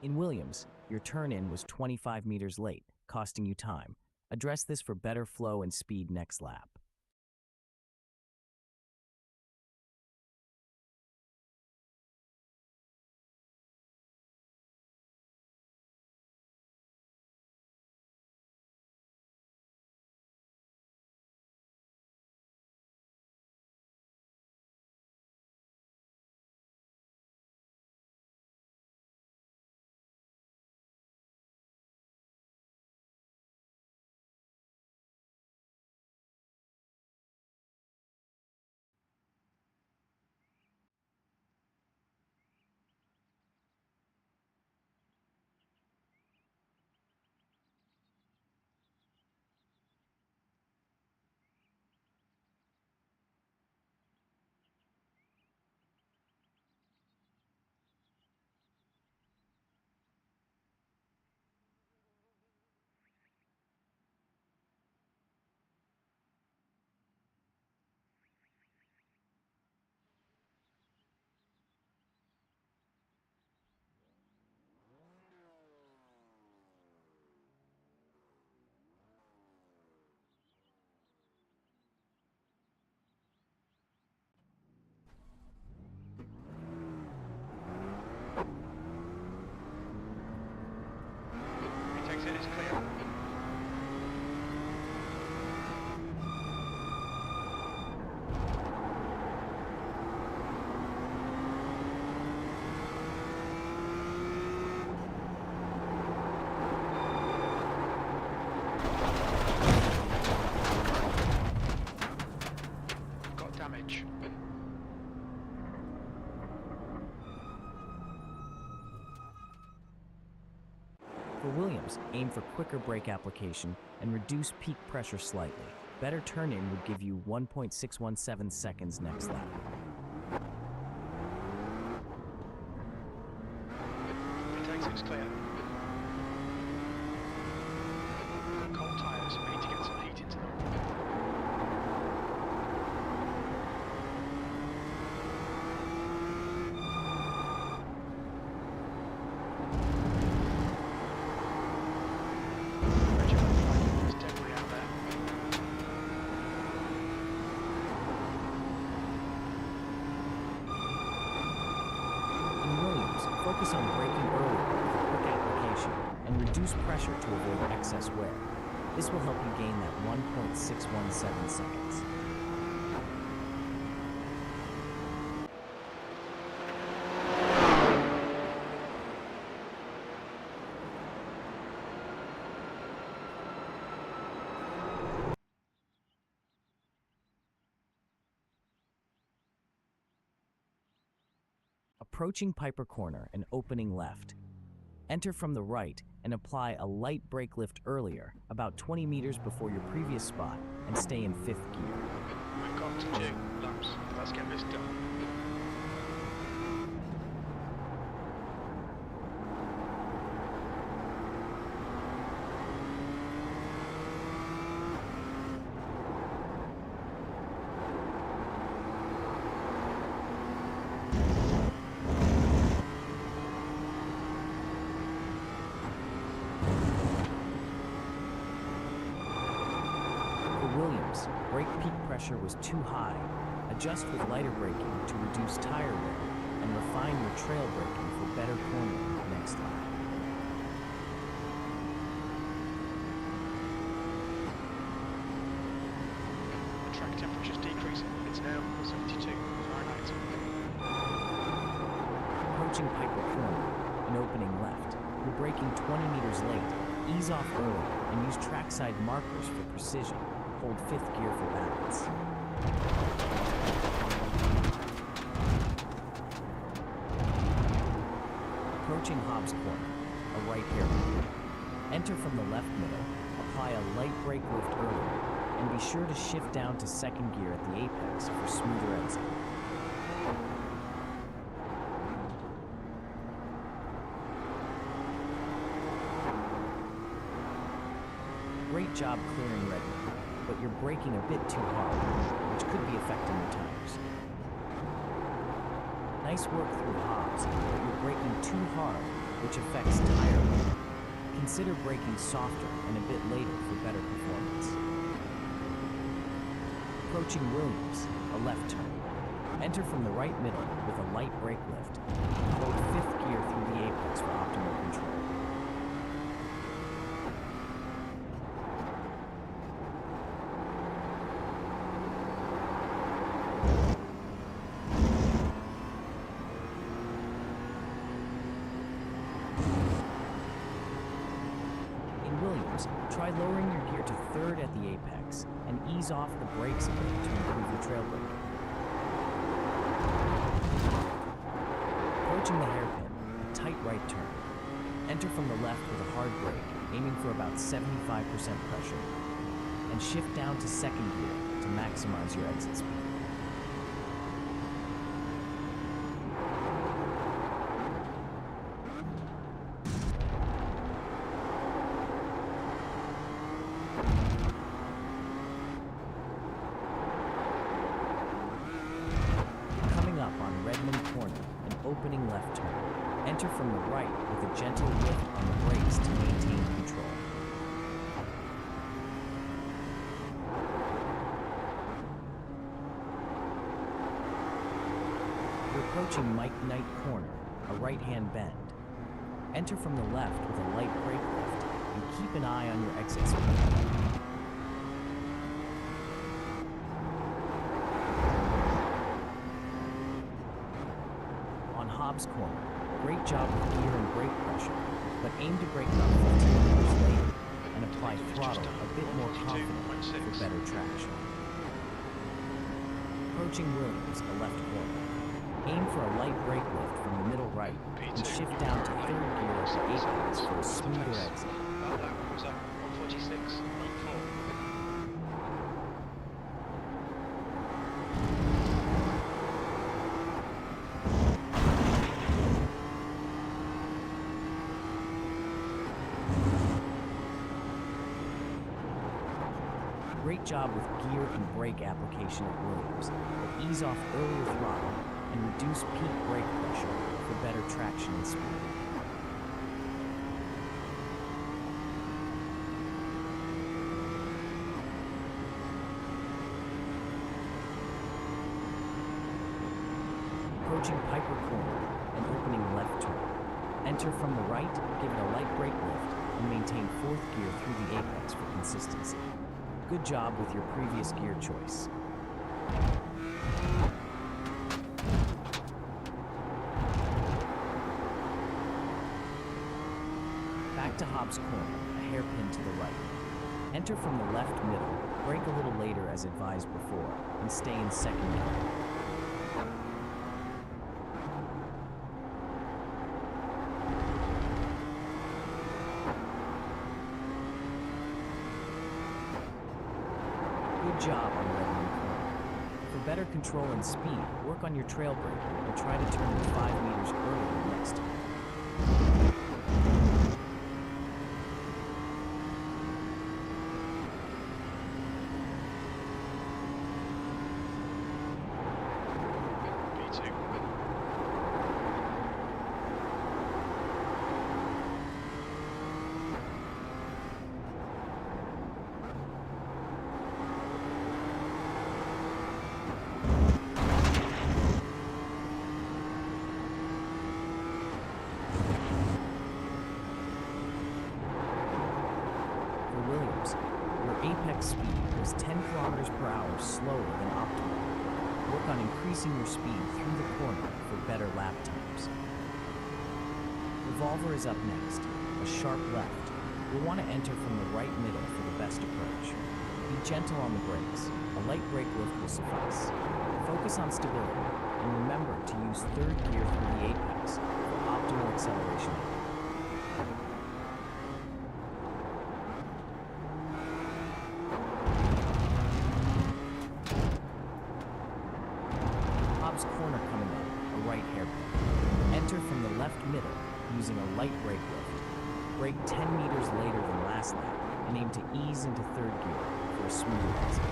In Williams, your turn-in was 25 meters late, costing you time. Address this for better flow and speed next lap. For Williams, aim for quicker brake application and reduce peak pressure slightly. Better turn-in would give you 1.617 seconds next lap. Intake 6 clear. Cold tyres, we need to get some heat into them. There's debris out there. In Williams, focus on braking early with quick application and reduce pressure to avoid excess wear. This will help you gain that 1.617 seconds. Approaching Piper Corner and opening left. Enter from the right and apply a light brake lift earlier, about 20 meters before your previous spot, and stay in 5th gear. We've got 2 laps. Let's get this done. Williams, brake peak pressure was too high. Adjust with lighter braking to reduce tire wear and refine your trail braking for better cornering next lap. The track temperature is decreasing. It's now 72 Fahrenheit. Approaching Piper Corner and opening left. You're braking 20 meters late. Ease off early and use trackside markers for precision. Hold 5th gear for balance. Approaching Hobbs Corner, a right hairpin. Enter from the left middle, apply a light brake lift earlier, and be sure to shift down to 2nd gear at the apex for smoother exit. Great job clearing Redmond, but you're braking a bit too hard, which could be affecting your tires. Nice work through Hobbs, but you're braking too hard, which affects tire wear. Consider braking softer and a bit later for better performance. Approaching Williams, a left turn. Enter from the right middle with a light brake lift. Hold 5th gear through the apex for optimal control. Try lowering your gear to 3rd at the apex and ease off the brakes a bit to improve your trail braking. Approaching the hairpin, a tight right turn. Enter from the left with a hard brake, aiming for about 75% pressure, and shift down to 2nd gear to maximize your exit speed. Opening left turn. Enter from the right with a gentle lift on the brakes to maintain control. You're approaching Mike Knight Corner, a right-hand bend. Enter from the left with a light brake lift and keep an eye on your exit speed. Hobbs Corner. Great job with gear and brake pressure, but aim to brake about 15 meters later and apply throttle a bit more confidently for better traction. Approaching Williams, a left corner. Aim for a light brake lift from the middle right and shift down to third gear at the apex for a smoother exit. That lap was at 146.4. Great job with gear and brake application at Williams, but ease off earlier throttle and reduce peak brake pressure for better traction and speed. Approaching Piper Corner and opening left turn. Enter from the right, give it a light brake lift, and maintain fourth gear through the apex for consistency. Good job with your previous gear choice. Back to Hobbs Corner, a hairpin to the right. Enter from the left middle, brake a little later as advised before, and stay in second gear. Good job on Redmond Corner. For better control and speed, work on your trail braking and try to turn 5 meters earlier next time. B2. For Williams, your apex speed was 10 kilometers per hour slower than optimal. Work on increasing your speed through the corner for better lap times. Revolver is up next, a sharp left. You'll want to enter from the right middle for the best approach. Be gentle on the brakes. A light brake lift will suffice. Focus on stability, and remember to use third gear through the apex for optimal acceleration. Hobbs Corner coming up, a right hairpin. Enter from the left middle using a light brake lift. Brake 10 meters later than last lap and aim to ease into third gear for a smoother exit.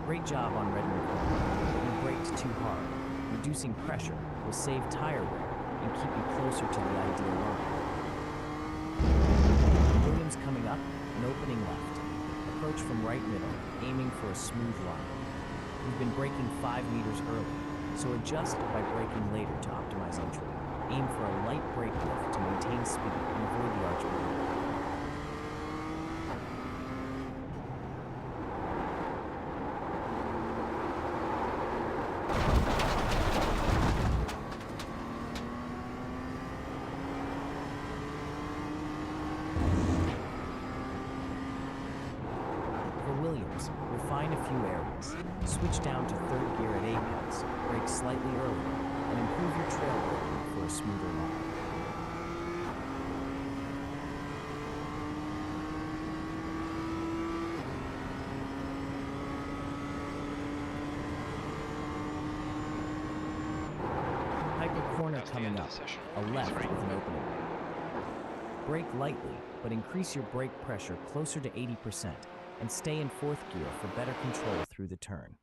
Great job on Redmond Corner. You braked too hard. Reducing pressure will save tire wear and keep you closer to the ideal line. Williams coming up and opening left. Approach from right middle, aiming for a smooth line. You've been braking 5 meters early, so adjust by braking later to optimize entry. Aim for a light brake lift to maintain speed and avoid the arch behind. For Williams, refine a few areas. Switch down to third gear at apex, brake slightly earlier, and improve your trail braking for a smoother line. Piper Corner That's the coming end of up, the session. a left P3. with an opening. Brake lightly, but increase your brake pressure closer to 80% and stay in fourth gear for better control through the turn.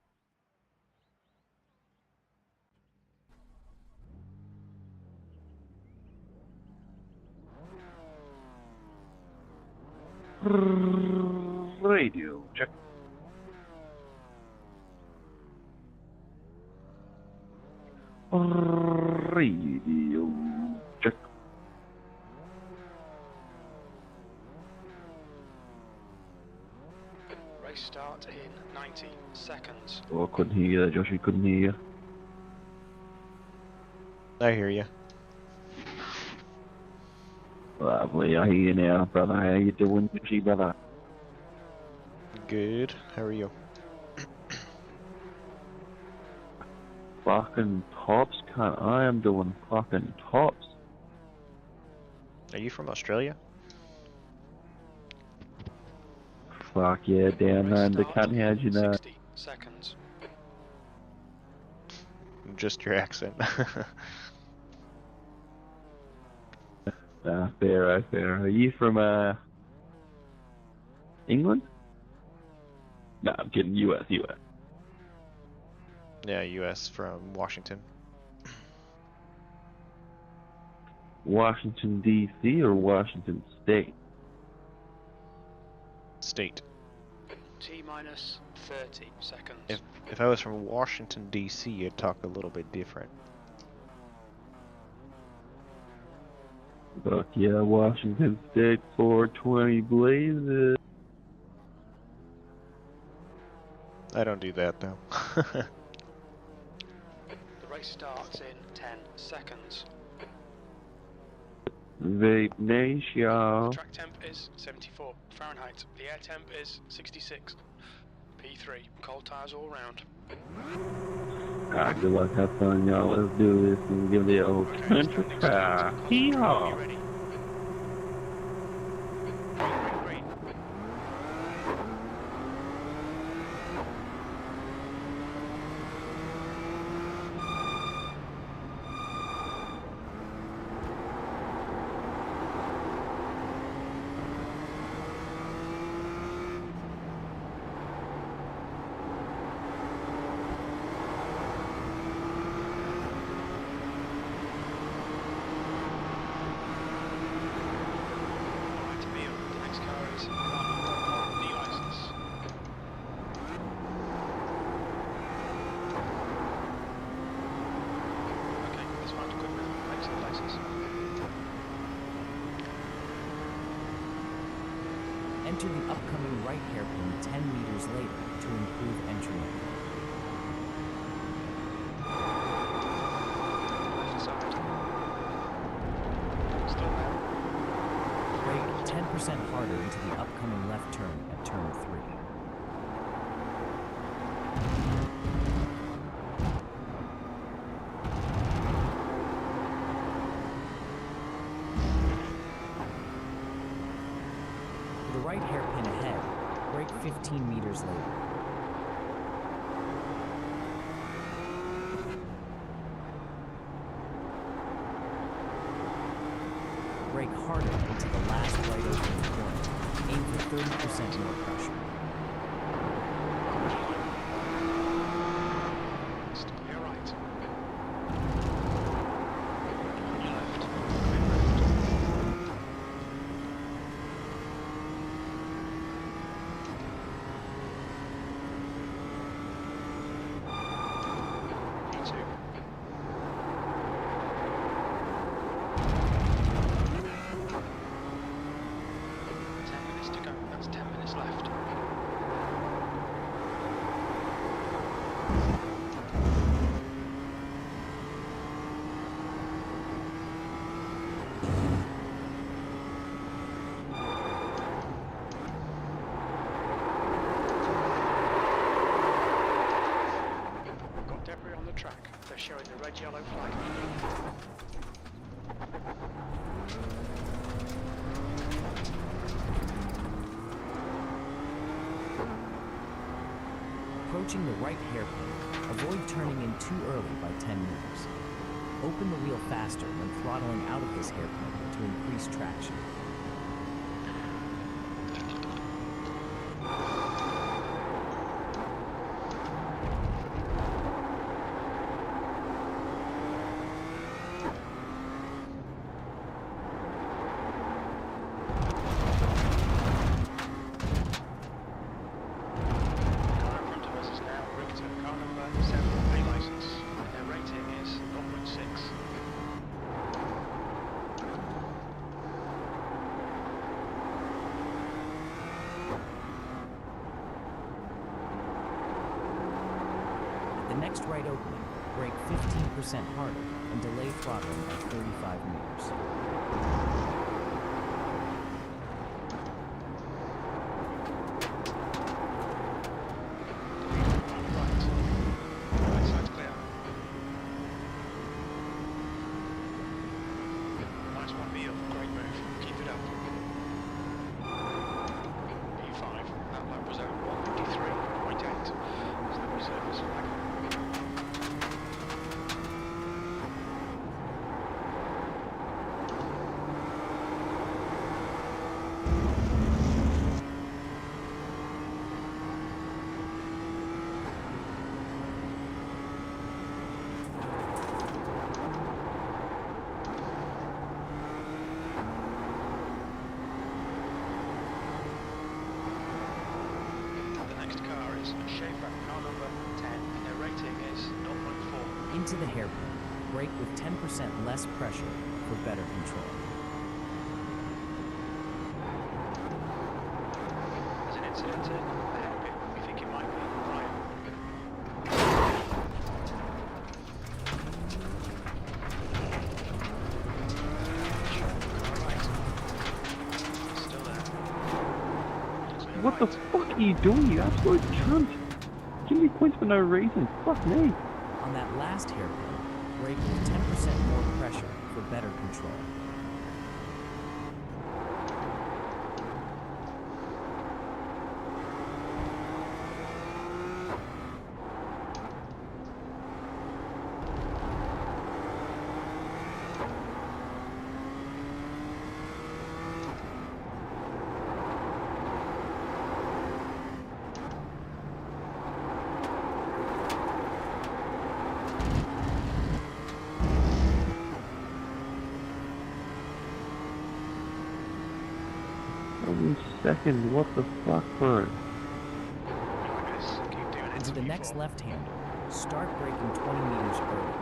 Radio check. Radio check. Race start in 90 seconds. Oh, I couldn't hear you there, Josh. I couldn't hear you. I hear you. Lovely. I hear you now, brother. How you doing, G brother? Good. How are you? Fucking tops, cunt. I am doing fucking tops. Are you from Australia? Fuck yeah, down under, cunt. How'd you know? 60 seconds. Just your accent. Fair. Are you from, England? No, I'm kidding. US. Yeah, U.S. from Washington. Washington, D.C. or Washington State? State. T minus 30 seconds. If I was from Washington, D.C., you'd talk a little bit different. Fuck yeah, Washington State 420 blazes. I don't do that, though. The race starts in 10 seconds. Vape Nation. Track temp is 74 Fahrenheit. The air temp is 66. P3. Cold tires all round. Alright, good luck, have fun, y'all. Let's do this and give the old country try. Hee-haw! Ready? Green. To me, the next car is the license. Okay, let's find equipment. Exit license. Enter the upcoming right hairpin 10 meters later to improve entry angle. Left side. Still there. Brake 10% harder into the upcoming left turn at turn 3. For the right hairpin ahead, brake 15 meters later. Brake harder into the last right opening corner. Aim for 30% more pressure. Clear right. Left. P2. 10 minutes to go. That's 10 minutes left. Got debris on the track. They're showing the red-yellow flag. Approaching the right hairpin, avoid turning in too early by 10 meters. Open the wheel faster when throttling out of this hairpin to increase traction. Car in front of us is now Richter, car number 7, A license. Their rating is 0.6. At the next right opening, brake 15% harder and delay throttling by 35 meters. is Schaefer, car number 10, and their rating is 0.4. Into the hairpin. Brake with 10% less pressure for better control. As an incident in the hairpin, we think it might be Ryan. Alright. Still there. Clear What the right. fuck are you doing, you absolute cunt? Give me points for no reason. Fuck me. On that last hairpin, brake with 10% more pressure for better control. Holy second, what the fuck, bro? Keep doing it. Into the next left-hander, start braking 20 meters early.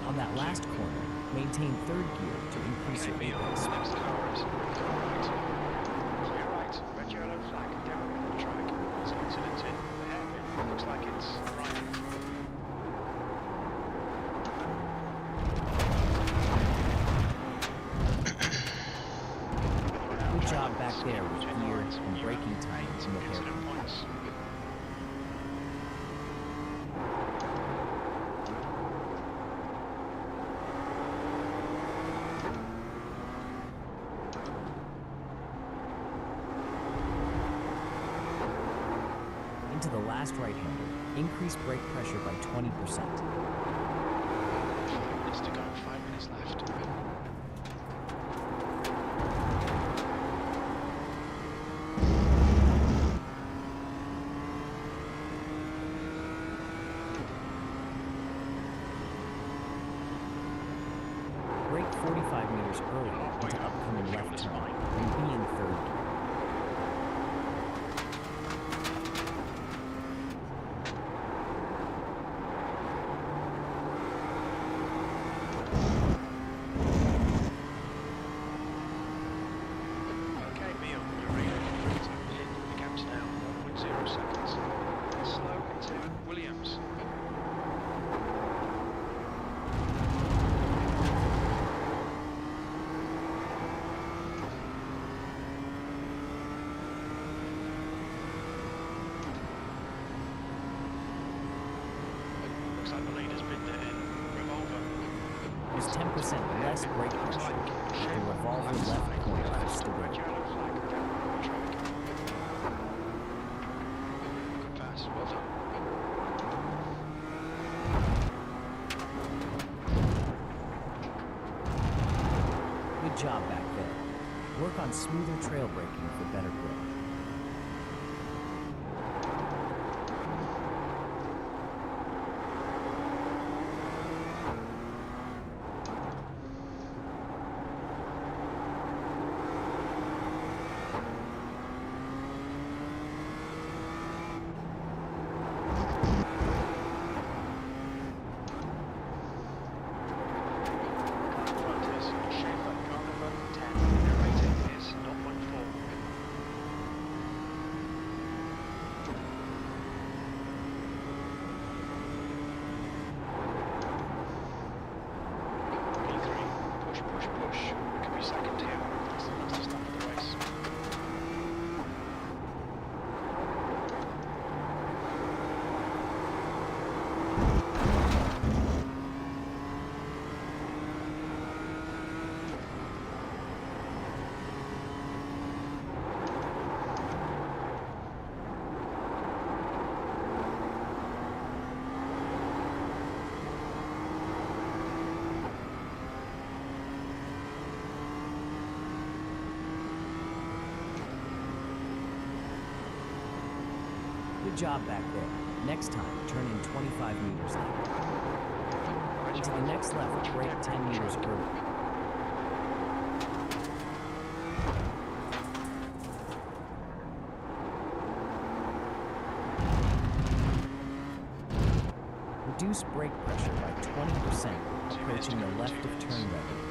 On that last corner, maintain third gear to increase your apex. Next car is clear right, red yellow flag down the track. There's an incident in the hairpin. Looks like it's Ryan. Good job back there with gear and braking times in the hairpin. Incident points. Into the last right-hander, increase brake pressure by 20%. 5 minutes to go, 5 minutes left. Brake 45 meters early into upcoming left turn and be in third gear. Okay, Neil, you're ready. In the gaps now, 1.0 seconds. Slow into Williams. Looks like the leader's been there in Revolver. There's 10% less brake pressure at the revolver left corner for stability. Red yellow flag down the track. Good pass, well done. Good job back there. Work on smoother trail braking for better grip. Car in front is Schaefer, car number 10. Their rating is 0.4. Good job back there. Next time, turn in 25 meters left. Into the next left, brake 10 meters early. Reduce brake pressure by 20%, approaching the left of turn revenue.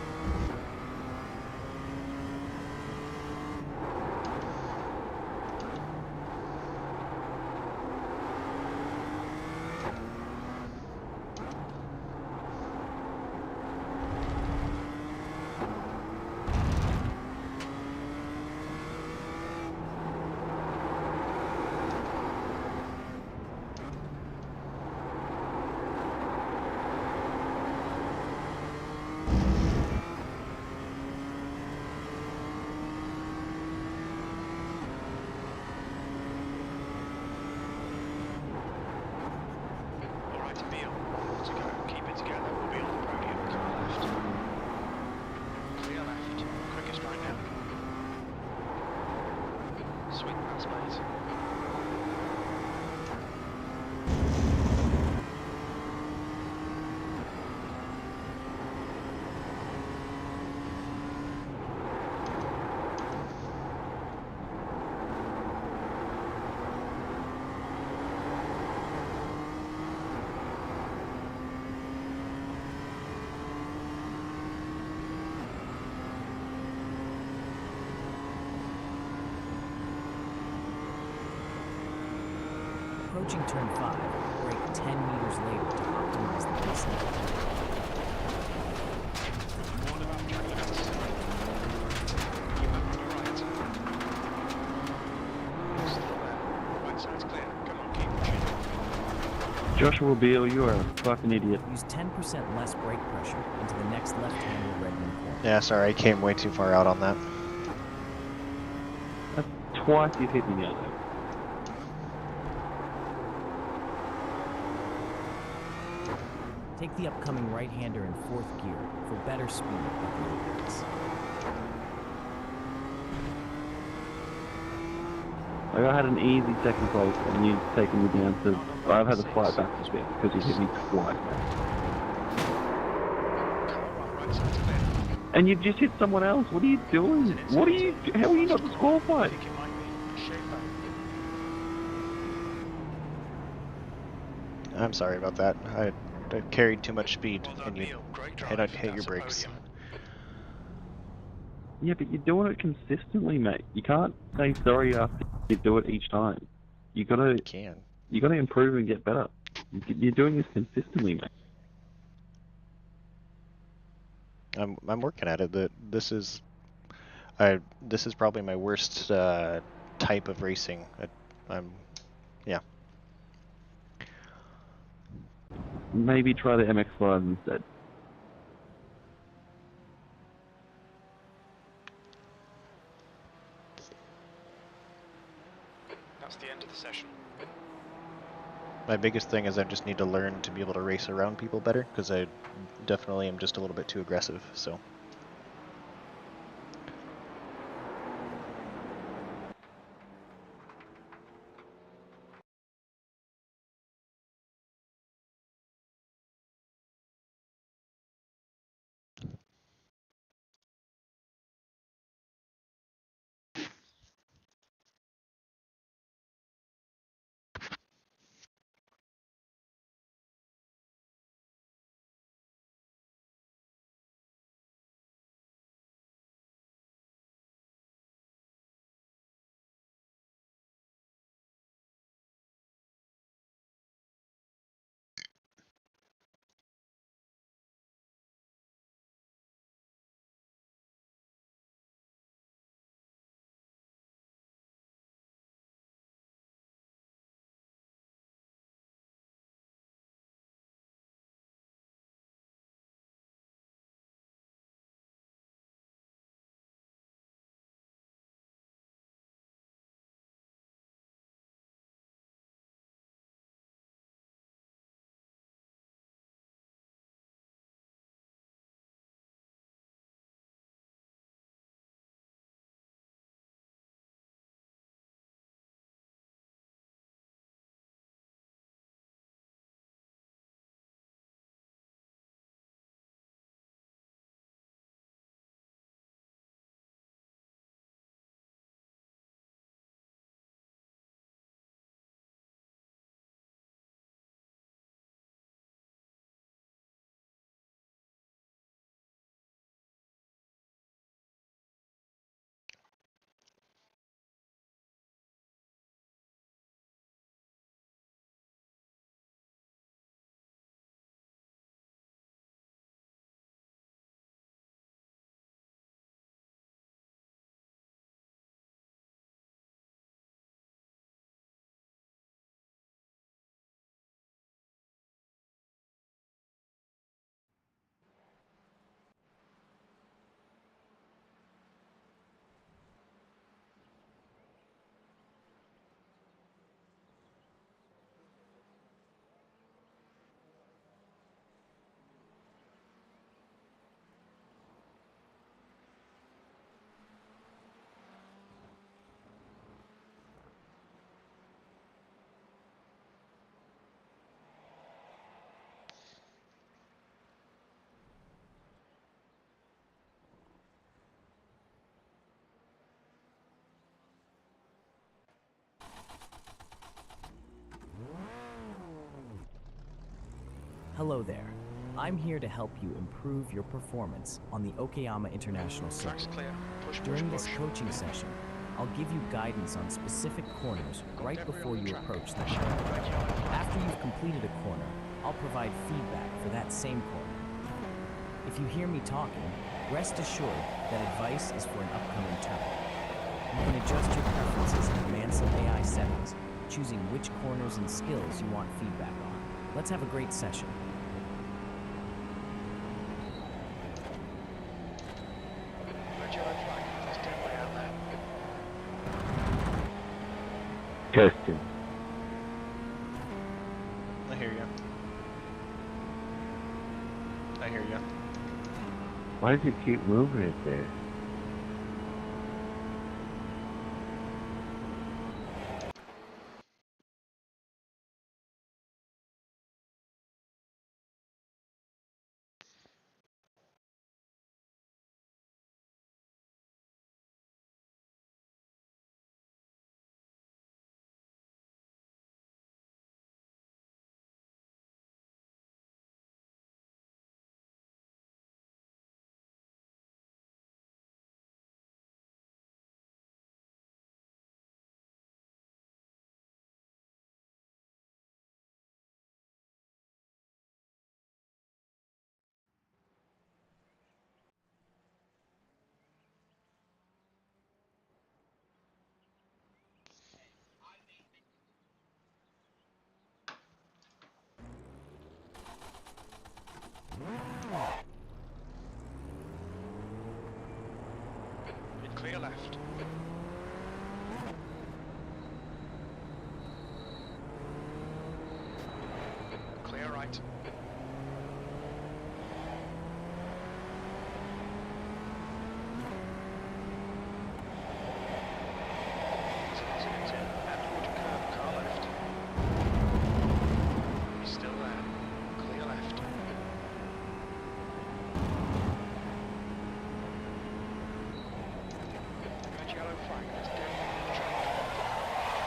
Approaching turn 5, brake 10 meters later to optimize the pace level. Joshua Beale, you are a fucking idiot. Use 10% less brake pressure into the next left-handed Redmond corner. Yeah, sorry, I came way too far out on that. That's twice you've hit me out there. Take the upcoming right-hander in 4th gear for better speed at the openings. Like I had an easy second place and you've taken me down to... I've had to fly it back to spin because you hit me twice. And you've just hit someone else. What are you doing? What are you... How are you not disqualified? I'm sorry about that. I carried too much speed and you hit your brakes. Yeah, but you're doing it consistently, mate. You can't say sorry after you do it each time. You gotta improve and get better. You're doing this consistently, mate. I'm working at it. This is probably my worst type of racing. Yeah. Maybe try the MX-5 instead. That's the end of the session. My biggest thing is I just need to learn to be able to race around people better, because I definitely am just a little bit too aggressive, so. Hello there. I'm here to help you improve your performance on the Okayama International Track's Circuit. clear. Push, push, During this push. coaching session, I'll give you guidance on specific corners Got right debris before on the you track. approach them. Push it. Red, yellow flag. After you've completed a corner, I'll provide feedback for that same corner. If you hear me talking, rest assured that advice is for an upcoming turn. You can adjust your preferences in the Mansell AI settings, choosing which corners and skills you want feedback on. Let's have a great session. Red, yellow flag. There's debris out there. Testing. I hear you. I hear you. Why does it keep moving it there? Clear left. Clear right. Edward curve, car left. He's still there. Clear left. Red, yellow flag. There's debris on the track.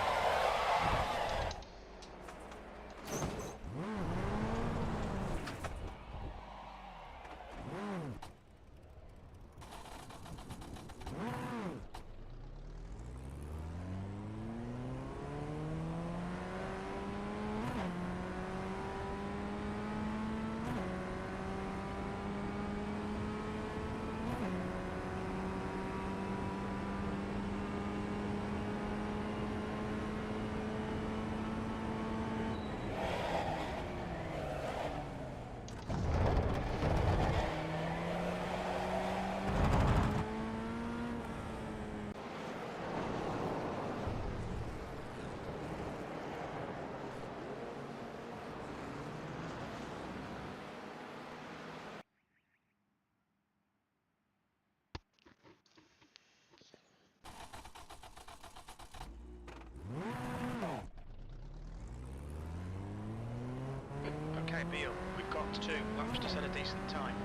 Okay, Beale, we've got two laps to set a decent time.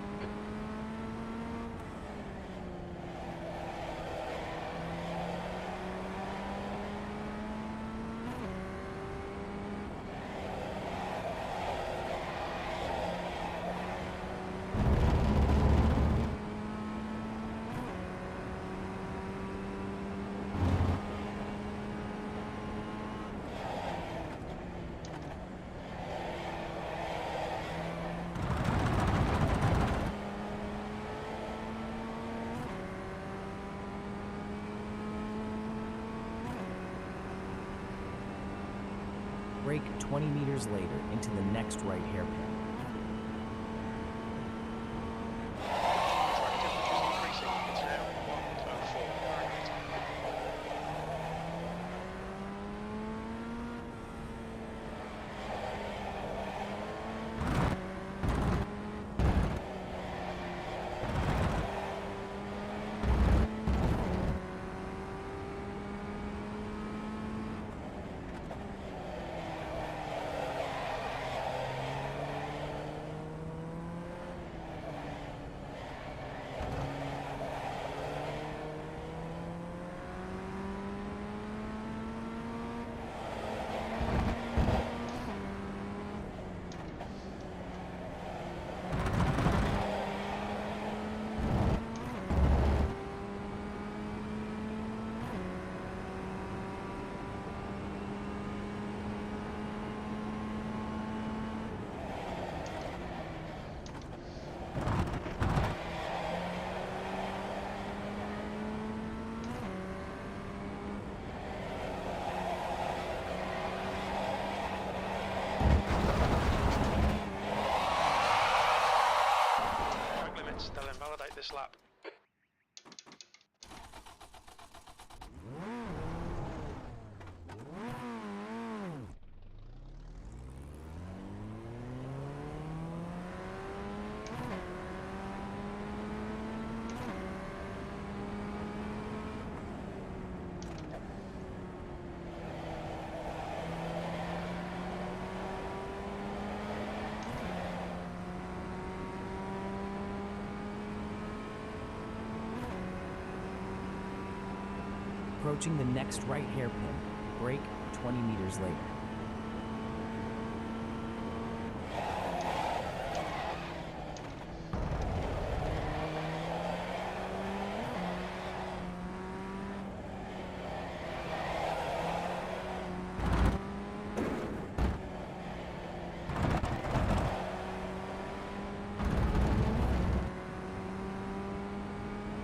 Brake 20 meters later into the next right hairpin. Track temperature's increasing. It's now 104 Fahrenheit. this lap. Approaching the next right hairpin, brake 20 meters later.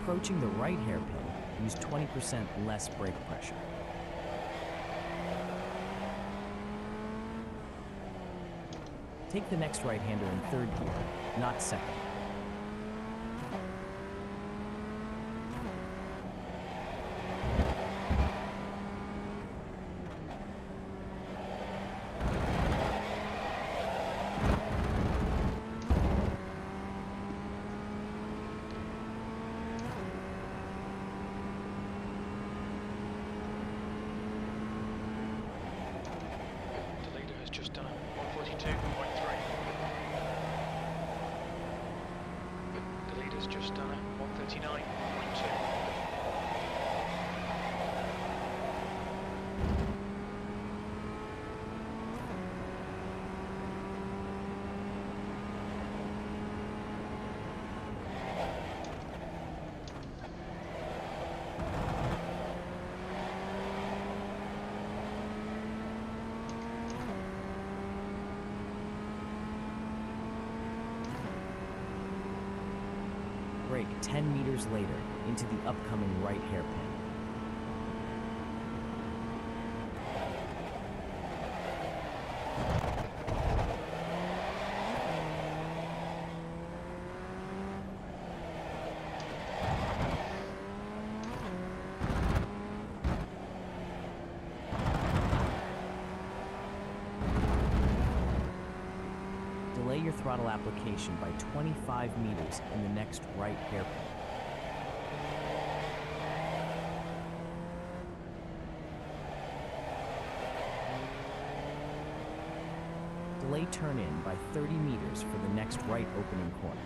Approaching the right hairpin, use 20% less brake pressure. Take the next right-hander in third gear, not second. The leader has just done a 142.3. The leader's just done a 139.2. Brake 10 meters later into the upcoming right hairpin. Delay your throttle application by 25 meters in the next right hairpin. Delay turn in by 30 meters for the next right opening corner.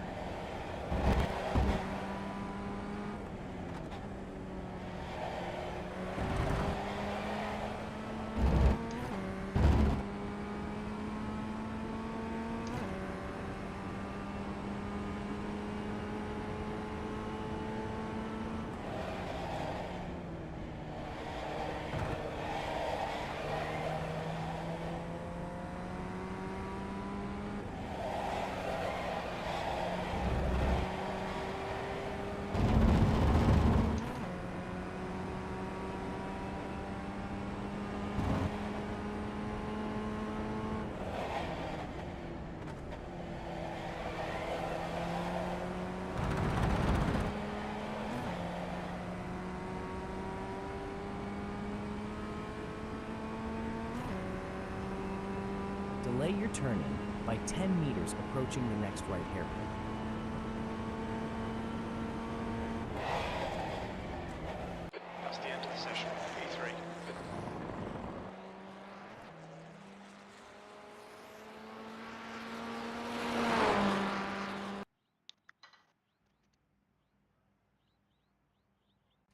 Delay your turn in by 10 meters approaching the next right hairpin. That's the end of the session, P3.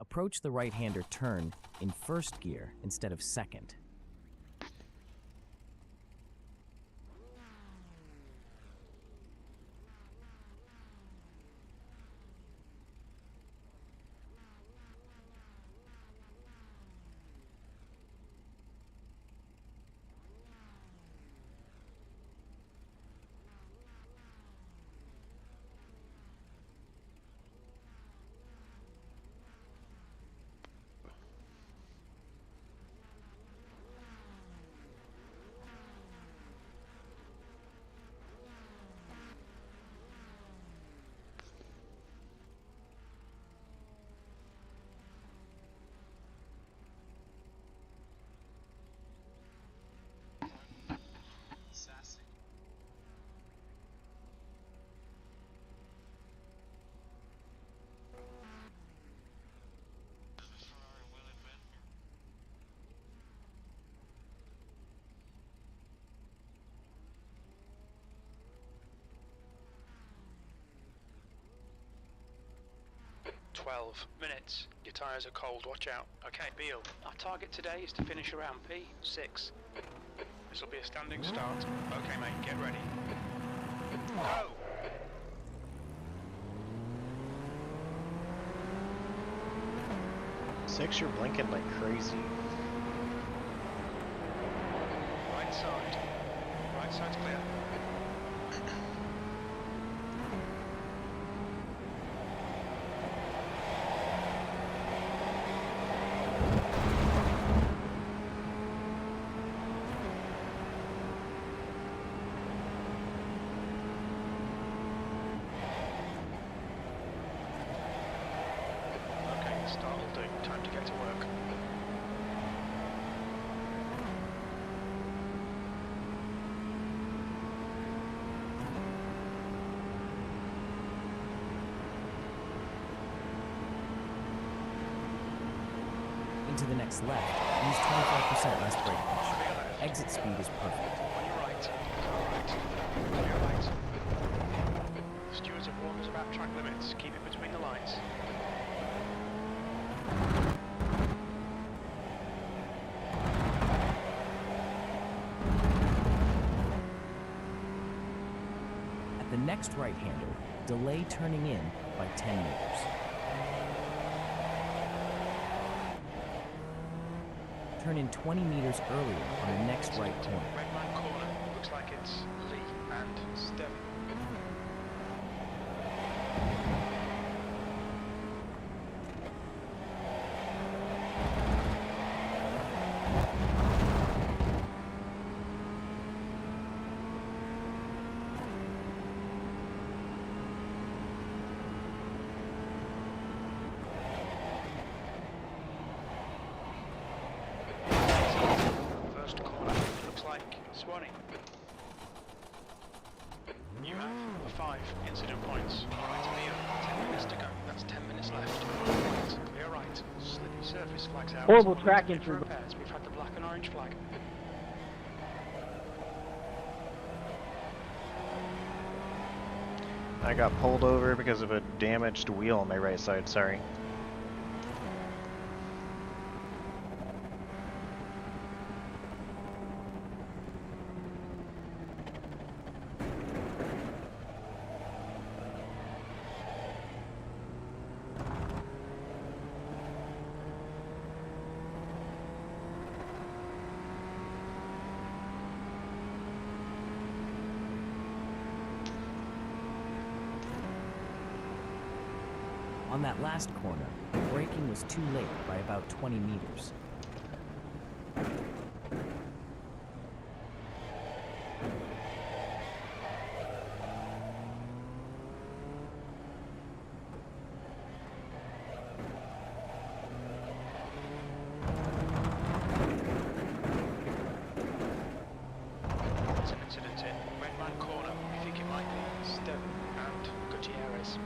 Approach the right-hander turn in first gear instead of second. 12 minutes. Your tyres are cold, watch out. Okay, Beale, our target today is to finish around P6. This will be a standing start. Okay, mate, get ready. Go! 6, you're blinking like crazy. Right side. Right side's clear. Okay, start will do. Time to get to work. Into the next left, use 25% less brake pressure. Exit speed is perfect. On your right. Car right. On your right. Stewards have warned us about track limits. Keep it between the lines. At the next right-hander, delay turning in by 10 meters. Turn in 20 meters earlier on the next right corner. Red man corner. Looks like it's Lee and Steven. First corner. Looks like Swanee. You have 5 incident points. Right to Beale. 10 minutes to go. That's 10 minutes left. Right. Clear right. Slippy surface flags out. Horrible tracking for for repairs. We've had the black and orange flag. I got pulled over because of a damaged wheel on my right side, sorry. On that last corner, braking was too late by about 20 meters. There's an incident in Red Man corner. We think it might be Steven and Gutierrez.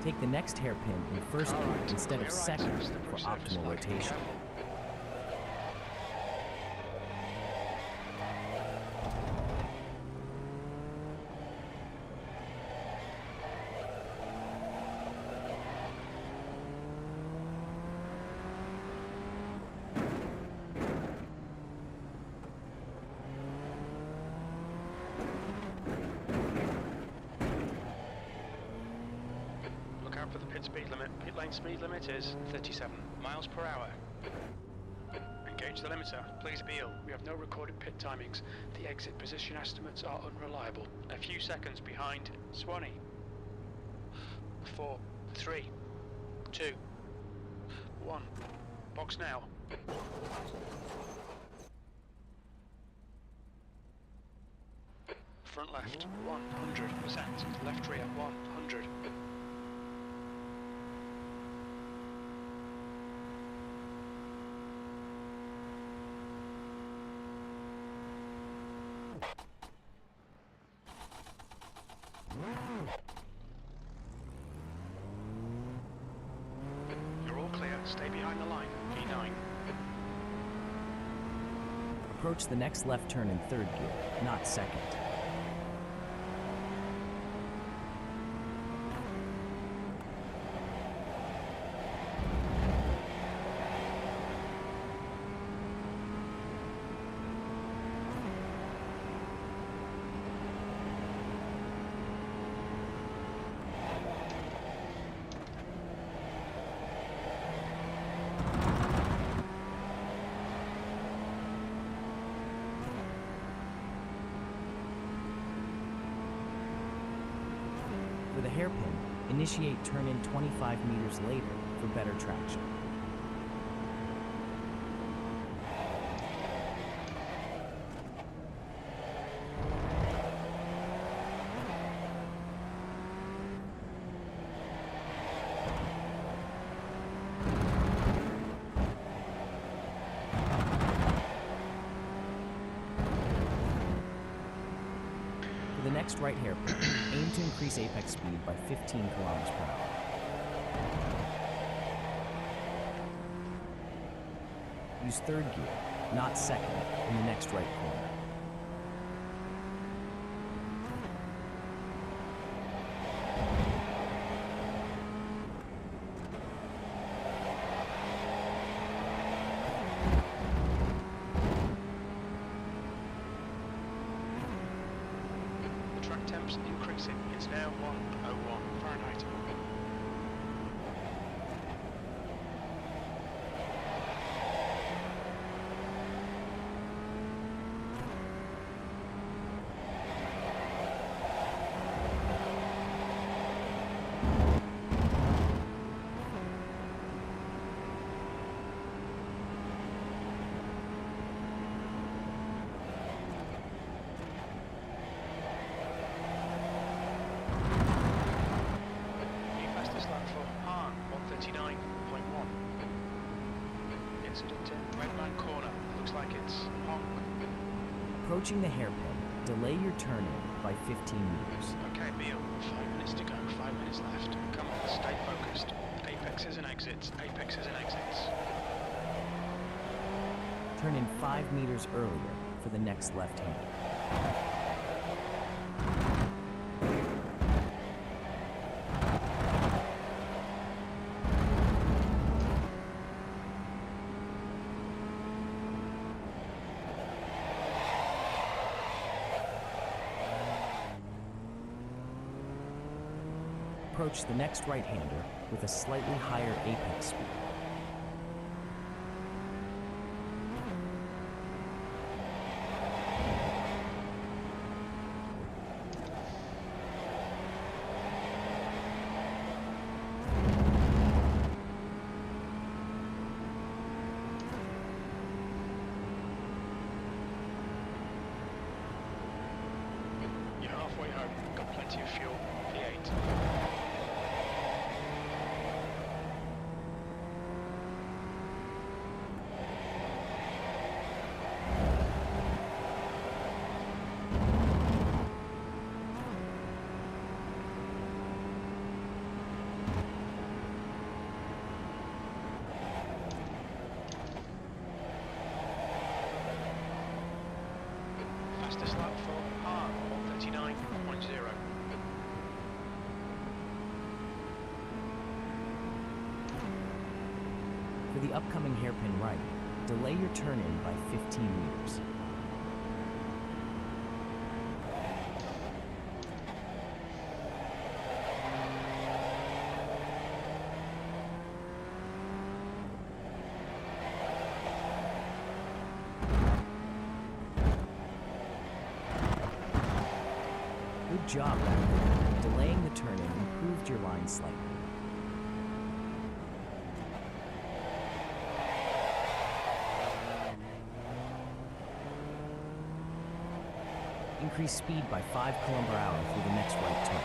Take the next hairpin in first Car gear right. instead of Clear right. second Slippery for surface optimal flag. Be rotation. careful. Look out for the pit speed limit. Pit lane speed limit is 37 miles per hour. Engage the limiter. Please Beale. We have no recorded pit timings. The exit position estimates are unreliable. A few seconds behind Swanee. 4, 3, 2, 1. Box now. Front left, 100%. Left rear, 100. You're all clear. Stay behind the line. P9. Approach the next left turn in third gear, not second. hairpin, initiate turn-in 25 meters later for better traction. For the next right hairpin, aim to increase apex speed by 15 kilometers per hour. Use third gear, not second, in the next right corner. The track temp's increasing. It's now 101 Fahrenheit. The fastest lap for Han, 139.1. Incident in red line corner. Looks like it's Hong. Approaching the hairpin, delay your turn-in by 15 meters. Okay, Beal, 5 minutes to go, 5 minutes left. Come on, stay focused. Apexes and exits, apexes and exits. Turn in 5 meters earlier for the next left-hander. Approach the next right-hander with a slightly higher apex speed. You're halfway home, got plenty of fuel. V8. Fastest lap for Han, 139.0. For the upcoming hairpin right, delay your turn-in by 15 meters. Good job back there. Delaying the turn-in improved your line slightly. Increase speed by 5 km/h through the next right turn.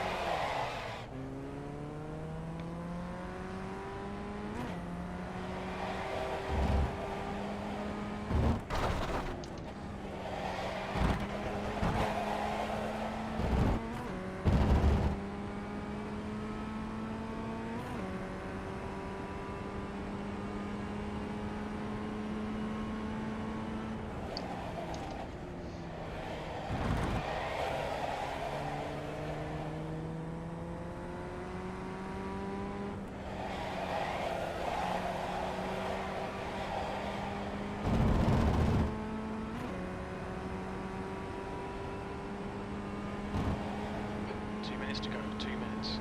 To go, 2 minutes.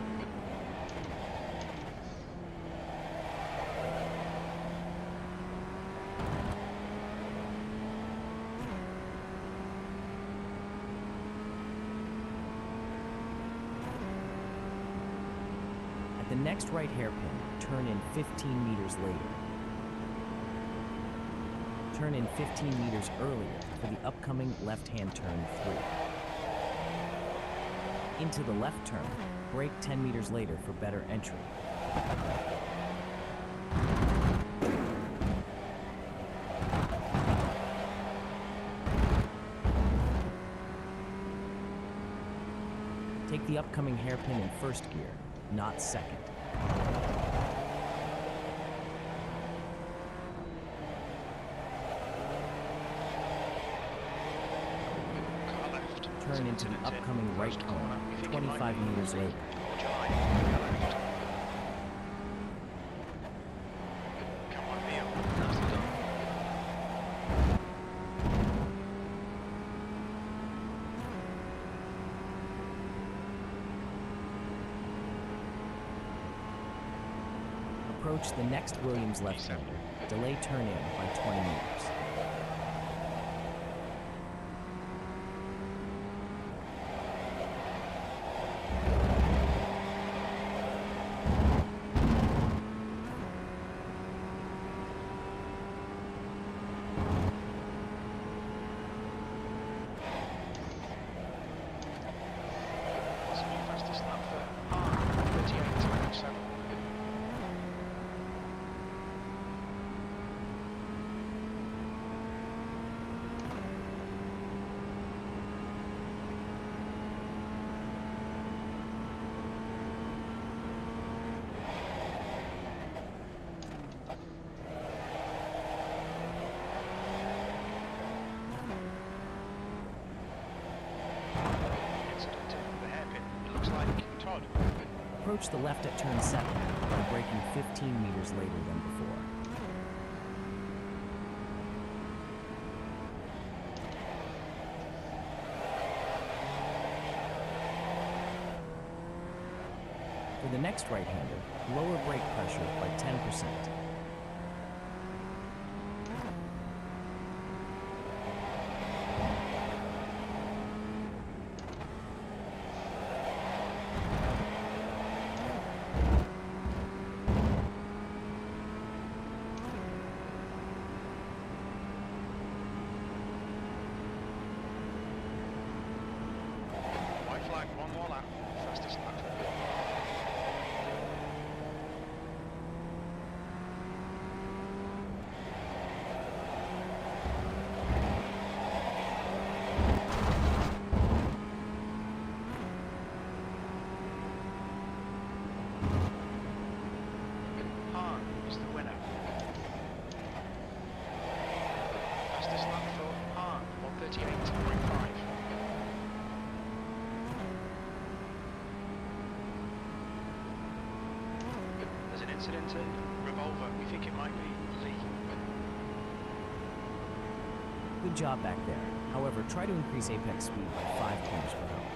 next right hairpin, turn in 15 meters later. Turn in 15 meters earlier for the upcoming left-hand turn 3. Into the left turn, brake 10 meters later for better entry. Take the upcoming hairpin in first gear, not second. Car left. Turn into the upcoming right corner, 25 meters later. Hold your line. Car left. Come on, Neil. Nicely done. Approach the next Williams left-hander. Delay turn in by 20 meters. What's your fastest lap for R? 38.7. Incident in the hairpin. It looks like Todd. Approach the left at turn 7, while braking 15 meters later than before. For the next right-hander, lower brake pressure by 10%. White flag, one more lap. Fastest lap. Han is the winner. Fastest lap for Han, 138.5. There's an incident in Revolver. We think it might be Lee. Good job back there. However, try to increase apex speed by 5 kilometers per hour.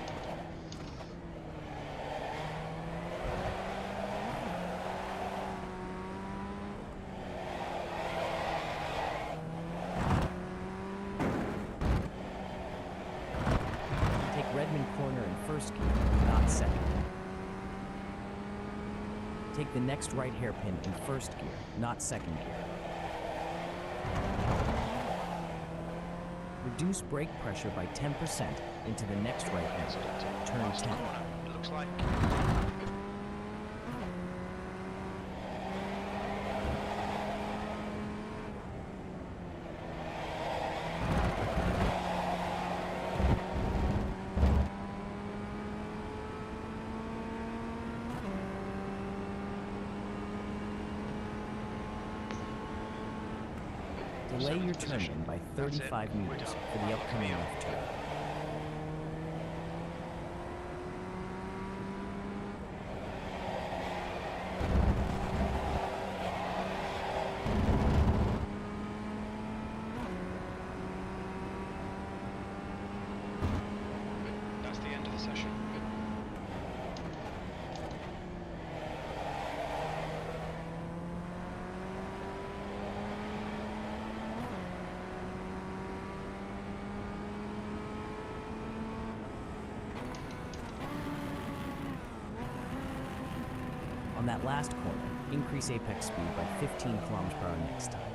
Take Redmond Corner in first gear, not second. Take the next right hairpin in first gear, not second gear. Reduce brake pressure by 10% into the next right hairpin, turn 10. It looks like Delay your turn in by 35 meters for the upcoming left turn. that's the end of the session. On On that last corner, increase apex speed by 15 km/h next time.